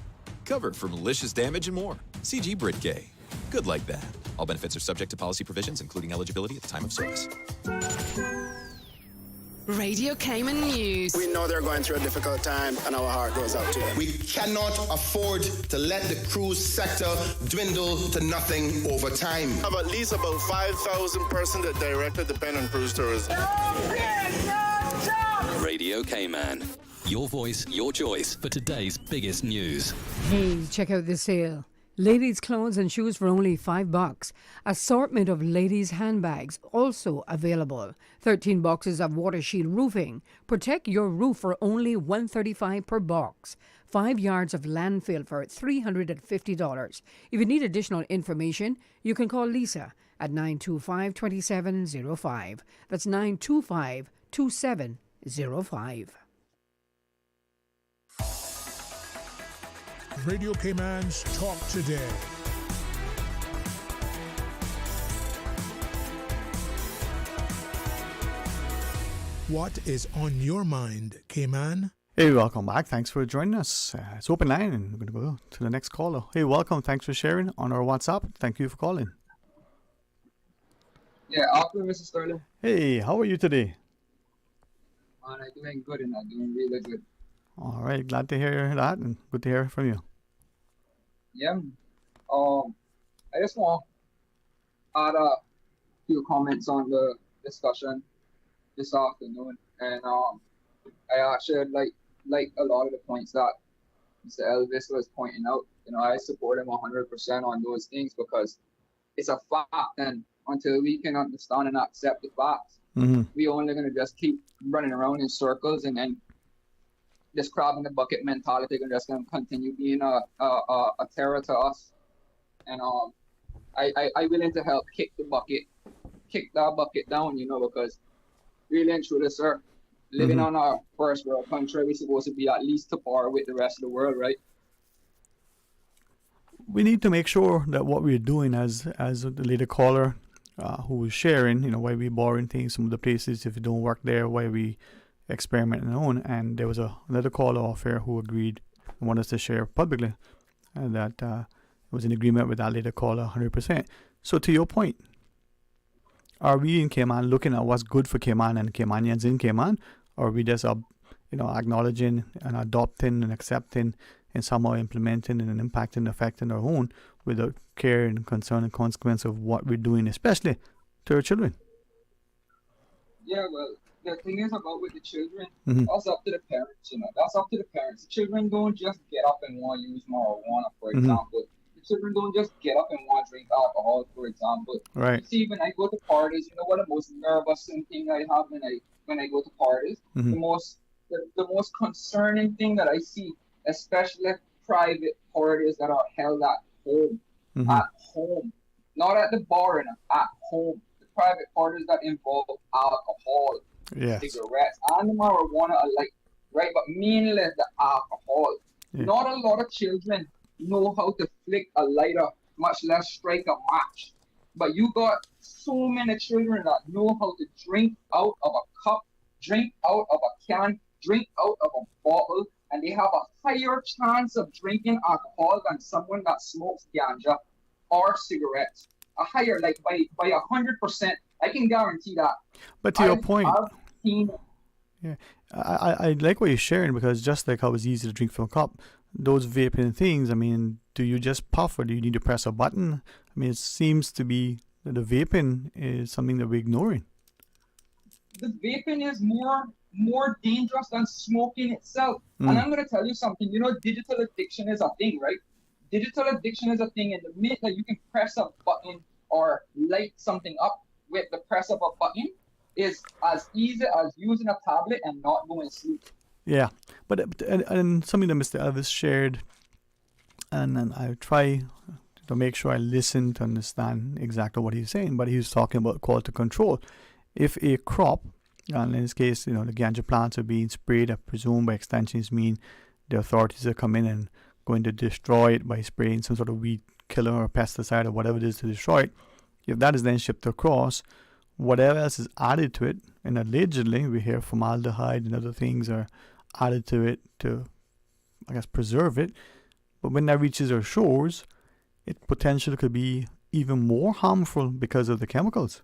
Covered for malicious damage and more. CG Britgay. Good like that. All benefits are subject to policy provisions, including eligibility at the time of service.
Radio Cayman News.
We know they're going through a difficult time, and our heart goes out to them.
We cannot afford to let the cruise sector dwindle to nothing over time.
We have at least about 5,000 persons that directly depend on cruise tourism.
Radio Cayman. Your voice, your choice for today's biggest news.
Hey, check out this sale. Ladies' clothes and shoes for only $5. Assortment of ladies' handbags also available. 13 boxes of Water Shield roofing. Protect your roof for only $135 per box. 5 yards of landfill for $350. If you need additional information, you can call Lisa at 925-2705. That's 925-2705.
Radio Cayman's Talk Today. What is on your mind, Cayman?
Hey, welcome back. Thanks for joining us. It's open line, and we're going to go to the next caller. Hey, welcome. Thanks for sharing on our WhatsApp. Thank you for calling.
Yeah, afternoon, Mr. Sterling.
Hey, how are you today?
Man, I'm doing good, and I'm doing really good.
All right, glad to hear that, and good to hear from you.
Yeah. I just want to add a few comments on the discussion this afternoon, and I actually like a lot of the points that Mr. Elvis was pointing out, I support him 100% on those things because it's a fact, and until we can understand and accept the facts, we only going to just keep running around in circles, and then this crab in the bucket mentality is just going to continue being a terror to us. And I willing to help kick that bucket down, because really and truly, sir, living on our first world country, we're supposed to be at least to par with the rest of the world, right?
We need to make sure that what we're doing, as the later caller who was sharing, why we borrowing things from the places if it don't work there, why we experiment on our own. And there was another caller off here who agreed and wanted us to share publicly that was in agreement with that later caller 100%. So to your point, are we in Cayman looking at what's good for Cayman and Caymanians in Cayman, or are we just acknowledging and adopting and accepting and somehow implementing and impacting and affecting our own without care and concern and consequence of what we're doing, especially to our children?
Yeah, well, the thing is about with the children, that's up to the parents, That's up to the parents. The children don't just get up and want to use marijuana, for example. The children don't just get up and want to drink alcohol, for example.
Right.
See, when I go to parties, what the most nervous thing I have when I go to parties? The most concerning thing that I see, especially private parties that are held at home, not at the bar, at home. The private parties that involve alcohol, cigarettes, and the marijuana alike, right? But mainly the alcohol. Yeah. Not a lot of children know how to flick a lighter, much less strike a match. But you got so many children that know how to drink out of a cup, drink out of a can, drink out of a bottle, and they have a higher chance of drinking alcohol than someone that smokes ganja or cigarettes. A higher, like by 100%. I can guarantee that.
But to your point, I like what you're sharing, because just like how it's easy to drink from a cup, those vaping things, do you just puff or do you need to press a button? It seems to be that the vaping is something that we're ignoring.
The vaping is more dangerous than smoking itself. And I'm going to tell you something. Digital addiction is a thing, right? Digital addiction is a thing, and the minute that you can press a button or light something up with the press of a button is as easy as using a tablet and not going to sleep.
Yeah, but and something that Mr. Elvis shared, and I try to make sure I listen to understand exactly what he's saying, but he was talking about quality control. If a crop, and in this case, the ganja plants are being sprayed, I presume by extensions mean the authorities are coming in and going to destroy it by spraying some sort of weed killer or pesticide or whatever it is to destroy it. If that is then shipped across, whatever else is added to it, and allegedly we hear formaldehyde and other things are added to it to, preserve it. But when that reaches our shores, it potentially could be even more harmful because of the chemicals.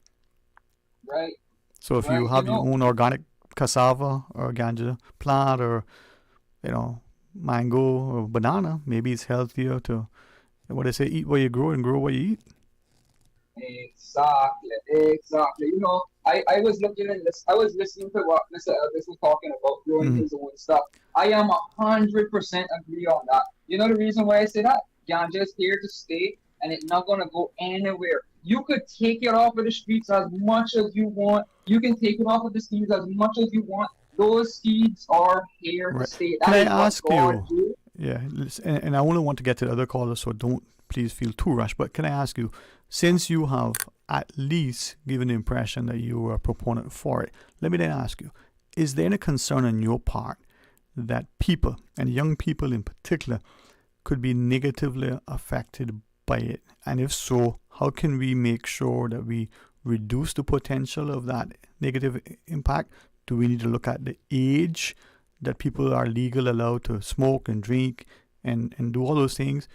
Right.
So if you have your own organic cassava or ganja plant or, mango or banana, maybe it's healthier to, what they say, eat what you grow and grow what you eat.
Exactly. I was looking at this. I was listening to what Mr. Elvis was talking about, growing his own stuff. I am 100% agree on that. The reason why I say that? Ganja is here to stay, and it's not gonna go anywhere. You could take it off of the streets as much as you want. You can take it off of the seeds as much as you want. Those seeds are here to stay.
Can I ask you? Yeah, and I only want to get to the other callers, so don't please feel too rushed. But can I ask you, since you have at least given the impression that you are a proponent for it, let me then ask you, is there any concern on your part that people, and young people in particular, could be negatively affected by it? And if so, how can we make sure that we reduce the potential of that negative impact? Do we need to look at the age that people are legally allowed to smoke and drink and do all those things?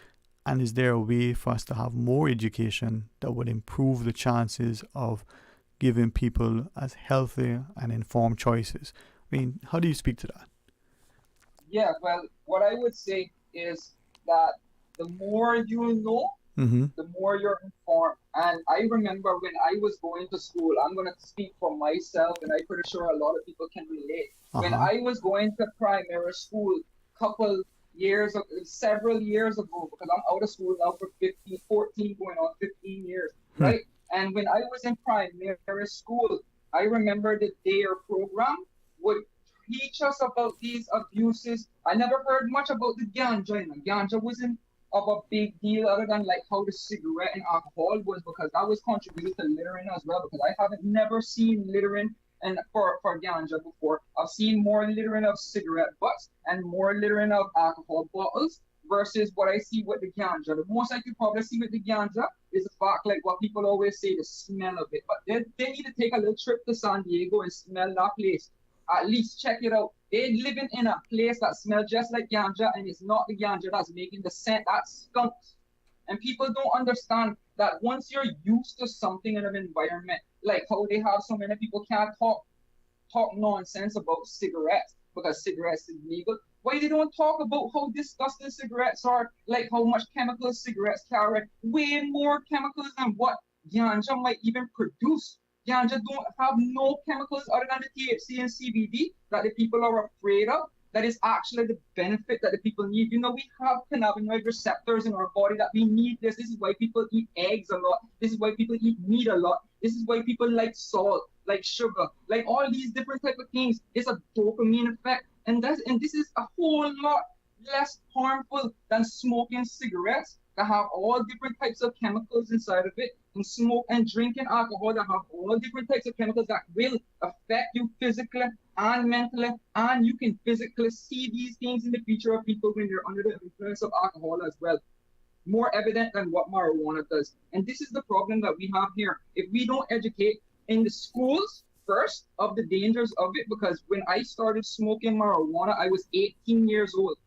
And is there a way for us to have more education that would improve the chances of giving people as healthy and informed choices? How do you speak to that?
Yeah, well, what I would say is that the more you know, the more you're informed. And I remember when I was going to school, I'm going to speak for myself, and I'm pretty sure a lot of people can relate. When I was going to primary school, couple several years ago, because I'm out of school now for 14 going on 15 years, right? And when I was in primary school, I remember the DARE program would teach us about these abuses. I never heard much about the ganja. Ganja wasn't of a big deal other than like how the cigarette and alcohol was, because that was contributed to littering as well, because I haven't never seen littering and for ganja before. I've seen more littering of cigarette butts and more littering of alcohol bottles versus what I see with the ganja. The most I could probably see with the ganja is the fact, like what people always say, the smell of it. But they need to take a little trip to San Diego and smell that place. At least check it out. They're living in a place that smells just like ganja, and it's not the ganja that's making the scent, that's skunks. And people don't understand that once you're used to something in an environment, like how they have so many people can't talk nonsense about cigarettes because cigarettes is legal. Why they don't talk about how disgusting cigarettes are, like how much chemicals cigarettes carry, way more chemicals than what ganja might even produce. Ganja don't have no chemicals other than the THC and CBD that the people are afraid of. That is actually the benefit that the people need. You know, we have cannabinoid receptors in our body that we need this. This is why people eat eggs a lot. This is why people eat meat a lot. This is why people like salt, like sugar, like all these different type of things. It's a dopamine effect. And this is a whole lot less harmful than smoking cigarettes that have all different types of chemicals inside of it, and smoke and drinking alcohol that have all different types of chemicals that will affect you physically and mentally, and you can physically see these things in the future of people when they're under the influence of alcohol as well. More evident than what marijuana does. And this is the problem that we have here. If we don't educate in the schools first of the dangers of it, because when I started smoking marijuana, I was 18 years old.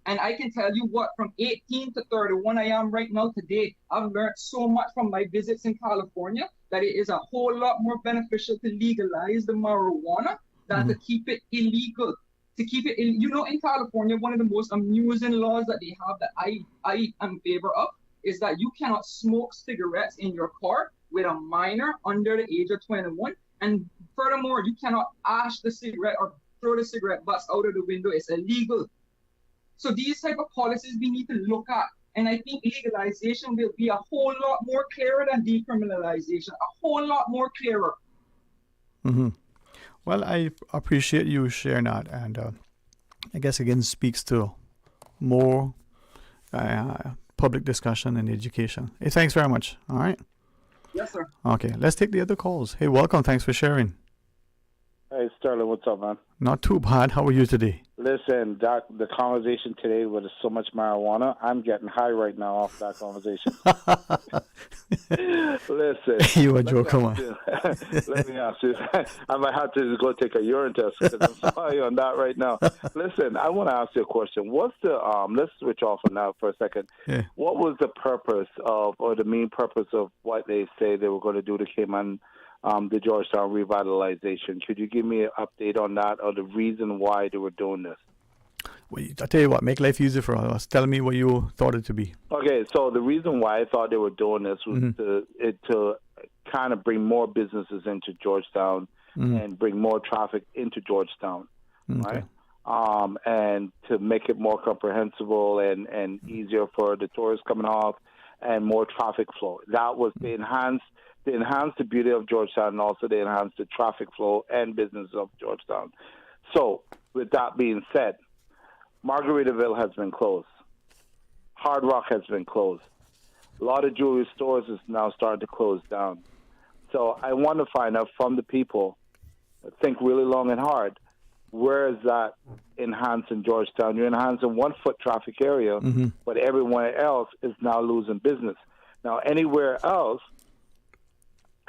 And I can tell you what, from 18 to 31 I am right now today, I've learned so much from my visits in California that it is a whole lot more beneficial to legalize the marijuana than to keep it illegal. To keep it, you know, in California, one of the most amusing laws that they have that I am in favor of is that you cannot smoke cigarettes in your car with a minor under the age of 21. And furthermore, you cannot ash the cigarette or throw the cigarette butts out of the window. It's illegal. So these type of policies we need to look at. And I think legalization will be a whole lot more clearer than decriminalization, a whole lot more clearer.
Well, I appreciate you sharing that. And I guess, again, speaks to more public discussion and education. Hey, thanks very much. All right.
Yes, sir.
Okay, let's take the other calls. Hey, welcome. Thanks for sharing.
Hey, Sterling, what's up, man?
Not too bad. How are you today?
Listen, Doc, the conversation today with so much marijuana, I'm getting high right now off that conversation. Listen.
You a joker, man.
Let me ask you. I might have to go take a urine test because I'm high on that right now. Listen, I want to ask you a question. What's the, let's switch off on that for a second.
Yeah.
What was the purpose of, or the main purpose of what they say they were going to do to Cayman, the Georgetown revitalization? Could you give me an update on that, or the reason why they were doing this?
Well, I tell you what, make life easier for us. Tell me what you thought it to be.
Okay, so the reason why I thought they were doing this was to kind of bring more businesses into Georgetown and bring more traffic into Georgetown, right? And to make it more comprehensible and easier for the tourists coming off, and more traffic flow. That was the enhance the beauty of Georgetown, and also they enhance the traffic flow and business of Georgetown. So, with that being said, Margaritaville has been closed. Hard Rock has been closed. A lot of jewelry stores is now starting to close down. So I want to find out from the people, think really long and hard, where is that enhancing Georgetown? You're enhancing one foot traffic area, but everyone else is now losing business. Now, anywhere else,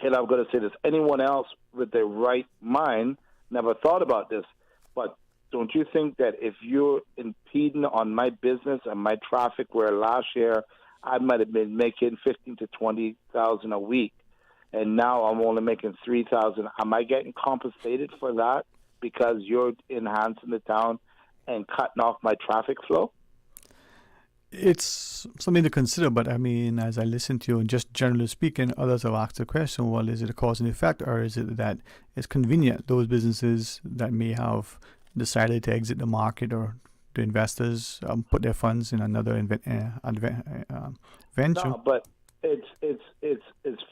and I'm going to say this, anyone else with their right mind never thought about this. But don't you think that if you're impeding on my business and my traffic, where last year I might have been making $15,000 to $20,000 a week, and now I'm only making $3,000, am I getting compensated for that because you're enhancing the town and cutting off my traffic flow?
It's something to consider, but I mean, as I listen to you, and just generally speaking, others have asked the question, well, is it a cause and effect, or is it that it's convenient, those businesses that may have decided to exit the market or the investors put their funds in another venture.
No, but it's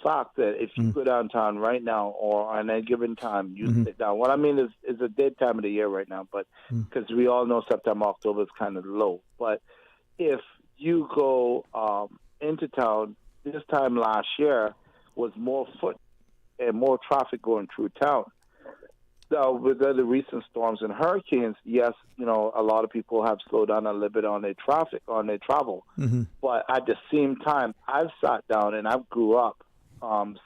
fact that if you go downtown right now or on a given time, you sit down. What I mean is a dead time of the year right now, but because we all know September, October is kind of low. But if you go into town, this time last year was more foot and more traffic going through town. So with the recent storms and hurricanes, yes, a lot of people have slowed down a little bit on their travel. But at the same time, I've sat down and I've grew up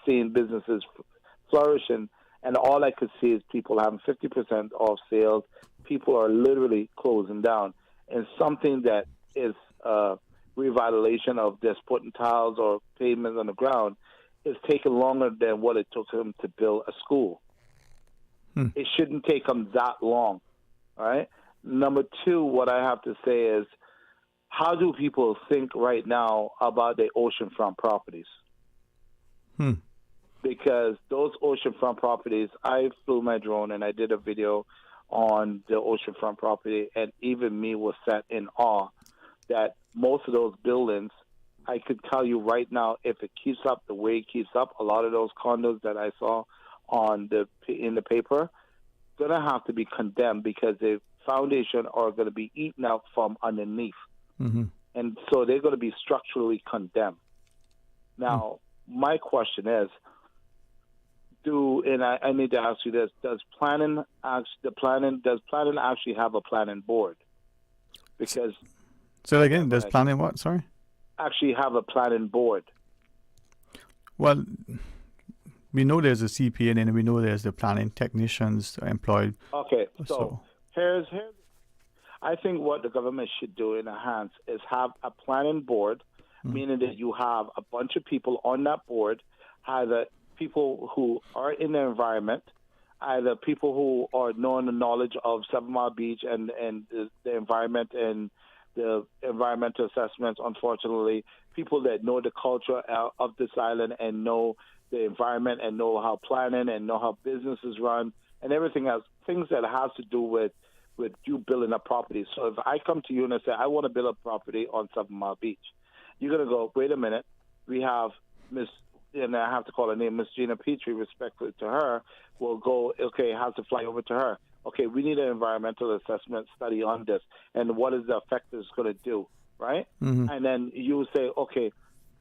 seeing businesses flourishing, and all I could see is people having 50% off sales. People are literally closing down, and something that is revitalization of just putting tiles or pavements on the ground is taking longer than what it took them to build a school. It shouldn't take them that long, all right? Number two, what I have to say is, how do people think right now about the oceanfront properties? Because those oceanfront properties, I flew my drone and I did a video on the oceanfront property, and even me was set in awe that most of those buildings, I could tell you right now, if it keeps up the way it keeps up, a lot of those condos that I saw in the paper, gonna have to be condemned because the foundation are going to be eaten out from underneath, and so they're going to be structurally condemned. Now, my question is, I need to ask you this: does planning actually have a planning board? Because
again, does planning what? Sorry.
Actually have a planning board.
Well, we know there's a CPA, and then we know there's the planning technicians employed.
Okay, so here's I think what the government should do in a hands is have a planning board, meaning that you have a bunch of people on that board, either people who are in the environment, either people who are knowing the knowledge of 7 Mile Beach and the environment and the environmental assessments, unfortunately, people that know the culture of this island and know the environment and know how planning and know how businesses run and everything else, things that has to do with you building a property. So if I come to you and I say, I want to build a property on 7 Mile Beach, you're going to go, wait a minute, we have Miss, and I have to call her name, Miss Gina Petrie, respectfully to her, will go, okay, it has to fly over to her. Okay, we need an environmental assessment study on this, and what is the effect it's going to do, right? And then you say, okay,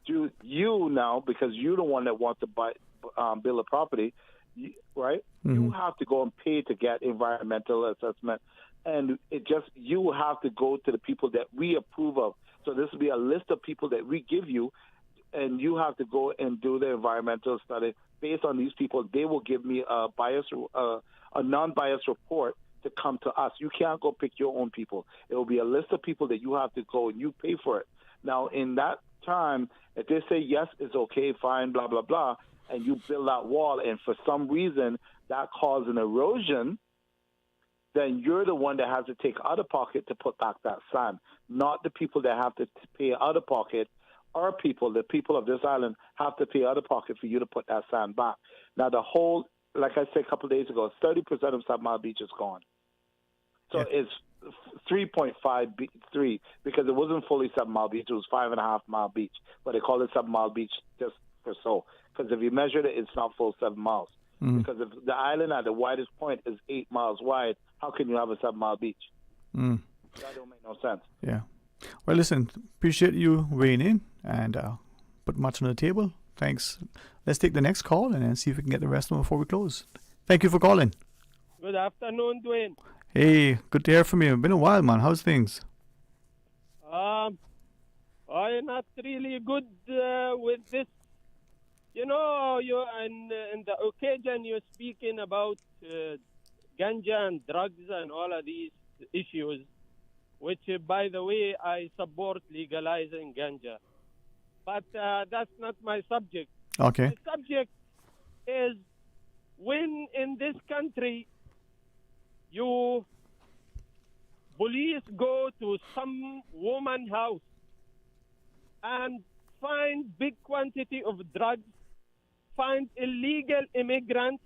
do you now, because you're the one that wants to build a property, right? You have to go and pay to get environmental assessment, and you have to go to the people that we approve of. So this will be a list of people that we give you, and you have to go and do the environmental study based on these people. They will give me a non-biased report to come to us. You can't go pick your own people. It will be a list of people that you have to go and you pay for it. Now, in that time, if they say, yes, it's okay, fine, blah, blah, blah, and you build that wall, and for some reason that causes an erosion, then you're the one that has to take out of pocket to put back that sand, not the people that have to pay out of pocket. Our people, the people of this island, have to pay out of pocket for you to put that sand back. Now, the whole, like I said a couple of days ago, 30% of 7 Mile Beach is gone. So it's 3.53 because it wasn't fully 7 Mile Beach. It was 5.5 Mile Beach, but they call it 7 Mile Beach just for so. Because if you measured it, it's not full 7 miles. Because if the island at the widest point is 8 miles wide, how can you have a 7 Mile Beach? That don't make no sense.
Yeah. Well, listen, appreciate you weighing in and put much on the table. Thanks. Let's take the next call and then see if we can get the rest of them before we close. Thank you for calling.
Good afternoon, Dwayne.
Hey, good to hear from you. Been a while, man. How's things?
I'm not really good with this. You know, in the occasion you're speaking about ganja and drugs and all of these issues, which, by the way, I support legalizing ganja. But that's not my subject.
Okay.
My subject is when in this country police go to some woman's house and find big quantity of drugs, find illegal immigrants,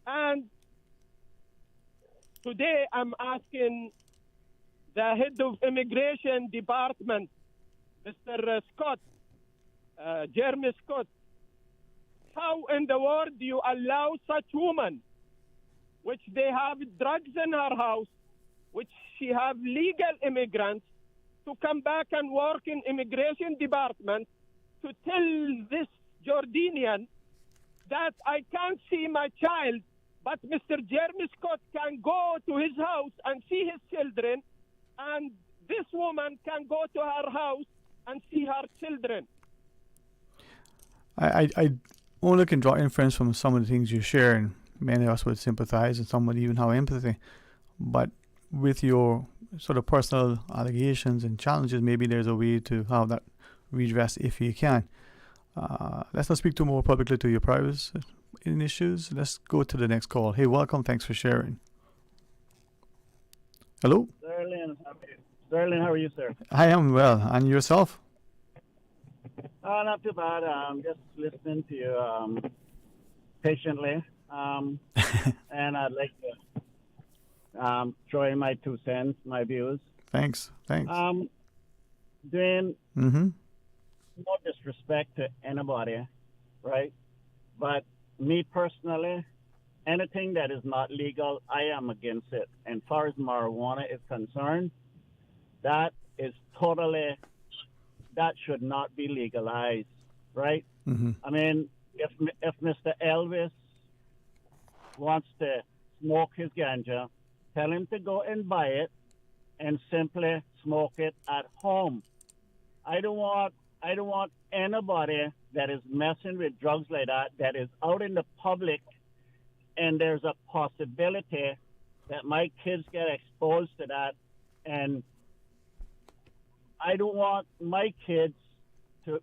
and today I'm asking the head of immigration department, Mr. Scott, Jeremy Scott. How in the world do you allow such woman, which they have drugs in her house, which she have legal immigrants, to come back and work in immigration department, to tell this Jordanian that I can't see my child, but Mr. Jeremy Scott can go to his house and see his children, and this woman can go to her house and see her children.
I only can draw inference from some of the things you share, and many of us would sympathize, and some would even have empathy. But with your sort of personal allegations and challenges, maybe there's a way to have that redress if you can. Let's not speak too more publicly to your private issues. Let's go to the next call. Hey, welcome. Thanks for sharing. Hello?
Sterling, how are you, sir?
I am well. And yourself?
Not too bad. Just listening to you patiently. And I'd like to throw in my 2 cents, my views.
Thanks.
Dwayne, no disrespect to anybody, right? But me personally, anything that is not legal, I am against it. And as far as marijuana is concerned, that is totally, that should not be legalized, right? I mean, if Mr. Elvis wants to smoke his ganja, tell him to go and buy it and simply smoke it at home. I don't want anybody that is messing with drugs like that is out in the public, and there's a possibility that my kids get exposed to that, and I don't want my kids to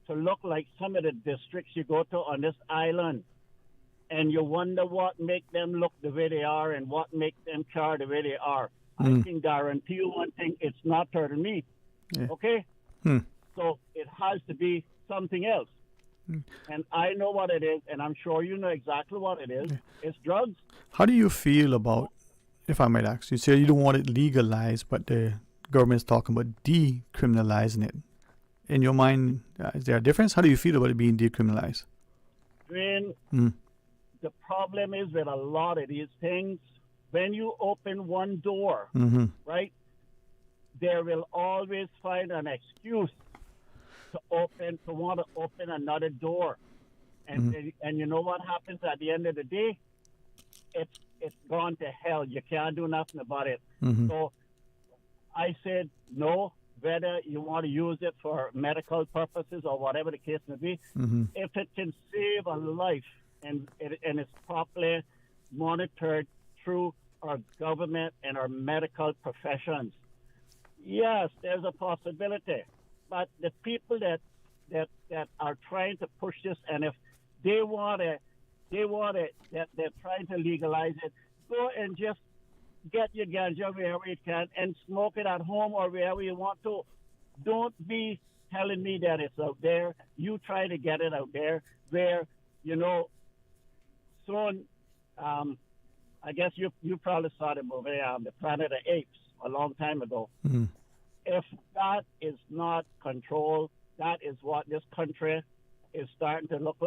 look like some of the districts you go to on this island, and you wonder what make them look the way they are and what make them care the way they are. I can guarantee you one thing, it's not hurting me.
Yeah.
Okay? So it has to be something else. And I know what it is, and I'm sure you know exactly what it is. It's drugs.
How do you feel about, if I might ask, you say you don't want it legalized, but the government's talking about decriminalizing it. In your mind, is there a difference? How do you feel about it being decriminalized?
Dwayne, the problem is with a lot of these things, when you open one door, right, there will always find an excuse to want to open another door. And and you know what happens at the end of the day? It's gone to hell. You can't do nothing about it. So I said no, whether you want to use it for medical purposes or whatever the case may be, if it can save a life and it's properly monitored through our government and our medical professions, yes, there's a possibility. But the people that are trying to push this, and if they want it, that they're trying to legalize it, go and just get your ganja wherever you can and smoke it at home or wherever you want to. Don't be telling me that it's out there. You try to get it out there where, soon, I guess you probably saw the movie, The Planet of the Apes, a long time ago. If that is not controlled, that is what this country is starting to look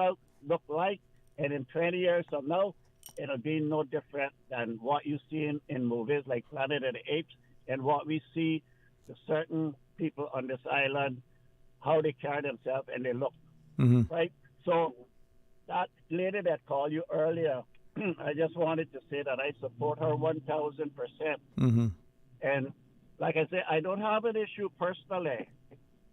like. And in 20 years from now, it'll be no different than what you see in movies like Planet of the Apes and what we see the certain people on this island, how they carry themselves and they look, right? So that lady that called you earlier, I just wanted to say that I support her 1,000%. And like I said, I don't have an issue personally,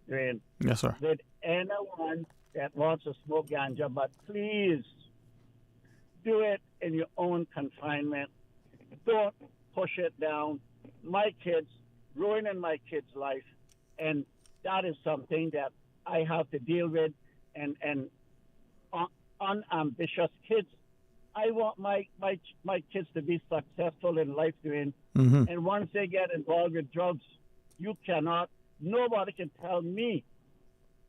Dwayne,
yes, sir,
with anyone that wants to smoke ganja, but please do it in your own confinement. Don't push it down. My kids, ruining my kids' life, and that is something that I have to deal with. And unambitious kids, I want my kids to be successful in life, doing. And once they get involved with drugs, nobody can tell me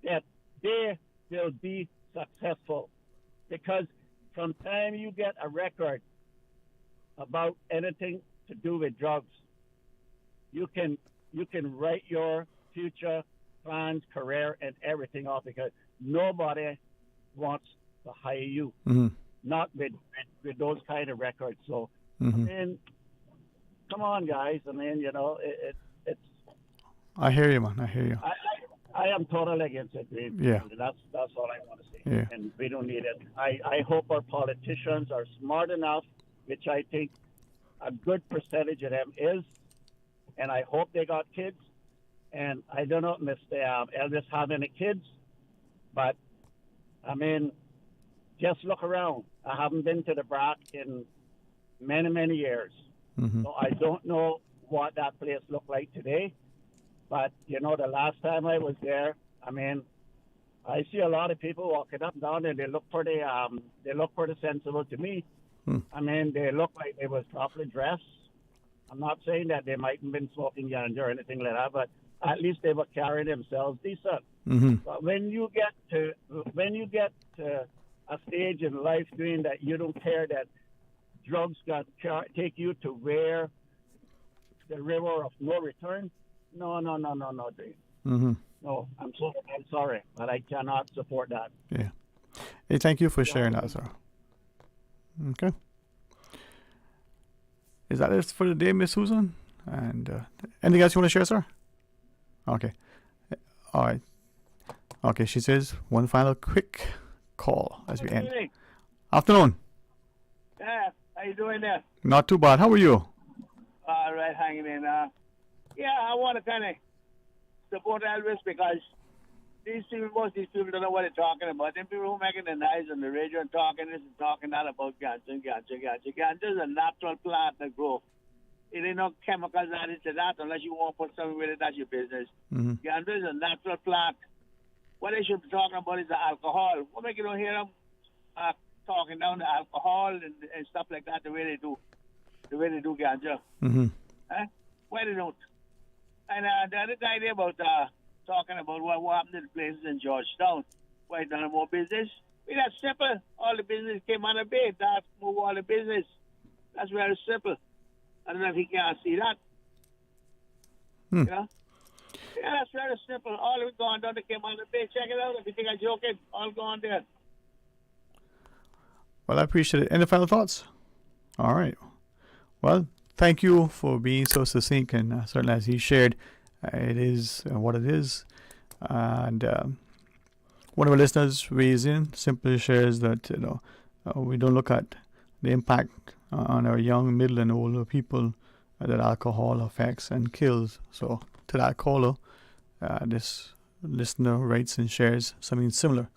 that they will be successful, because from time you get a record about anything to do with drugs, you can write your future plans, career, and everything off because nobody wants to hire you. Not with those kind of records. So, I mean, come on, guys. I mean, you know, it's.
I hear you, man. I hear you.
I am totally against it.
Yeah.
That's all I want to say.
Yeah.
And we don't need it. I hope our politicians are smart enough, which I think a good percentage of them is, and I hope they got kids. And I don't know, Mr. Elvis, have any kids, but I mean, just look around. I haven't been to the BRAC in many, many years. So I don't know what that place looked like today. But, you know, the last time I was there, I mean, I see a lot of people walking up and down and they look pretty sensible to me. I mean, they look like they was properly dressed. I'm not saying that they might have been smoking ganja or anything like that, but at least they were carrying themselves decent. But when you get to a stage in life doing that, you don't care that drugs take you to where the river of no return. No, Dwayne. No, I'm sorry, but I cannot support that.
Yeah. Hey, thank you for sharing that, sir. Okay. Is that it for the day, Miss Susan? And anything else you want to share, sir? Okay. All right. Okay, she says one final quick call as we end.
Evening.
Afternoon.
Yeah, how you doing there?
Not too bad. How are you?
All right, hanging in. Yeah, I want to kind of support Elvis because most of these people don't know what they're talking about. Them people who making the noise on the radio and talking this and talking that about ganja. Ganja is a natural plant that grows. It ain't no chemicals added to that unless you want to put something with it. That's your business. Ganja is a natural plant. What they should be talking about is the alcohol. What make you don't hear them talking down the alcohol and stuff like that the way they do ganja? Why they don't? And the other idea about talking about what happened to the places in Georgetown, why none more business? That's simple. All the business came on a bid. That's move all the business. That's very simple. I don't know if he can't see that. You know? Yeah, that's very simple. All of it gone down. They came on the bid. Check it out. If you think I'm joking, all gone there.
Well, I appreciate it. Any final thoughts? All right. Well, thank you for being so succinct, and certainly as he shared, it is what it is. And one of our listeners weighs in, simply shares that we don't look at the impact on our young, middle, and older people that alcohol affects and kills. So to that caller, this listener writes and shares something similar.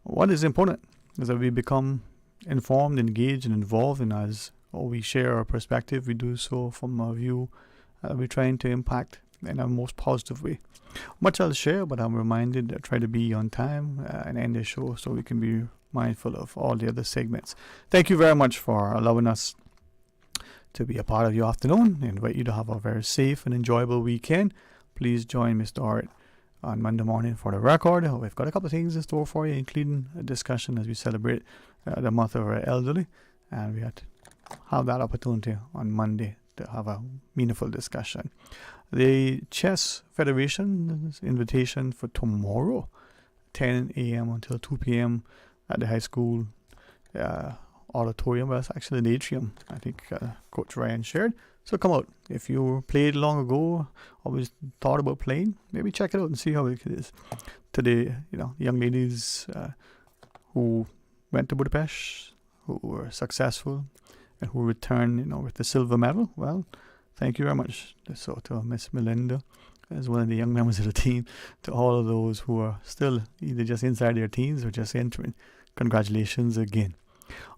What is important is that we become informed, engaged, and involved, and as we share our perspective, we do so from a view we're trying to impact in a most positive way. Much I'll share, but I'm reminded that try to be on time and end the show so we can be mindful of all the other segments. Thank you very much for allowing us to be a part of your afternoon. I invite you to have a very safe and enjoyable weekend. Please join Mr. Hart on Monday morning for the record. We've got a couple of things in store for you, including a discussion as we celebrate the month of our elderly, and we had to have that opportunity on Monday to have a meaningful discussion. The Chess Federation's invitation for tomorrow, 10 a.m. until 2 p.m. at the high school auditorium. Well, it's actually the atrium, I think Coach Ryan shared. So come out. If you played long ago, always thought about playing, maybe check it out and see how it is. Today, young ladies who went to Budapest, who were successful, and who returned, with the silver medal. Well, thank you very much. So to Miss Melinda, as one of the young members of the team, to all of those who are still either just inside their teens or just entering, congratulations again.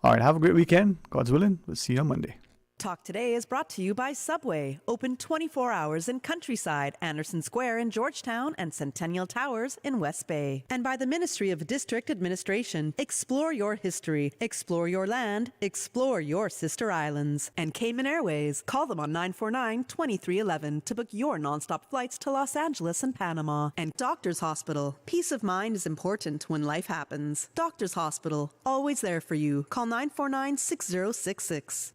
All right, have a great weekend. God's willing. We'll see you on Monday.
Talk Today is brought to you by Subway, open 24 hours in Countryside, Anderson Square in Georgetown, and Centennial Towers in West Bay. And by the Ministry of District Administration. Explore your history, explore your land, explore your sister islands. And Cayman Airways. Call them on 949-2311 to book your nonstop flights to Los Angeles and Panama. And Doctors Hospital. Peace of mind is important when life happens. Doctors Hospital, always there for you. Call 949-6066.